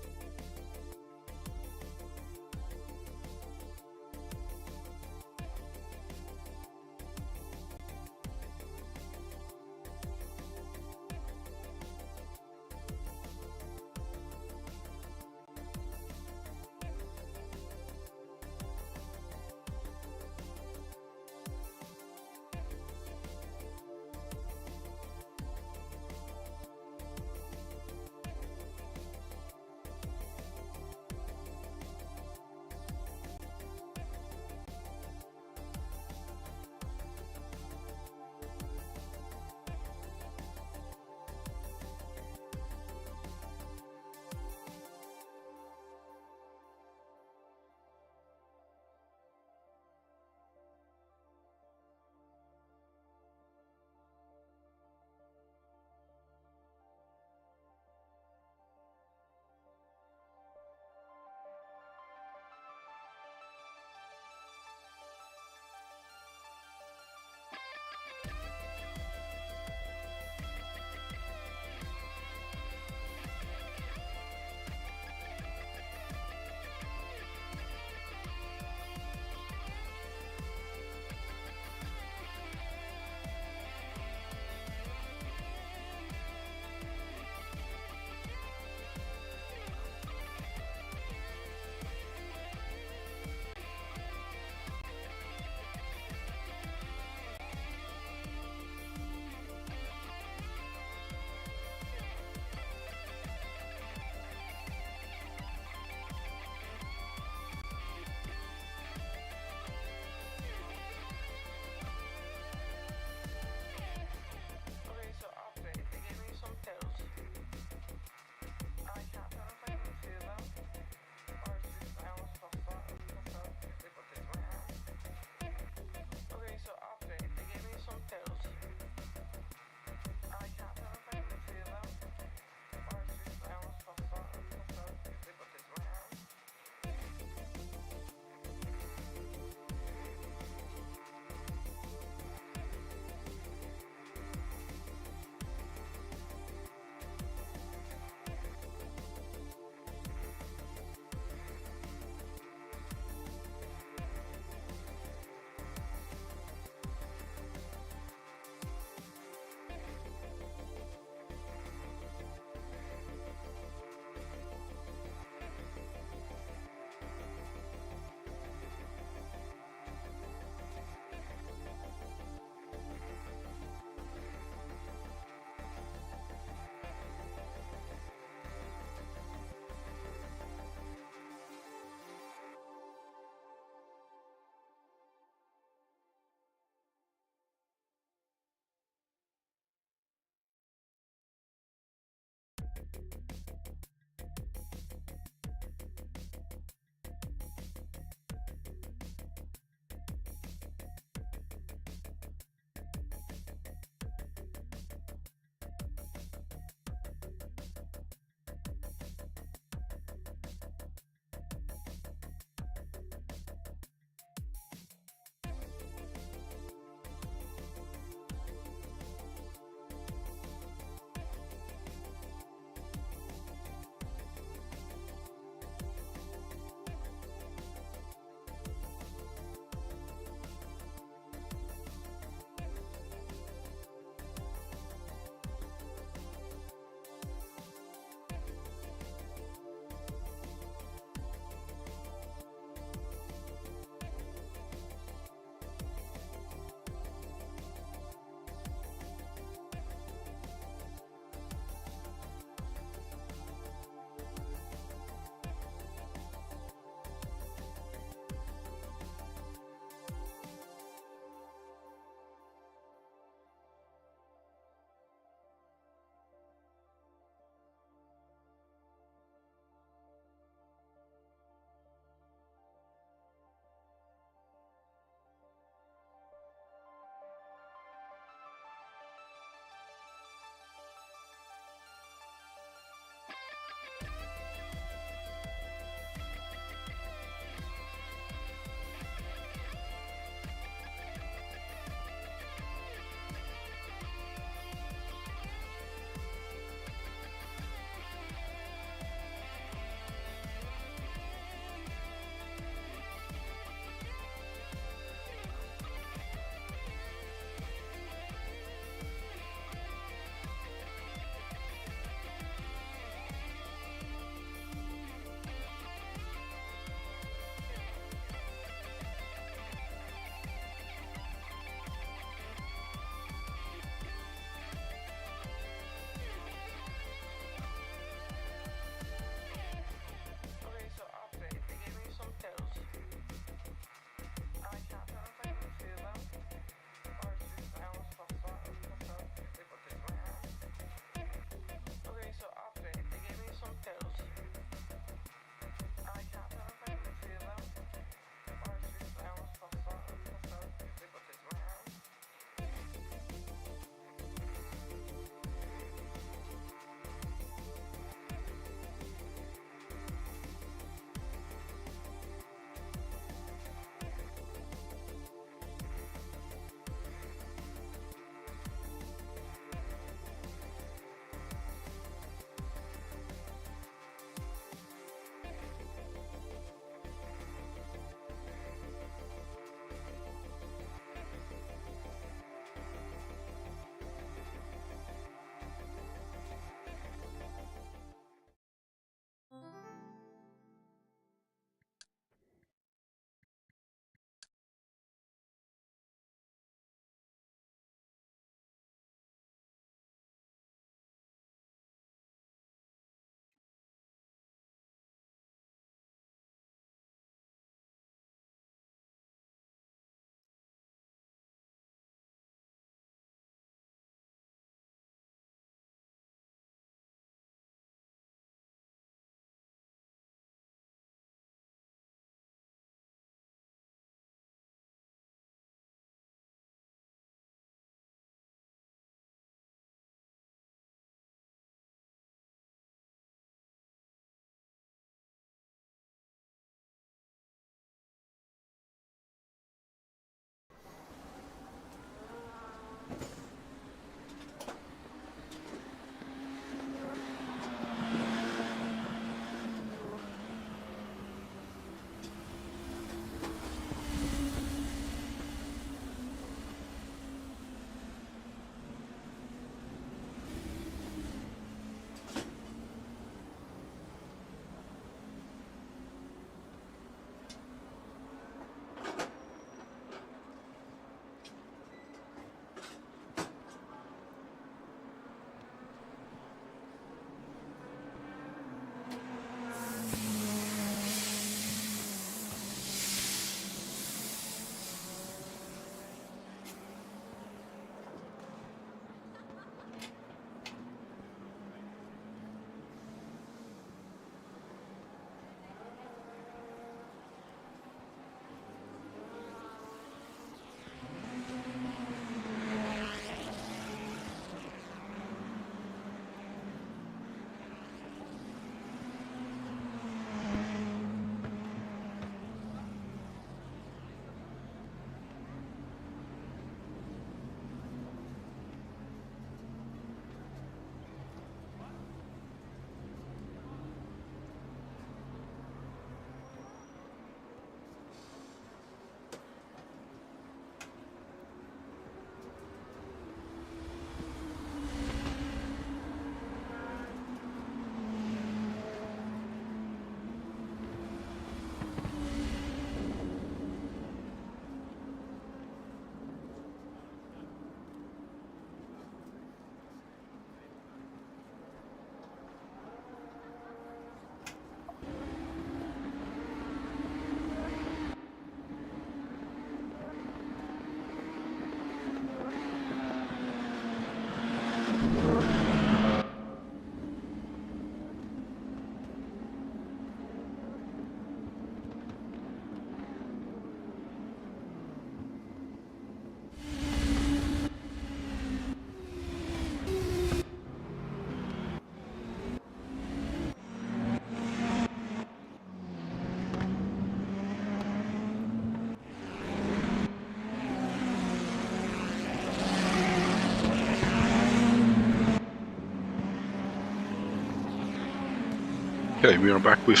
Okay, we are back with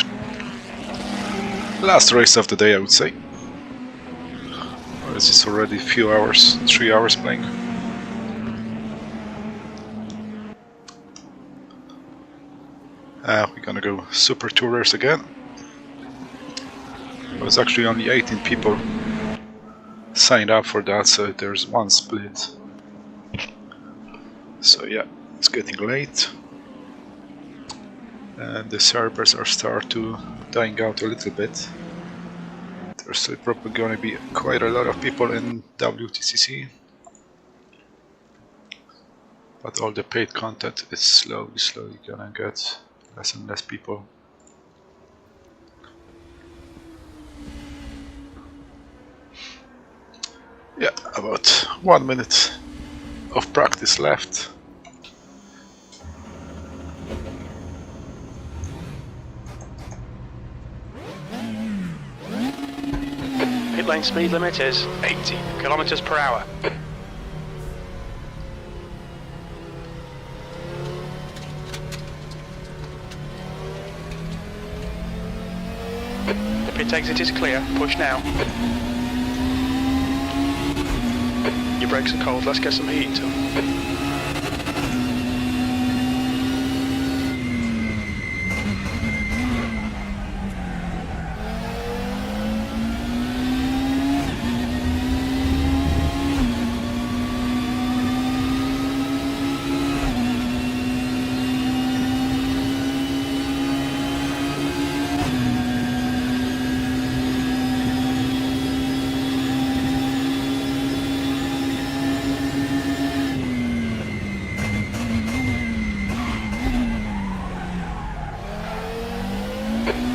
last race of the day, I would say. Or is this already a few hours, 3 hours playing? We're gonna go Super Tourers again. It was actually only 18 people signed up for that, so there's one split. So yeah, it's getting late. And the servers are start to dying out a little bit. There's still probably going to be quite a lot of people in WTCC, but all the paid content is slowly gonna get less and less people. Yeah, about 1 minute of practice left. Pit lane speed limit is 80 kilometers per hour. The pit exit is clear. Push now. Your brakes are cold. Let's get some heat into them.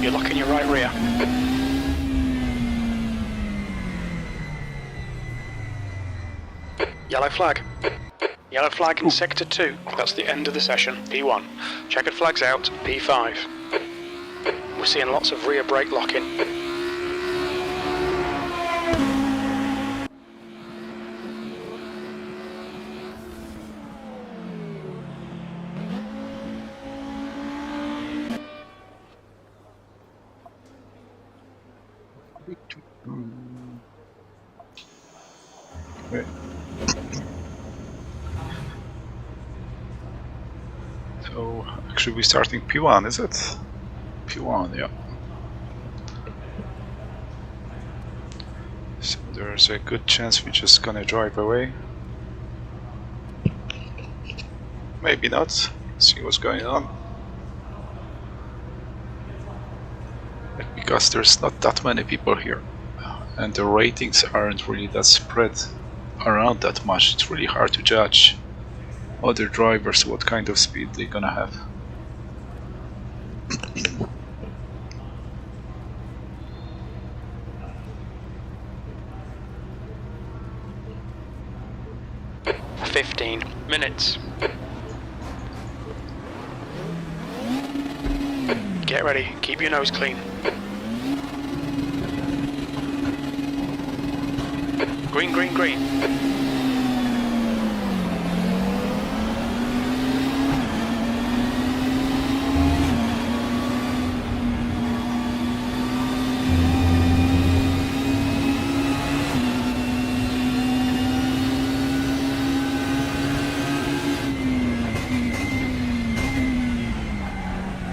You're locking your right rear. Yellow flag. Yellow flag in sector 2. That's the end of the session. P1. Checkered flags out. P5. We're seeing lots of rear brake locking. Okay. So actually we're starting P1, is it? P1, yeah. So there's a good chance we're just gonna drive away. Maybe not. See what's going on. Because there's not that many people here. And the ratings aren't really that spread around that much. It's really hard to judge other drivers what kind of speed they're gonna have. "15 minutes. Get ready, keep your nose clean. Green, green, green.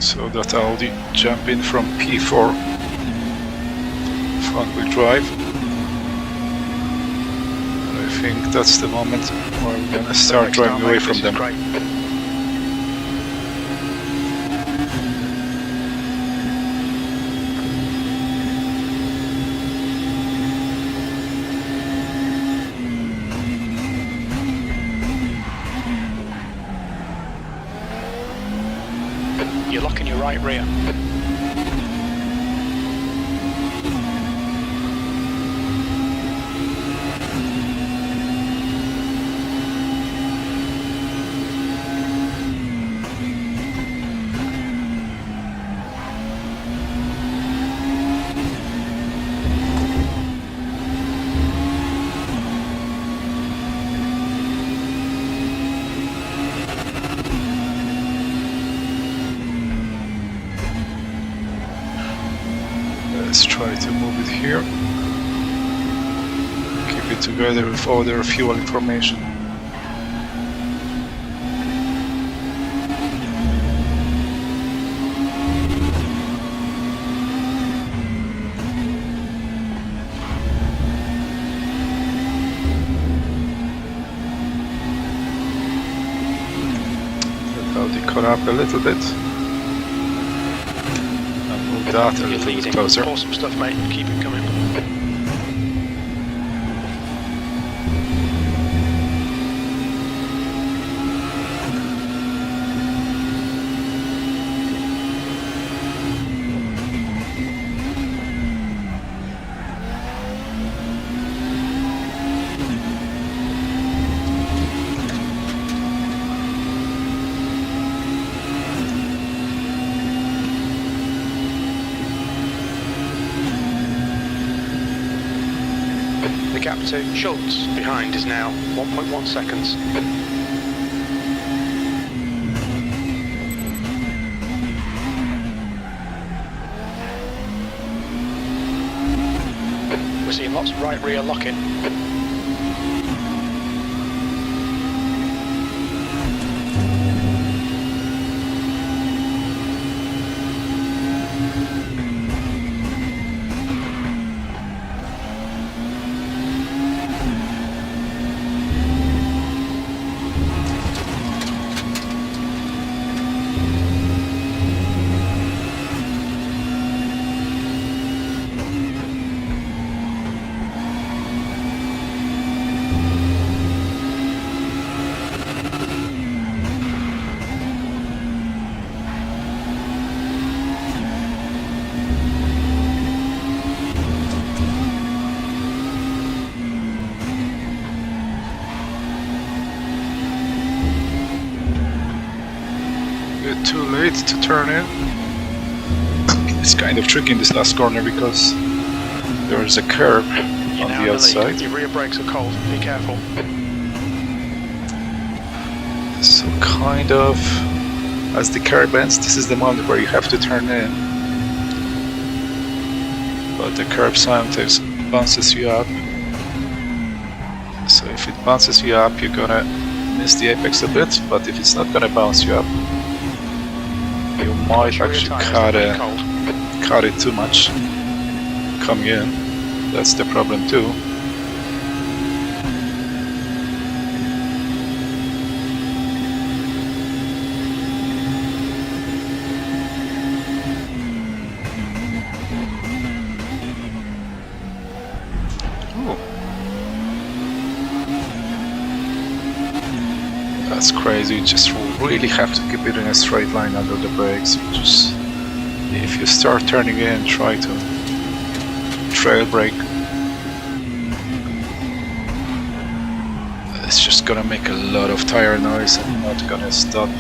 So that Audi jump in from P4 front wheel drive. I think that's the moment where we're gonna start driving away from them. You're locking your right rear. here. Keep it together with other fuel information. Cut up a little bit and move that a little bit closer. Awesome stuff, mate. Keep it coming. The gap to Schultz behind is now 1.1 seconds. We're seeing lots of right rear lock-in. Too late to turn in. It's kind of tricky in this last corner because there is a curb on the outside. Your rear brakes are cold, be careful. So kind of as the curb ends, this is the moment where you have to turn in. But the curb sometimes bounces you up. So if it bounces you up, you're gonna miss the apex a bit, but if it's not gonna bounce you up, you might actually cut it too much coming in. That's the problem too. That's crazy. You just really have to keep it in a straight line under the brakes. If you start turning in, try to trail brake. It's just gonna make a lot of tire noise and not gonna stop.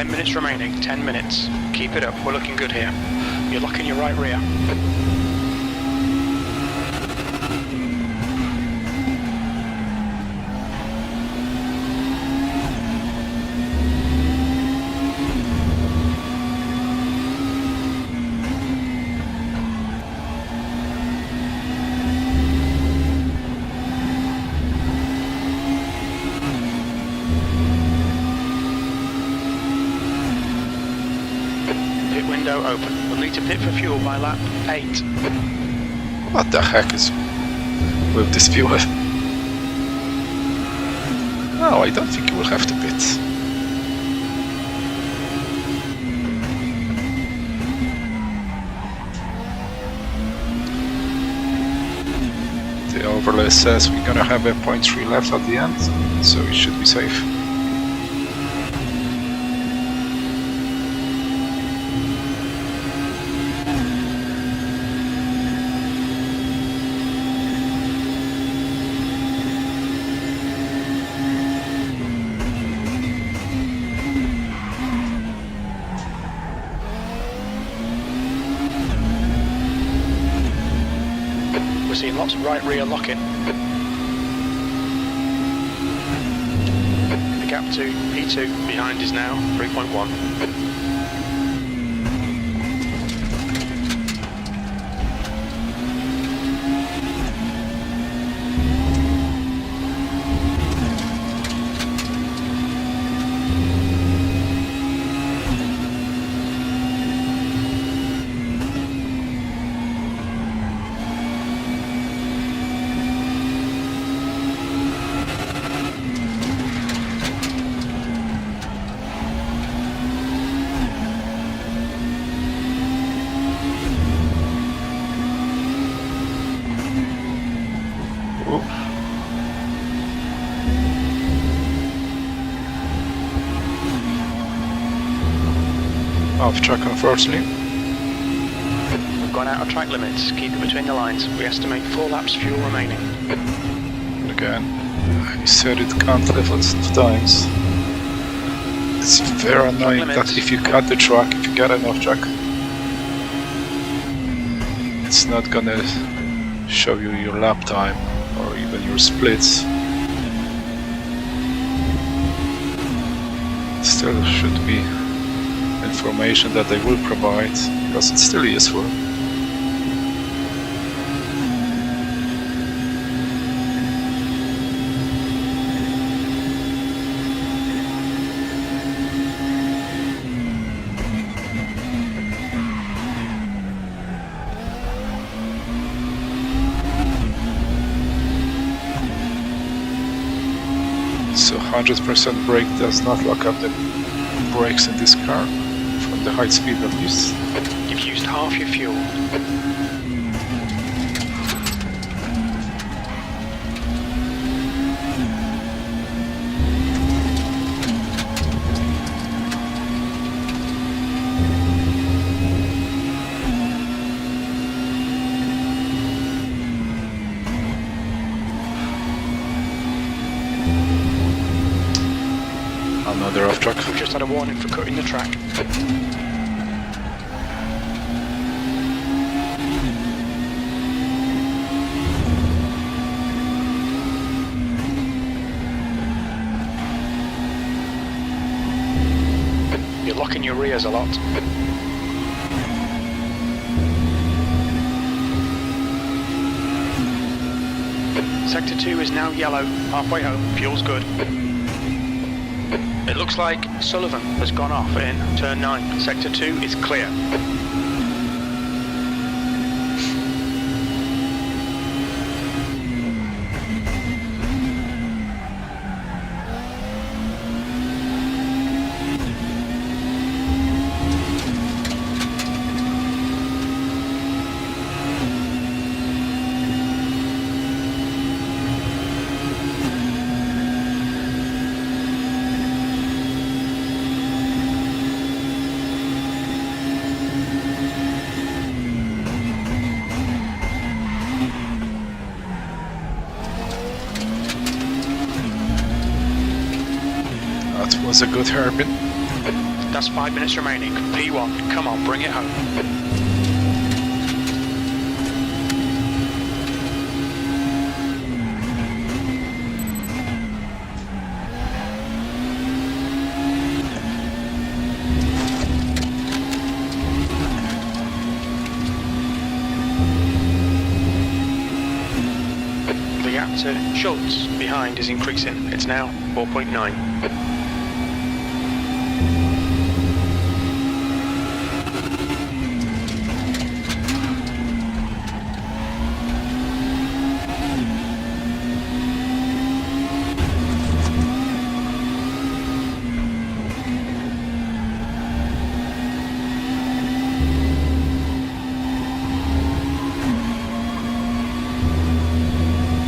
Minutes remaining, 10 minutes. Keep it up, we're looking good here. You're locking your right rear. Window open. We'll need to pit for fuel by lap 8. What the heck is with this fuel? No, I don't think you will have to pit. The overlay says we're gonna have a 0.3 left at the end, so we should be safe. Seeing lots of right rear lock-in. to P2, behind is now 3.1. Off track, unfortunately. We've gone out of track limits. Keep it between the lines. We estimate 4 laps fuel remaining. And again, I said it countless of times. It's very annoying that if you cut the track, if you get an off track, it's not gonna show you your lap time or even your splits. Still should be information that they will provide, because it's still useful. So 100% brake does not lock up the brakes in this car. The high speed at least. You've used half your fuel. Another off track. We've just had a warning for cutting the track. You're locking your rears a lot. Sector 2 is now yellow. Halfway home. Fuel's good. It looks like Sullivan has gone off in turn 9. Sector 2 is clear. That was a good hairpin. That's 5 minutes remaining. P1, come on, bring it home. The gap to Schultz behind is increasing. It's now 4.9.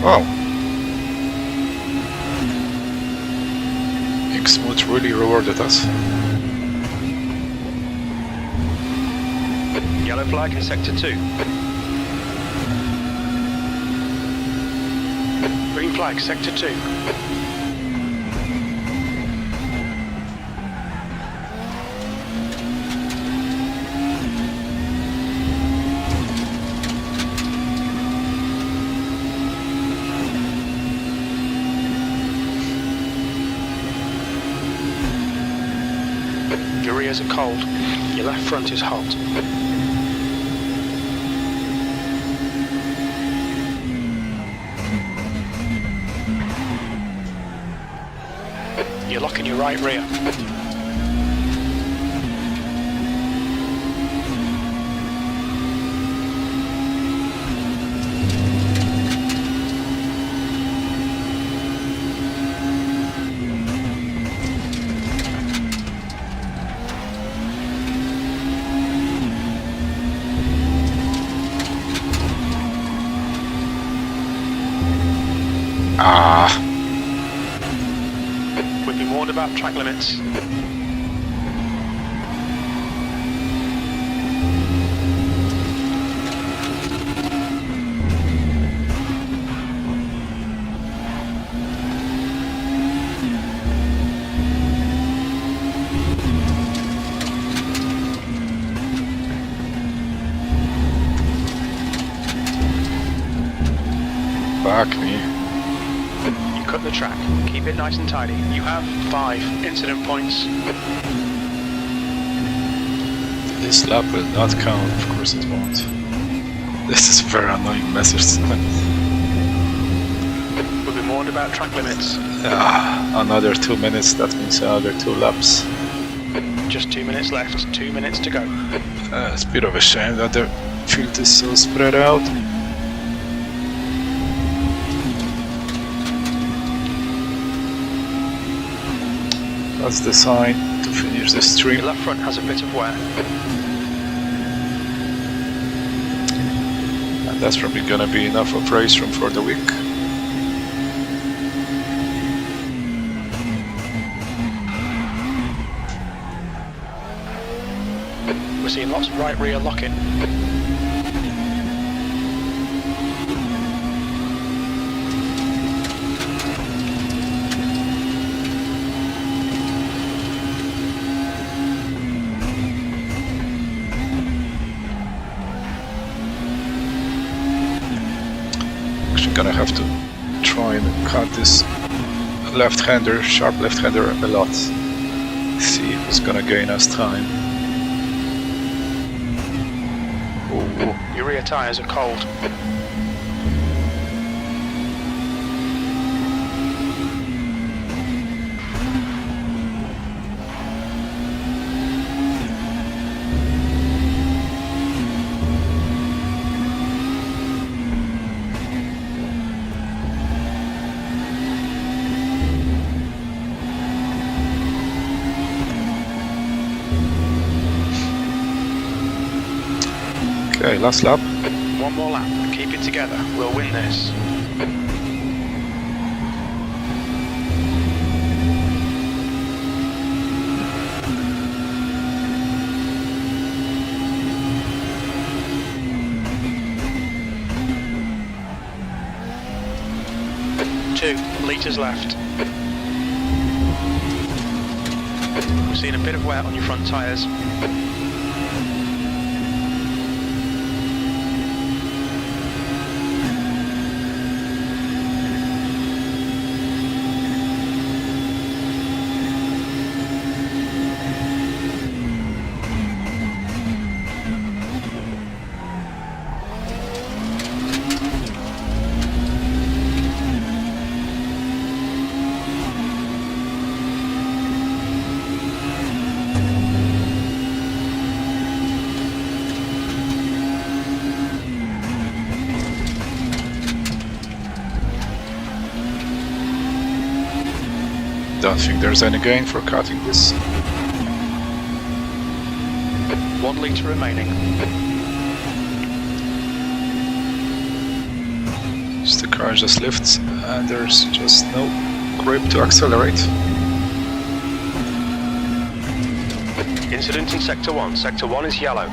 Wow. Smooth really rewarded us. Yellow flag in sector 2. Green flag, sector 2. tyres are cold. Your left front is hot. You're locking your right rear. We've been warned about track limits. Back me. You cut the track. Keep it nice and tidy. You have 5 incident points. This lap will not count, of course it won't. This is a very annoying message. We've been warned about track limits. Another 2 minutes, that means another 2 laps. Just 2 minutes left, 2 minutes to go. It's a bit of a shame that the field is so spread out. That's the sign to finish the stream. Your left front has a bit of wear. And that's probably gonna be enough of RaceRoom for the week. We're seeing lots of right rear lock-in. Gonna have to try and cut this left-hander, sharp left-hander a lot. See if it's gonna gain us time. Ooh. Your rear tyres are cold. Okay, last lap. One more lap. Keep it together. We'll win this. Two litres left. We're seeing a bit of wear on your front tyres. Don't think there's any gain for cutting this. 1 litre remaining. The car just lifts and there's just no grip to accelerate. Incident in Sector 1. Sector 1 is yellow.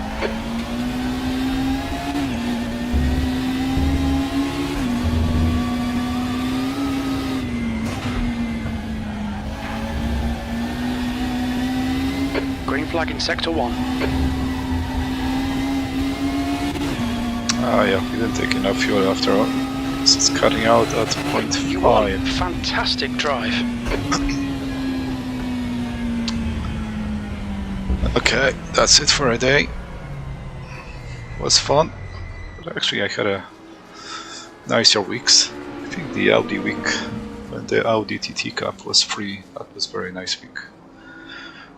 Green flag in Sector 1. Ah yeah, we didn't take enough fuel after all. This is cutting out at 0.5. Fantastic drive. Okay, that's it for a day. Was fun, but actually I had a nicer weeks. I think the Audi week when the Audi TT Cup was free, that was very nice week.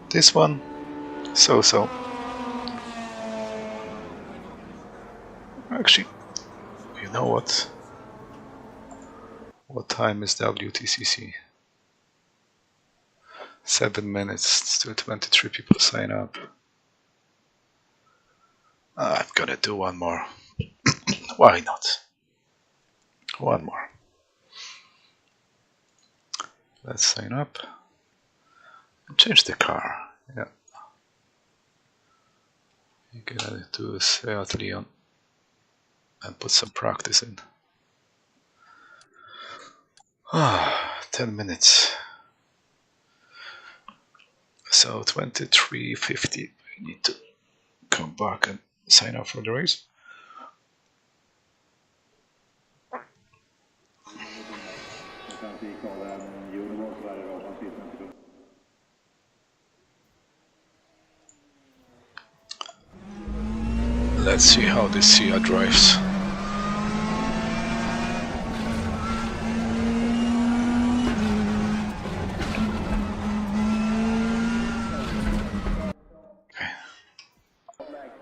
This one, so. Actually, you know what? What time is WTCC? 7 minutes, still 23 people sign up. I'm gonna do one more. Why not? One more. Let's sign up. And change the car. Yeah. You're gonna do a Seat Leon and put some practice in. 10 minutes. So 23:50. I need to come back and sign up for the race. Let's see how this Seat drives.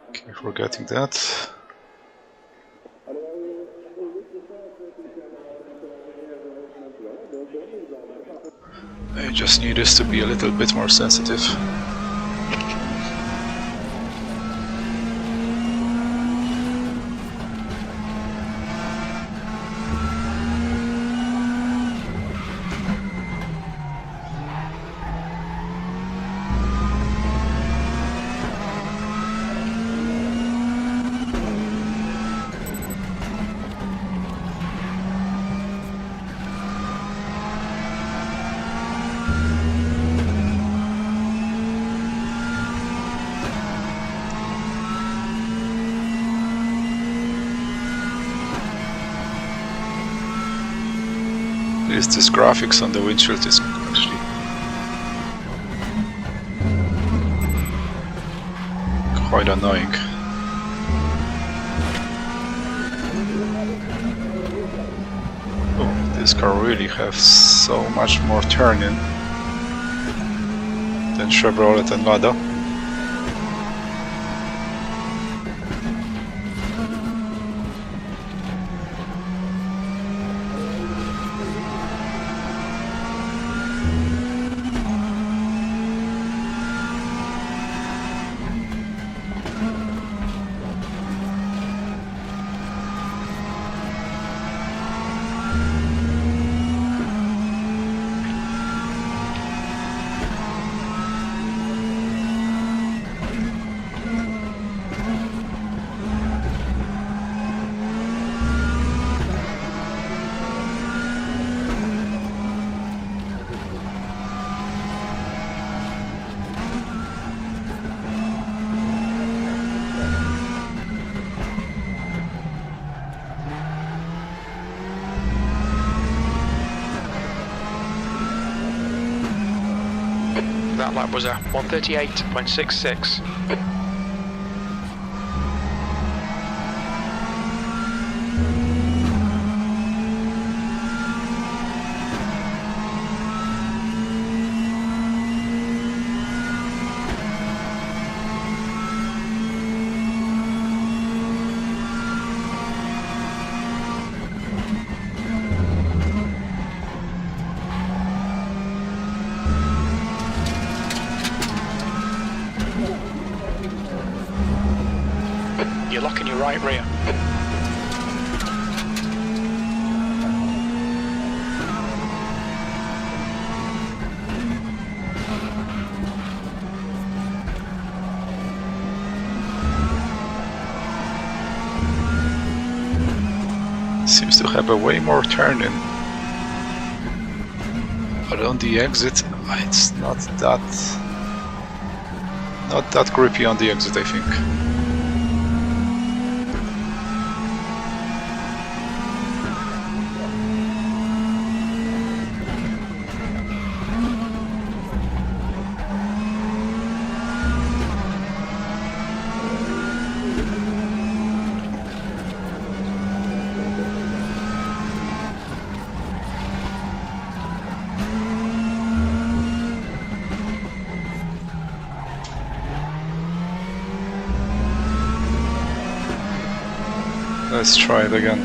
Okay, forgetting that. I just need this to be a little bit more sensitive. This graphics on the windshield is actually quite annoying. Oh, this car really has so much more turning than Chevrolet and Lada. That lap was a 1:38.66. You're locking your right rear. Seems to have a way more turning, but on the exit it's not that grippy on the exit, I think. Let's try it again.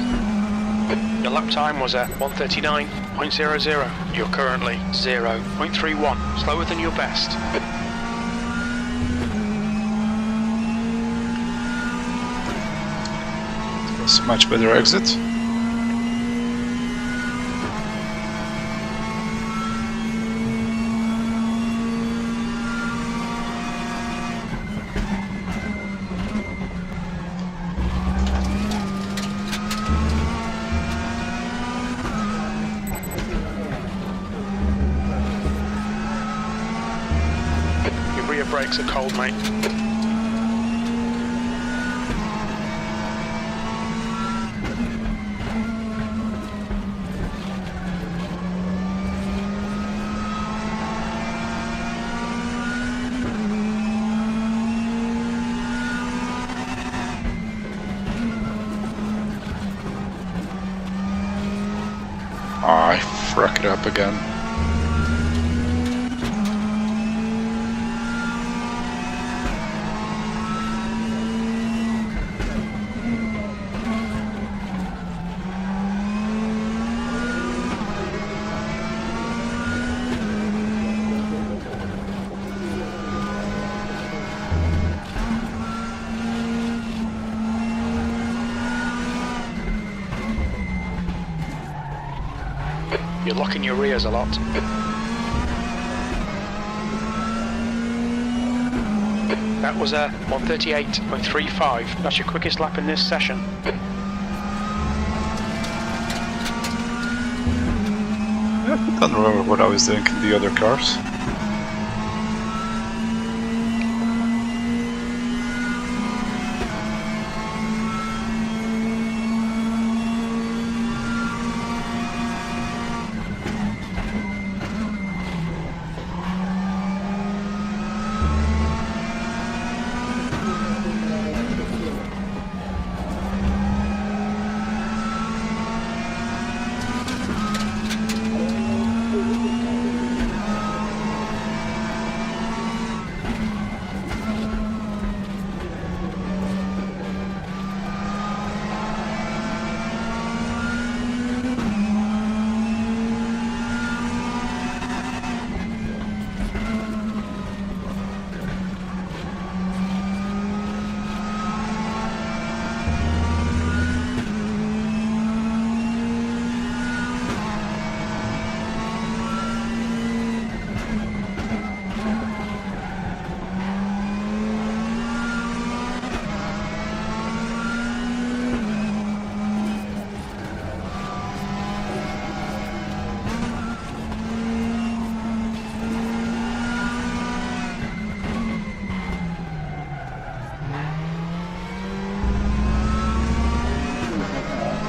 Your lap time was at 1:39.00. You're currently 0.31, slower than your best. That's a much better exit. Your brakes are cold, mate. I frack it up again. You're locking your rears a lot. That was a 1:38.35. That's your quickest lap in this session. I don't remember what I was doing in the other cars.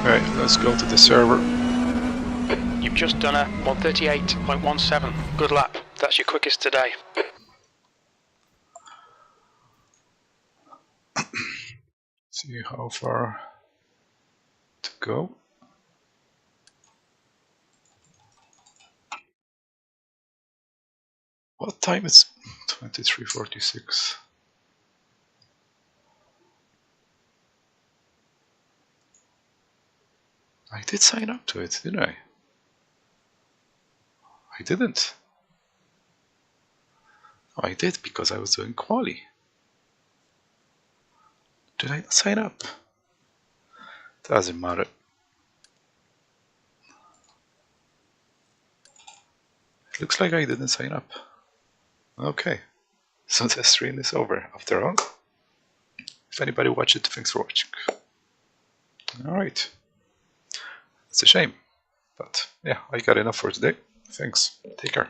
Right, let's go to the server. You've just done a 1:38.17. Good lap. That's your quickest today. See how far to go. What time is 23:46? I did sign up to it, didn't I? I didn't. Oh, I did because I was doing quali. Did I not sign up? Doesn't matter. It looks like I didn't sign up. Okay, so the stream is over after all. If anybody watched it, thanks for watching. Alright. It's a shame, but yeah, I got enough for today. Thanks. Take care.